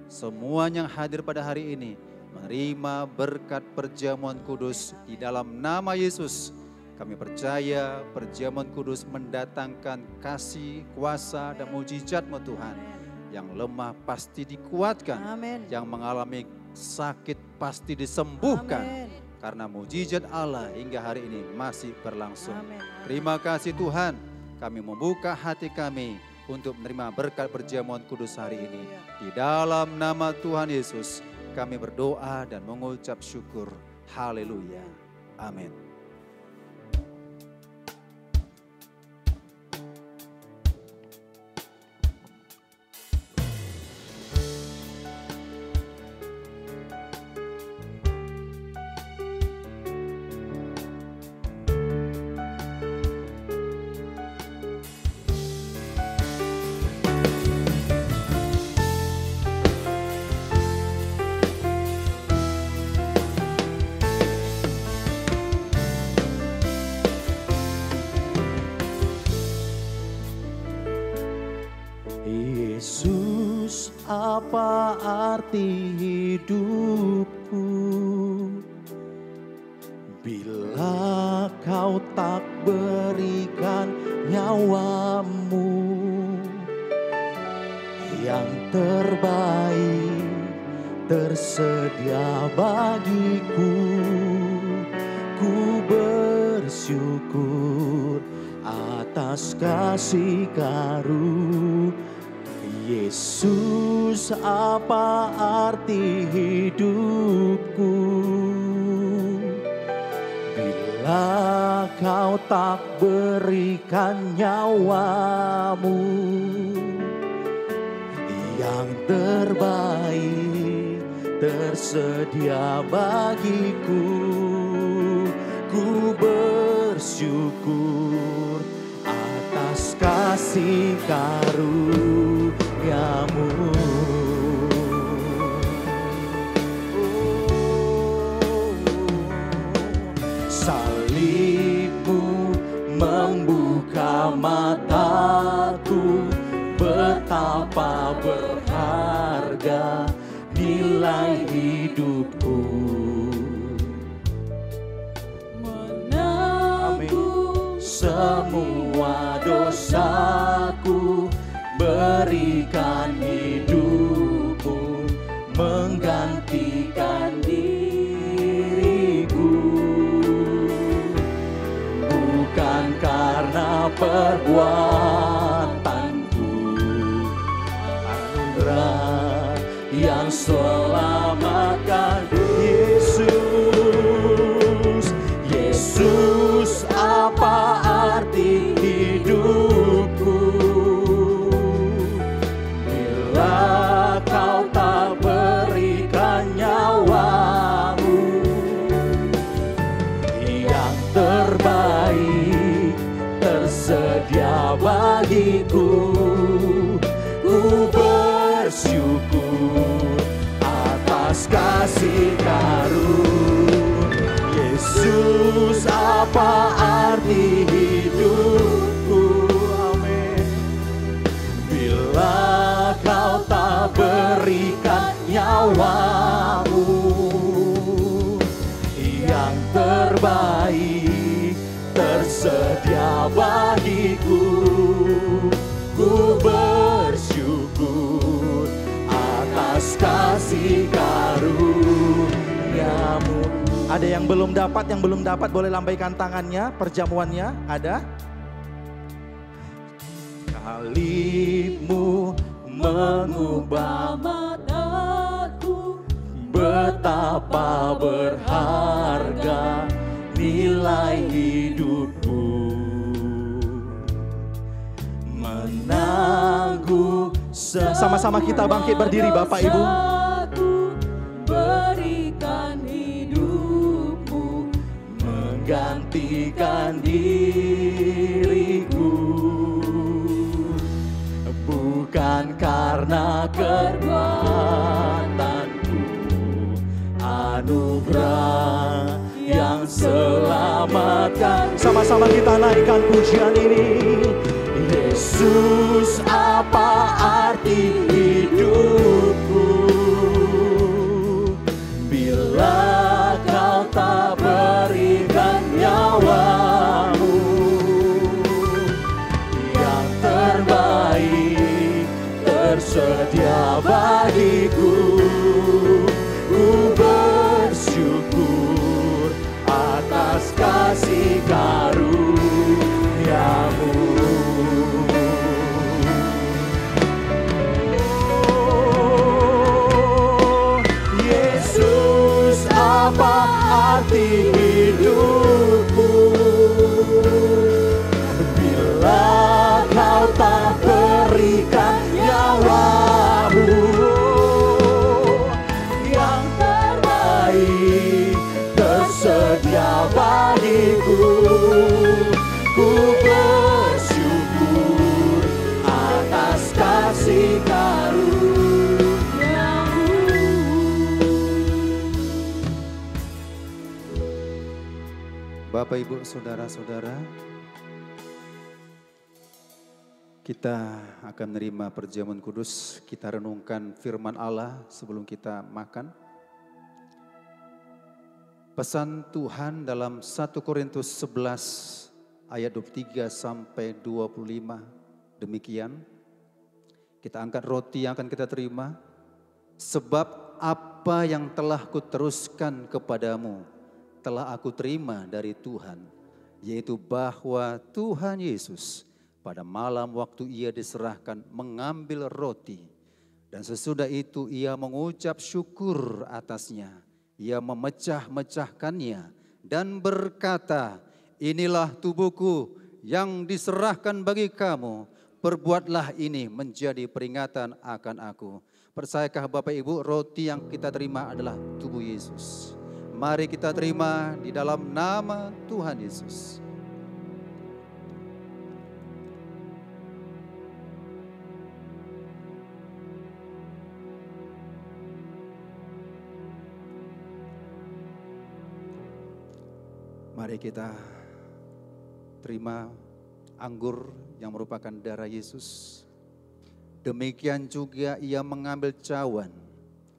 Semuanya yang hadir pada hari ini menerima berkat perjamuan kudus di dalam nama Yesus. Kami percaya perjamuan kudus mendatangkan kasih, kuasa dan mujizat-Mu Tuhan. Yang lemah pasti dikuatkan. Amin. Yang mengalami sakit pasti disembuhkan. Amin. Karena mujizat Allah hingga hari ini masih berlangsung. Amin. Terima kasih Tuhan. Kami membuka hati kami untuk menerima berkat perjamuan kudus hari ini. Di dalam nama Tuhan Yesus kami berdoa dan mengucap syukur. Haleluya. Amin. apa arti hidupku bila kau tak berikan nyawamu yang terbaik tersedia bagiku. Ku bersyukur atas kasih karunia Yesus, apa arti hidupku bila kau tak berikan nyawamu yang terbaik tersedia bagiku. Ku bersyukur atas kasih karuniamu. Salibmu membuka mataku, betapa berharga nilai hidupku. Menanggung semua dosaku, berikan hidupmu menggantikan diriku. Bukan karena perbuatanku, anugerah yang selamatkan. Yesus, Yesus, apa arti hidupku bila kau tak berikan nyawamu yang terbaik tersedia bagiku. Ku bersyukur atas kasih karunia Yesus, apa arti hidupku, amin, bila kau tak berikan nyawamu yang terbaik tersedia bagiku. Ku bersyukur atas kasih karuniamu. Ada yang belum dapat boleh lambaikan tangannya, perjamuannya ada. Salibmu mengubah mataku, betapa berharga nilai hidupku. Menanggung sama-sama kita bangkit berdiri Bapak Ibu. Berikan hidupmu menggantikan diriku. Bukan karena perbuatanku, anugerah yang selamatkan. Sama-sama kita naikkan pujian ini. Yesus, apa arti hidupku bila kau tak berikan nyawamu yang terbaik tersedia bagiku. Ku bersyukur atas kasih karuniamu. Apa arti hidupku bila kau tak berikan nyawamu yang terbaik tersedia bagiku. Ku bersyukur atas kasih karuniamu. Bapak, Ibu, Saudara-saudara, Kita akan menerima perjamuan kudus, kita renungkan firman Allah sebelum kita makan. Pesan Tuhan dalam 1 Korintus 11 ayat 23 sampai 25 demikian. Kita angkat roti yang akan kita terima. Sebab apa yang telah kuteruskan kepadamu telah aku terima dari Tuhan, yaitu bahwa Tuhan Yesus pada malam waktu ia diserahkan mengambil roti, dan sesudah itu ia mengucap syukur atasnya. Ia memecah-mecahkannya dan berkata, inilah tubuhku yang diserahkan bagi kamu. Perbuatlah ini menjadi peringatan akan aku. Percayakah Bapak Ibu, roti yang kita terima adalah tubuh Yesus. Mari kita terima di dalam nama Tuhan Yesus. Mari kita terima anggur yang merupakan darah Yesus. Demikian juga ia mengambil cawan.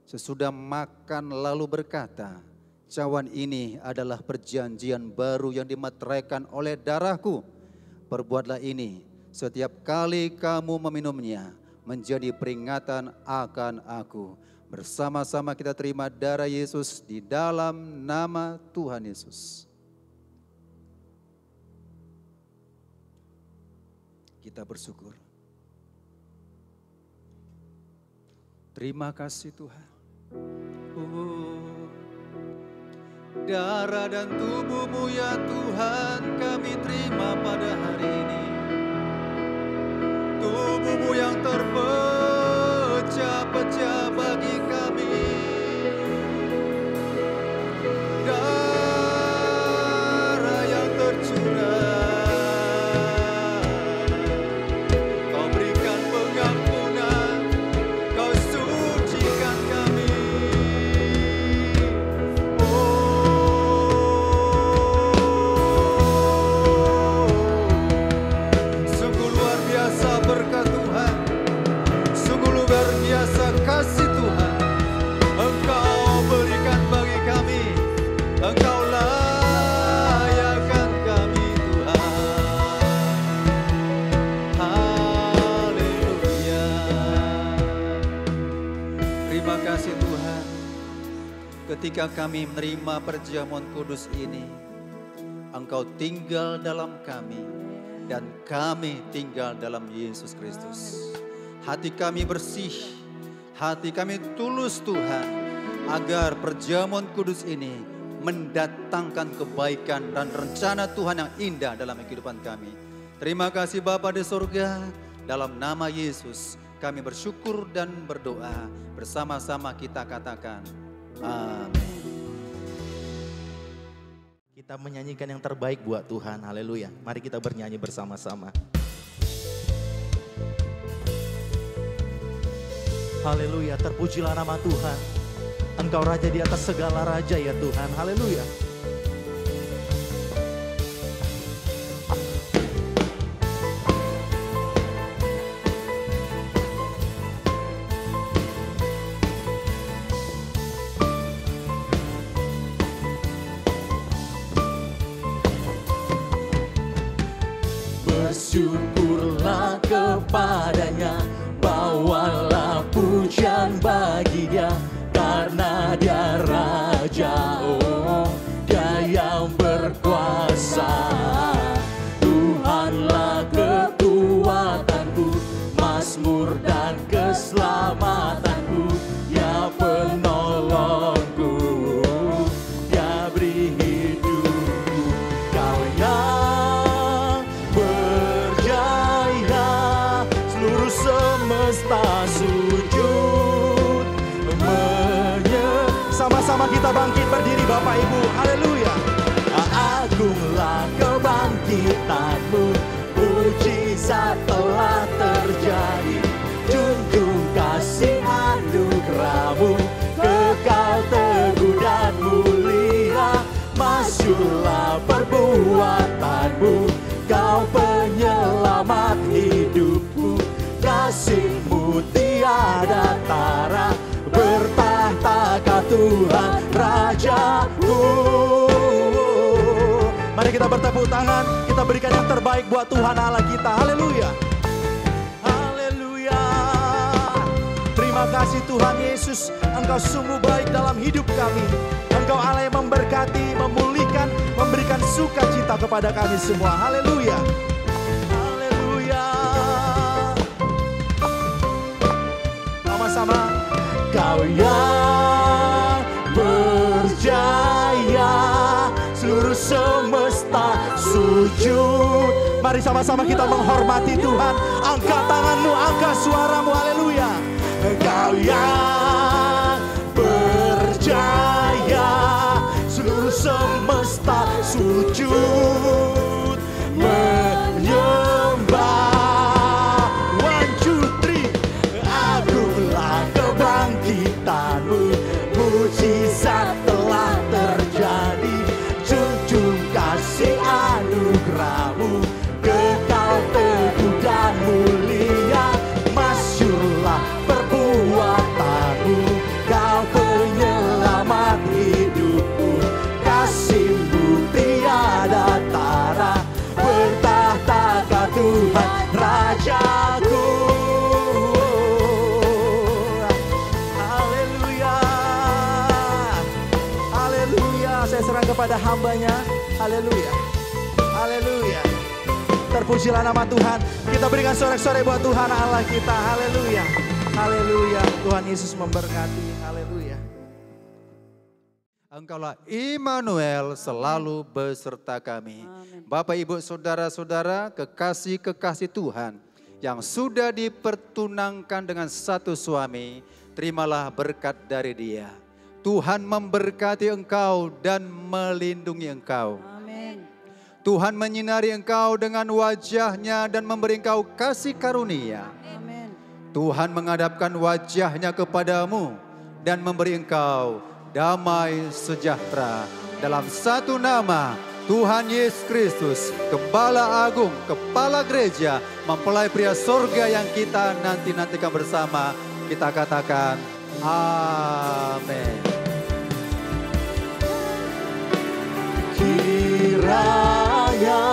Sesudah makan lalu berkata, cawan ini adalah perjanjian baru yang dimeteraikan oleh darahku. Perbuatlah ini setiap kali kamu meminumnya menjadi peringatan akan aku. Bersama-sama kita terima darah Yesus di dalam nama Tuhan Yesus. Kita bersyukur. Terima kasih Tuhan. Darah dan tubuh-Mu ya Tuhan kami terima pada hari ini. Tubuh-Mu yang terpecah-pecah bagi kami. Darah yang tercurah. Kasih Tuhan, Engkau berikan bagi kami, Engkau layakkan kami Tuhan. Haleluya. Terima kasih Tuhan, ketika kami menerima perjamuan kudus ini, Engkau tinggal dalam kami dan kami tinggal dalam Yesus Kristus. Hati kami bersih, hati kami tulus Tuhan, agar perjamuan kudus ini mendatangkan kebaikan dan rencana Tuhan yang indah dalam kehidupan kami. Terima kasih Bapa di surga, dalam nama Yesus kami bersyukur dan berdoa. Bersama-sama kita katakan, amin. Kita menyanyikan yang terbaik buat Tuhan, haleluya. Mari kita bernyanyi bersama-sama. Haleluya, terpujilah nama Tuhan. Engkau Raja di atas segala raja ya Tuhan, haleluya. Bersyukurlah kepadanya, bawalah pujian bagi Dia, karena Dia Raja, oh Dia yang berkuasa. Tuhanlah kekuatanku, mazmur dan keselamatanku, Dia penolongku, Dia beri hidupku. Kau yang berjaya, seluruh semesta sujud sama-sama kita bangkit berdiri Bapak Ibu, haleluya. Agunglah kebangkitanmu, mujizat telah terjadi. Junjung kasih anugerahmu, kekal teguh dan mulia. Masyurlah perbuatanmu, Kau penyelamat hidupku. kasih-Mu tiada tara. Bertahta Tuhan Rajaku. Mari kita bertepuk tangan, kita berikan yang terbaik buat Tuhan Allah kita. Haleluya. Haleluya. Terima kasih Tuhan Yesus, Engkau sungguh baik dalam hidup kami. Engkau Allah yang memberkati, memulihkan, memberikan sukacita kepada kami semua. Haleluya. Haleluya. Sama-sama. Kau yang berjaya, seluruh semesta sujud. Mari sama-sama kita menghormati Tuhan. Angkat tanganmu, angkat suaramu. Haleluya. Kau yang berjaya, seluruh semesta sujud menyembah. 1, 2, 3. Agunglah kebangkitan-Mu, mujizat telah terjadi. Junjung kasih anugerah-Mu, kekal teguh dan mulia. Masyurlah perbuatan-Mu, Kau penyelamat hidupku. Kasih-Mu tiada tara. Bertahta Tuhan Rajaku. Haleluya. Haleluya. Saya serang kepada hamba-Nya. Haleluya. Haleluya. Terpujilah nama Tuhan. Kita berikan sorak-sorai buat Tuhan Allah kita. Haleluya. Haleluya. Tuhan Yesus memberkati. Haleluya. Engkaulah Immanuel, selalu beserta kami. Bapak, Ibu, Saudara-saudara, kekasih-kekasih Tuhan yang sudah dipertunangkan dengan satu suami, terimalah berkat dari Dia. Tuhan memberkati engkau dan melindungi engkau. Amin. Tuhan menyinari engkau dengan wajah-Nya dan memberi engkau kasih karunia. Amin. Tuhan menghadapkan wajah-Nya kepadamu dan memberi engkau damai sejahtera. Dalam satu nama, Tuhan Yesus Kristus, Gembala Agung, Kepala Gereja, mempelai pria sorga yang kita nanti-nantikan bersama, kita katakan amin. Kiranya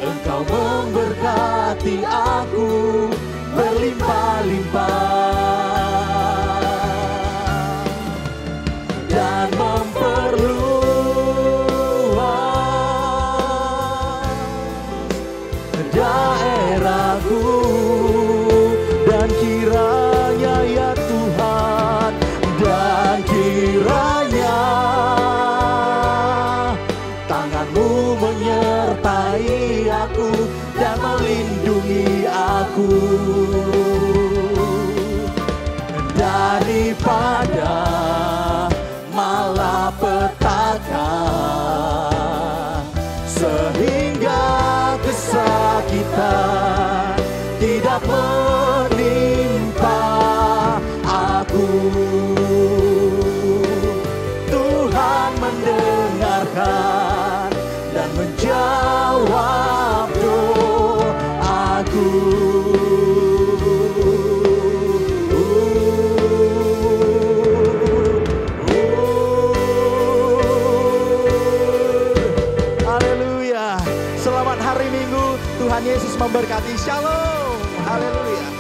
Engkau memberkati aku berlimpah-limpah dan memperluas daerahku, dan kiranya ya Tuhan, dan kiranya tangan-Mu menyertai aku dan melindungi aku daripada malapetaka, sehingga kesakitan tidak menimpa aku. Tuhan mendengarkan dan menjawab doaku. Haleluya. Selamat hari Minggu. Tuhan Yesus memberkati. Shalom. Haleluya.